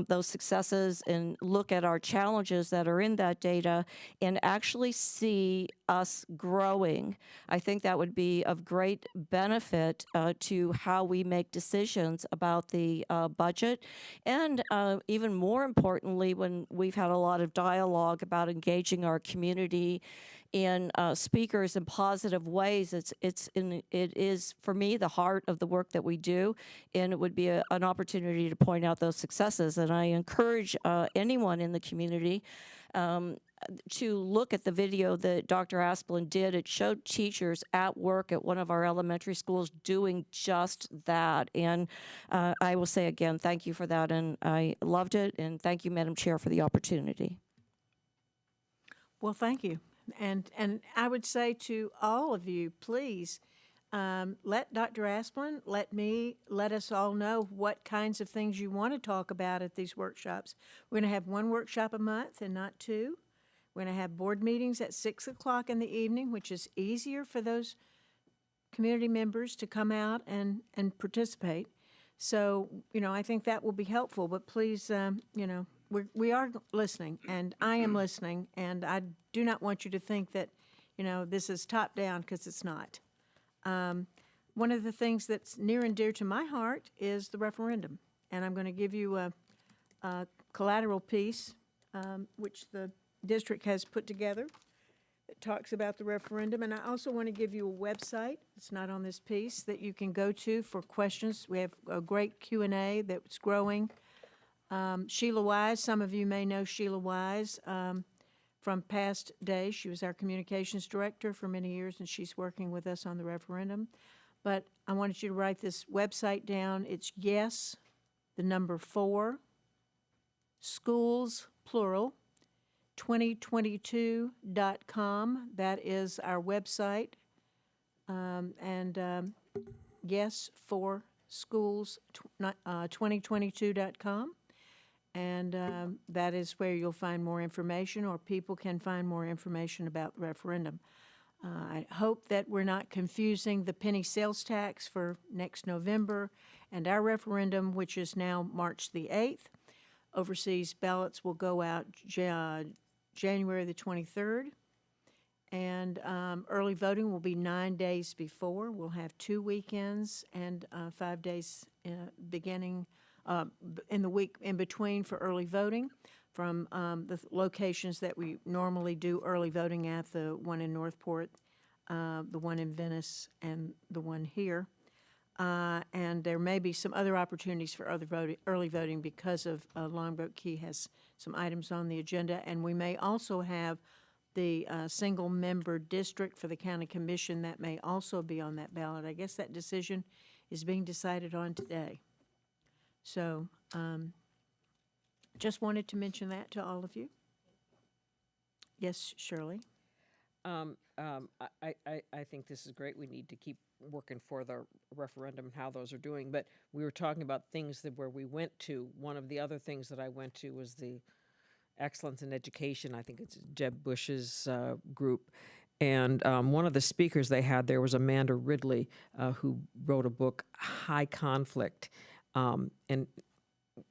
those successes, and look at our challenges that are in that data and actually see us growing. I think that would be of great benefit to how we make decisions about the budget. And even more importantly, when we've had a lot of dialogue about engaging our community in speakers in positive ways, it is, for me, the heart of the work that we do, and it would be an opportunity to point out those successes. And I encourage anyone in the community to look at the video that Dr. Asplin did. It showed teachers at work at one of our elementary schools doing just that. And I will say again, thank you for that, and I loved it, and thank you, Madam Chair, for the opportunity. Well, thank you. And I would say to all of you, please, let Dr. Asplin, let us all know what kinds of things you want to talk about at these workshops. We're going to have one workshop a month and not two. We're going to have board meetings at 6 o'clock in the evening, which is easier for those community members to come out and participate. So, I think that will be helpful. But please, we are listening, and I am listening, and I do not want you to think that, this is top down, because it's not. One of the things that's near and dear to my heart is the referendum, and I'm going to give you a collateral piece, which the district has put together that talks about the referendum. And I also want to give you a website, it's not on this piece, that you can go to for questions. We have a great Q&A that's growing. Sheila Wise, some of you may know Sheila Wise from past days. She was our communications director for many years, and she's working with us on the referendum. But I wanted you to write this website down. It's yes, the number 4, schools, plural, 2022.com. That is our website. Yes, for schools, 2022.com. And that is where you'll find more information, or people can find more information about the referendum. I hope that we're not confusing the penny sales tax for next November and our referendum, which is now March the 8th. Overseas ballots will go out January the 23rd. And early voting will be 9 days before. We'll have 2 weekends and 5 days beginning in the week in between for early voting from the locations that we normally do early voting at, the one in Northport, the one in Venice, and the one here. And there may be some other opportunities for early voting because of Longboat Key has some items on the agenda. And we may also have the single-member district for the county commission that may also be on that ballot. I guess that decision is being decided on today. So just wanted to mention that to all of you. Yes, Shirley? I think this is great. We need to keep working for the referendum and how those are doing. But we were talking about things that where we went to. One of the other things that I went to was the Excellence in Education. I think it's Jeb Bush's group. And one of the speakers they had there was Amanda Ridley, who wrote a book, High Conflict, and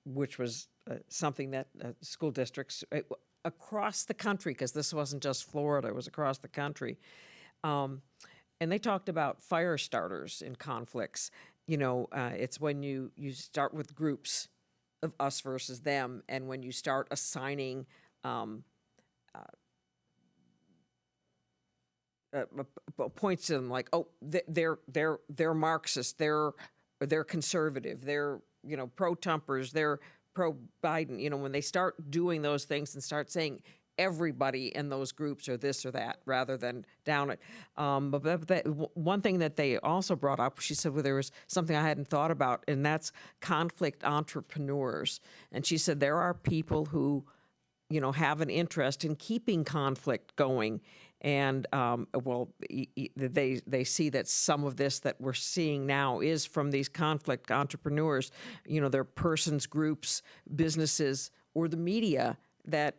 which was something that school districts across the country, because this wasn't just Florida, it was across the country. And they talked about fire starters in conflicts. You know, it's when you start with groups of us versus them, and when you start assigning points to them, like, oh, they're Marxist, they're conservative, they're, you know, pro-Trumpers, they're pro-Biden. You know, when they start doing those things and start saying everybody in those groups are this or that rather than down it. But one thing that they also brought up, she said, well, there was something I hadn't thought about, and that's conflict entrepreneurs. And she said there are people who, you know, have an interest in keeping conflict going. And, they see that some of this that we're seeing now is from these conflict entrepreneurs. You know, they're persons, groups, businesses, or the media that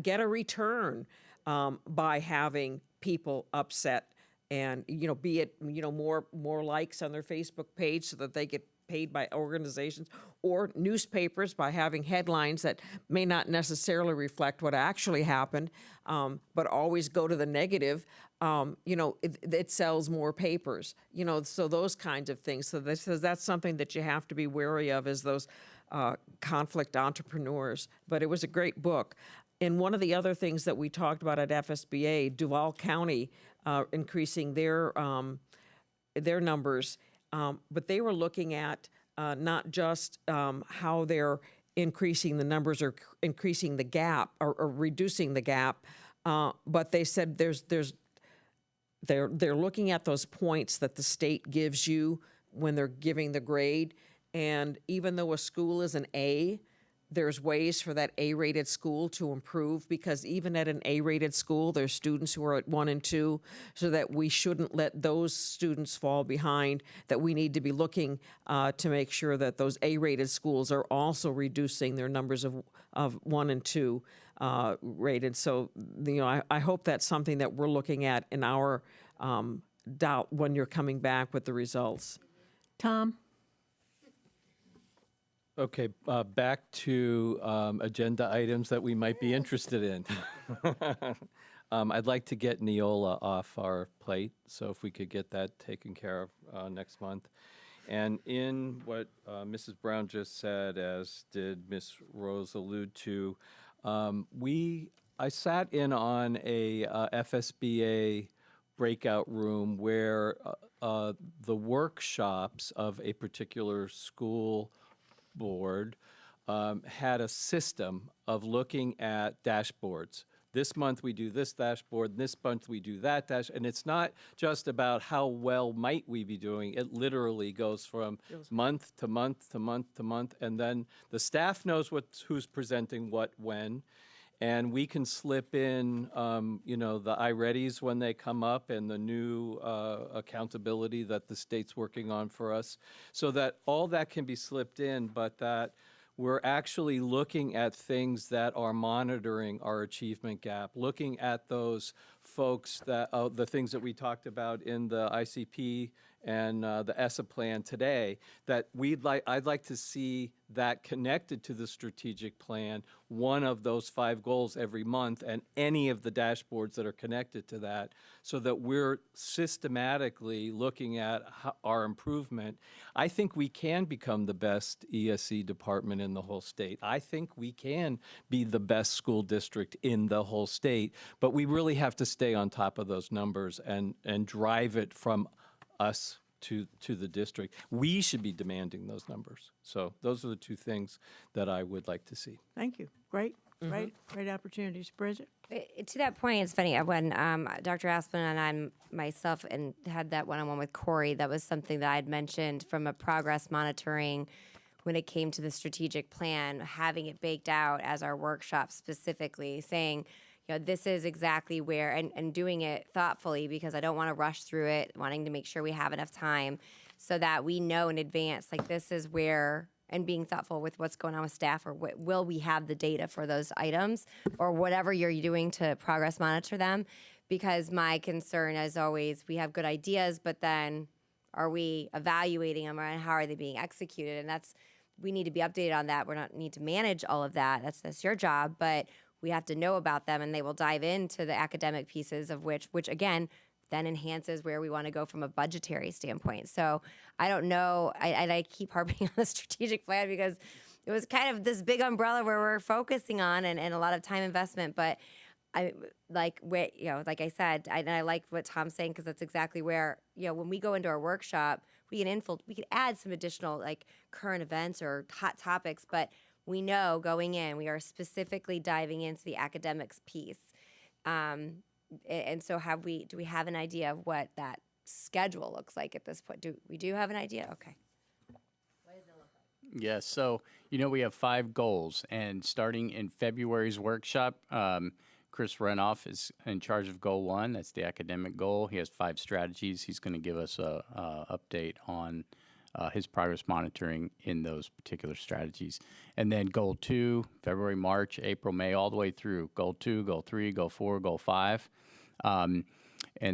get a return by having people upset, and, you know, be it, you know, more likes on their Facebook page so that they get paid by organizations, or newspapers by having headlines that may not necessarily reflect what actually happened, but always go to the negative. You know, it sells more papers, you know, so those kinds of things. So that's something that you have to be wary of, is those conflict entrepreneurs. But it was a great book. And one of the other things that we talked about at FSBA, Duval County increasing their numbers, but they were looking at not just how they're increasing the numbers or increasing the gap or reducing the gap, but they said they're looking at those points that the state gives you when they're giving the grade. And even though a school is an A, there's ways for that A-rated school to improve, because even at an A-rated school, there's students who are at 1 and 2, so that we shouldn't let those students fall behind, that we need to be looking to make sure that those A-rated schools are also reducing their numbers of 1 and 2 rated. So, you know, I hope that's something that we're looking at in our doubt when you're coming back with the results. Tom? Okay, back to agenda items that we might be interested in. I'd like to get Neola off our plate, so if we could get that taken care of next month. And in what Mrs. Brown just said, as did Ms. Rose allude to, I sat in on a FSBA breakout room where the workshops of a particular school board had a system of looking at dashboards. This month we do this dashboard, this month we do that dashboard, and it's not just about how well might we be doing. It literally goes from month to month to month to month, and then the staff knows who's presenting what when, and we can slip in, you know, the iReadies when they come up, and the new accountability that the state's working on for us, so that all that can be slipped in, but that we're actually looking at things that are monitoring our achievement gap, looking at those folks that, the things that we talked about in the ICP and the ESSA plan today, that I'd like to see that connected to the strategic plan, one of those 5 goals every month, and any of the dashboards that are connected to that, so that we're systematically looking at our improvement. I think we can become the best ESE department in the whole state. I think we can be the best school district in the whole state, but we really have to stay on top of those numbers and drive it from us to the district. We should be demanding those numbers. So those are the 2 things that I would like to see. Thank you. Great opportunities. Bridget? To that point, it's funny, when Dr. Aspen and I myself and had that one-on-one with Corey, that was something that I'd mentioned from a progress monitoring when it came to the strategic plan, having it baked out as our workshop specifically, saying, this is exactly where, and doing it thoughtfully, because I don't want to rush through it, wanting to make sure we have enough time so that we know in advance, like, this is where, and being thoughtful with what's going on with staff, or will we have the data for those items, or whatever you're doing to progress monitor them. Because my concern is always, we have good ideas, but then are we evaluating them, and how are they being executed? And we need to be updated on that. We don't need to manage all of that. That's your job, but we have to know about them, and they will dive into the academic pieces of which again, then enhances where we want to go from a budgetary standpoint. So I don't know, I keep harping on the strategic plan because it was kind of this big umbrella where we're focusing on and a lot of time investment, but like I said, I like what Tom's saying, because that's exactly where, when we go into our workshop, we could add some additional like current events or hot topics, but we know going in, we are specifically diving into the academics piece. And so do we have an idea of what that schedule looks like at this point? Do we have an idea? Okay. Yes, so, we have 5 goals, and starting in February's workshop, Chris Renoff is in charge of goal 1. That's the academic goal. He has 5 strategies. He's going to give us a update on his progress monitoring in those particular strategies. And then goal 2, February, March, April, May, all the way through. Goal 2, goal 3, goal 4, goal 5. And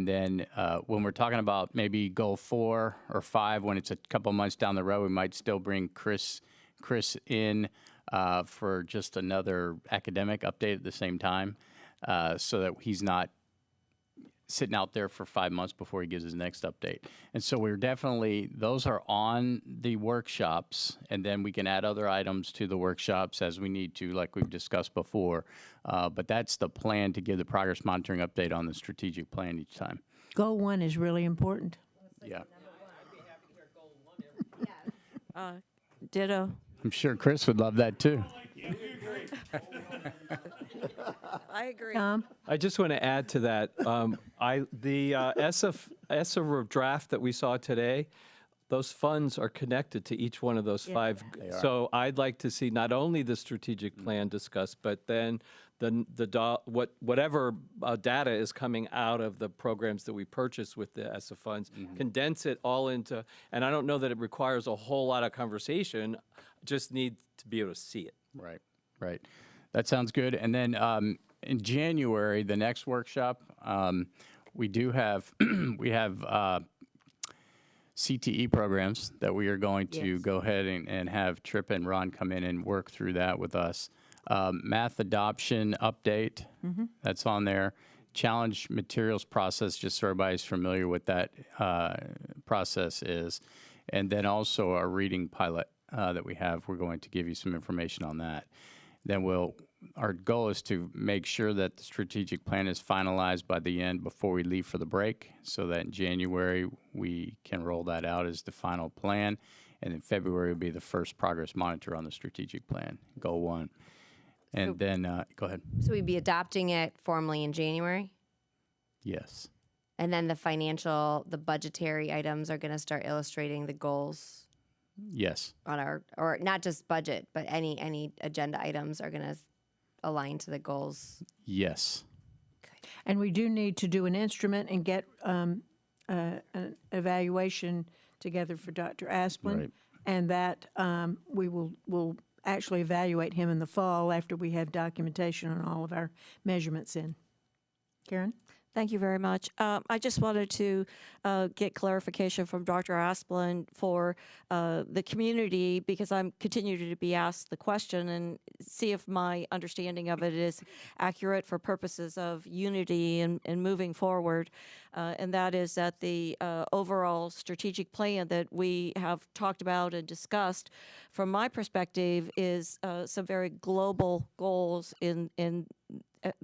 then when we're talking about maybe goal 4 or 5, when it's a couple months down the road, we might still bring Chris in for just another academic update at the same time, so that he's not sitting out there for 5 months before he gives his next update. And so those are on the workshops, and then we can add other items to the workshops as we need to, like we've discussed before. But that's the plan, to give the progress monitoring update on the strategic plan each time. Goal 1 is really important. Yeah. Ditto. I'm sure Chris would love that too. I agree. Tom? I just want to add to that. The ESSA draft that we saw today, those funds are connected to each one of those 5. So I'd like to see not only the strategic plan discussed, but then whatever data is coming out of the programs that we purchase with the ESSA funds, condense it all into, and I don't know that it requires a whole lot of conversation, just need to be able to see it. Right. That sounds good. And then in January, the next workshop, we have CTE programs that we are going to go ahead and have Tripp and Ron come in and work through that with us. Math adoption update, that's on there. Challenge materials process, just so everybody's familiar with that process is. And then also our reading pilot that we have, we're going to give you some information on that. Then our goal is to make sure that the strategic plan is finalized by the end before we leave for the break, so that in January we can roll that out as the final plan. And in February will be the first progress monitor on the strategic plan, goal 1. And then, go ahead. So we'd be adopting it formally in January? Yes. And then the budgetary items are going to start illustrating the goals? Yes. On or not just budget, but any agenda items are going to align to the goals? Yes. Okay. And we do need to do an instrument and get an evaluation together for Dr. Asplin. Right. And that we'll actually evaluate him in the fall after we have documentation on all of our measurements in. Karen? Thank you very much. I just wanted to get clarification from Dr. Asplund for the community, because I'm continuing to be asked the question, and see if my understanding of it is accurate for purposes of unity and moving forward. And that is that the overall strategic plan that we have talked about and discussed, from my perspective, is some very global goals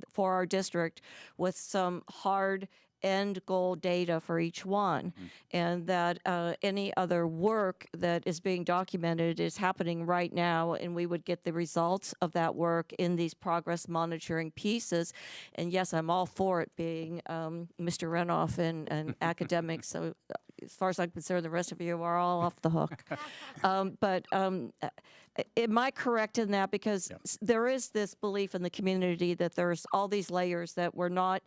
for our district, with some hard end goal data for each one, and that any other work that is being documented is happening right now, and we would get the results of that work in these progress monitoring pieces. And yes, I'm all for it being Mr. Renoff and academics. So as far as I'm concerned, the rest of you are all off the hook. But am I correct in that? Because there is this belief in the community that there's all these layers that we're not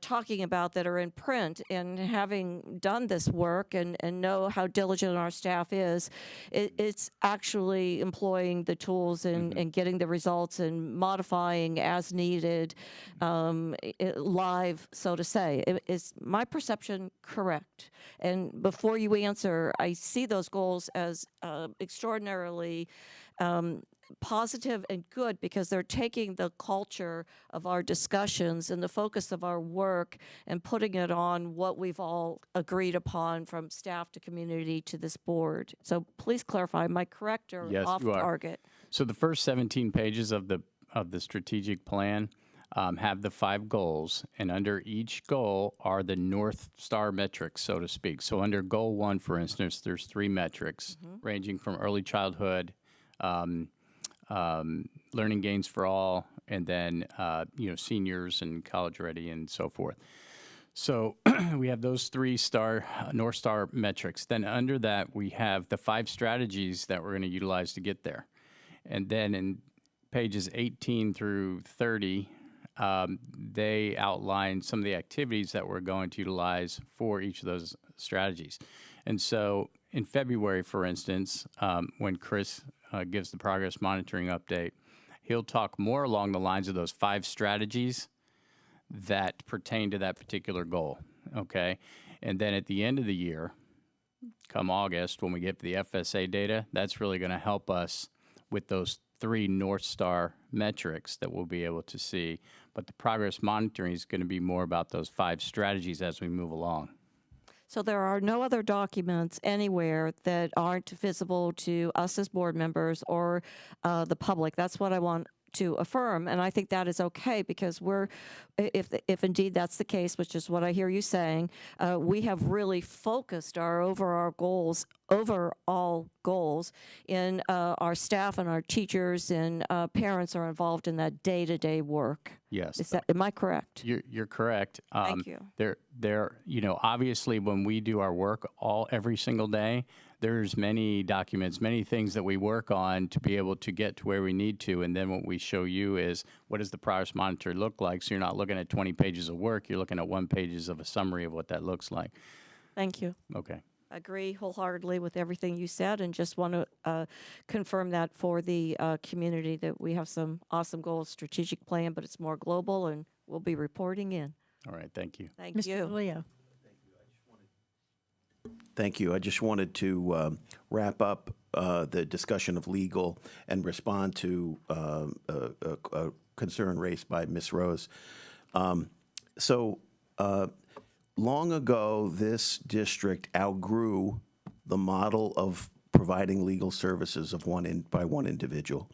talking about that are in print. And having done this work and know how diligent our staff is, it's actually employing the tools and getting the results and modifying as needed live, so to say. Is my perception correct? And before you answer, I see those goals as extraordinarily positive and good, because they're taking the culture of our discussions and the focus of our work and putting it on what we've all agreed upon, from staff to community to this board. So please clarify, am I correct or Yes, off you are. target? So the first 17 pages of the strategic plan have the 5 goals, and under each goal are the North Star metrics, so to speak. So under goal 1, for instance, there's 3 metrics ranging from early childhood, learning gains for all, and then seniors and college ready and so forth. So we have those 3 North Star metrics. Then under that, we have the 5 strategies that we're going to utilize to get there. And then in pages 18 through 30, they outline some of the activities that we're going to utilize for each of those strategies. And so in February, for instance, when Chris gives the progress monitoring update, he'll talk more along the lines of those 5 strategies that pertain to that particular goal, okay? And then at the end of the year, come August, when we get to the FSA data, that's really going to help us with those 3 North Star metrics that we'll be able to see. But the progress monitoring is going to be more about those 5 strategies as we move along. So there are no other documents anywhere that aren't visible to us as board members or the public. That's what I want to affirm, and I think that is okay, because if indeed that's the case, which is what I hear you saying, we have really focused our overall goals in our staff, and our teachers and parents are involved in that day-to-day work. Yes. Am I correct? You're correct. Thank you. Obviously when we do our work every single day, there's many documents, many things that we work on to be able to get to where we need to. And then what we show you is, what does the progress monitor look like? So you're not looking at 20 pages of work, you're looking at 1 page of a summary of what that looks like. Thank you. Okay. Agree wholeheartedly with everything you said, and just want to confirm that for the community, that we have some awesome goals, strategic plan, but it's more global, and we'll be reporting in. All right, thank you. Thank Mr. you. Leo. Thank you. I just wanted to wrap up the discussion of legal and respond to a concern raised by Ms. Rose. Long ago, this district outgrew the model of providing legal services by one individual.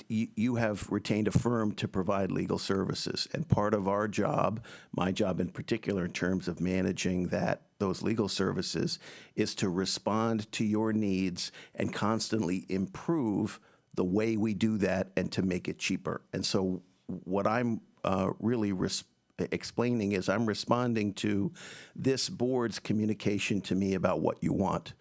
You have retained a firm to provide legal services, and part of our job, my job in particular, in terms of managing those legal services, is to respond to your needs and constantly improve the way we do that and to make it cheaper. And so what I'm really explaining is I'm responding to this board's communication to me about what you want.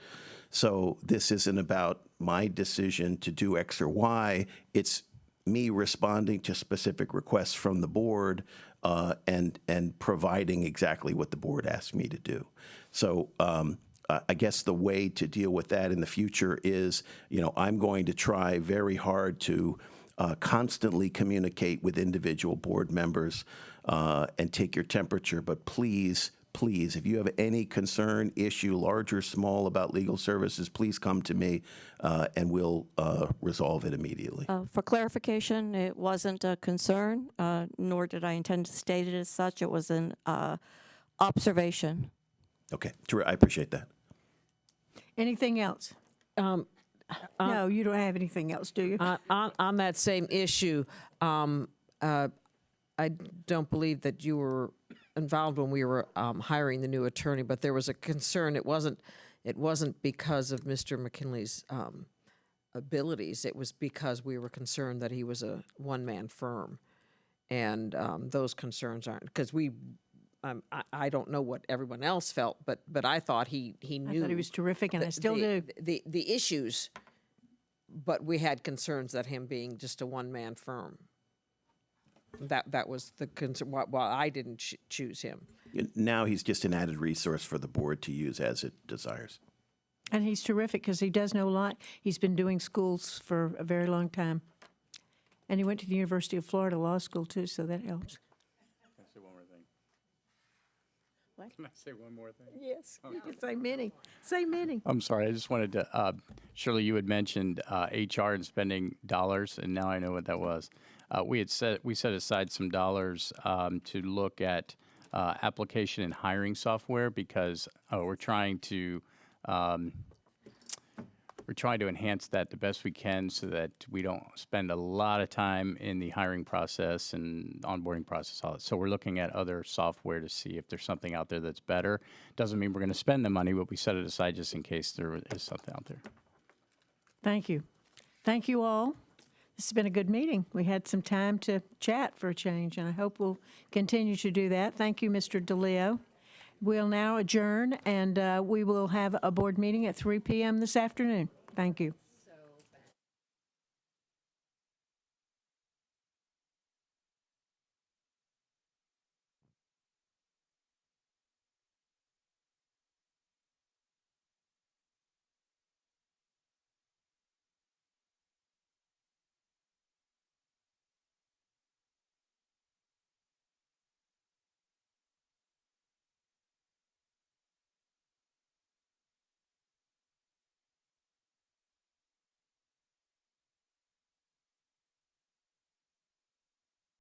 So this isn't about my decision to do X or Y. It's me responding to specific requests from the board and providing exactly what the board asked me to do. So I guess the way to deal with that in the future is, I'm going to try very hard to constantly communicate with individual board members and take your temperature. But please, please, if you have any concern, issue, large or small, about legal services, please come to me, and we'll resolve it immediately. For clarification, it wasn't a concern, nor did I intend to state it as such. It was an observation. Okay, I appreciate that. Anything else? No, you don't have anything else, do you? On that same issue, I don't believe that you were involved when we were hiring the new attorney, but there was a concern. It wasn't because of Mr. McKinley's abilities. It was because we were concerned that he was a one-man firm, and those concerns aren't because we. I don't know what everyone else felt, but I thought he knew. I thought he was terrific, and I still do. The issues, but we had concerns that him being just a one-man firm. That was the concern. Why I didn't choose him. Now he's just an added resource for the board to use as it desires. And he's terrific because he does know a lot. He's been doing schools for a very long time. And he went to the University of Florida Law School, too, so that helps. Can I say one more thing? What? Can I say one more thing? Yes, you can say many. Say many. I'm sorry. I just wanted to, Shirley, you had mentioned HR and spending dollars, and now I know what that was. We set aside some dollars to look at application and hiring software because we're trying to enhance that the best we can so that we don't spend a lot of time in the hiring process and onboarding process. All that. So we're looking at other software to see if there's something out there that's better. Doesn't mean we're going to spend the money, but we set it aside just in case there is something out there. Thank you. Thank you all. This has been a good meeting. We had some time to chat for a change, and I hope we'll continue to do that. Thank you, Mr. DeLeo. We'll now adjourn, and we will have a board meeting at 3 p.m. this afternoon. Thank you.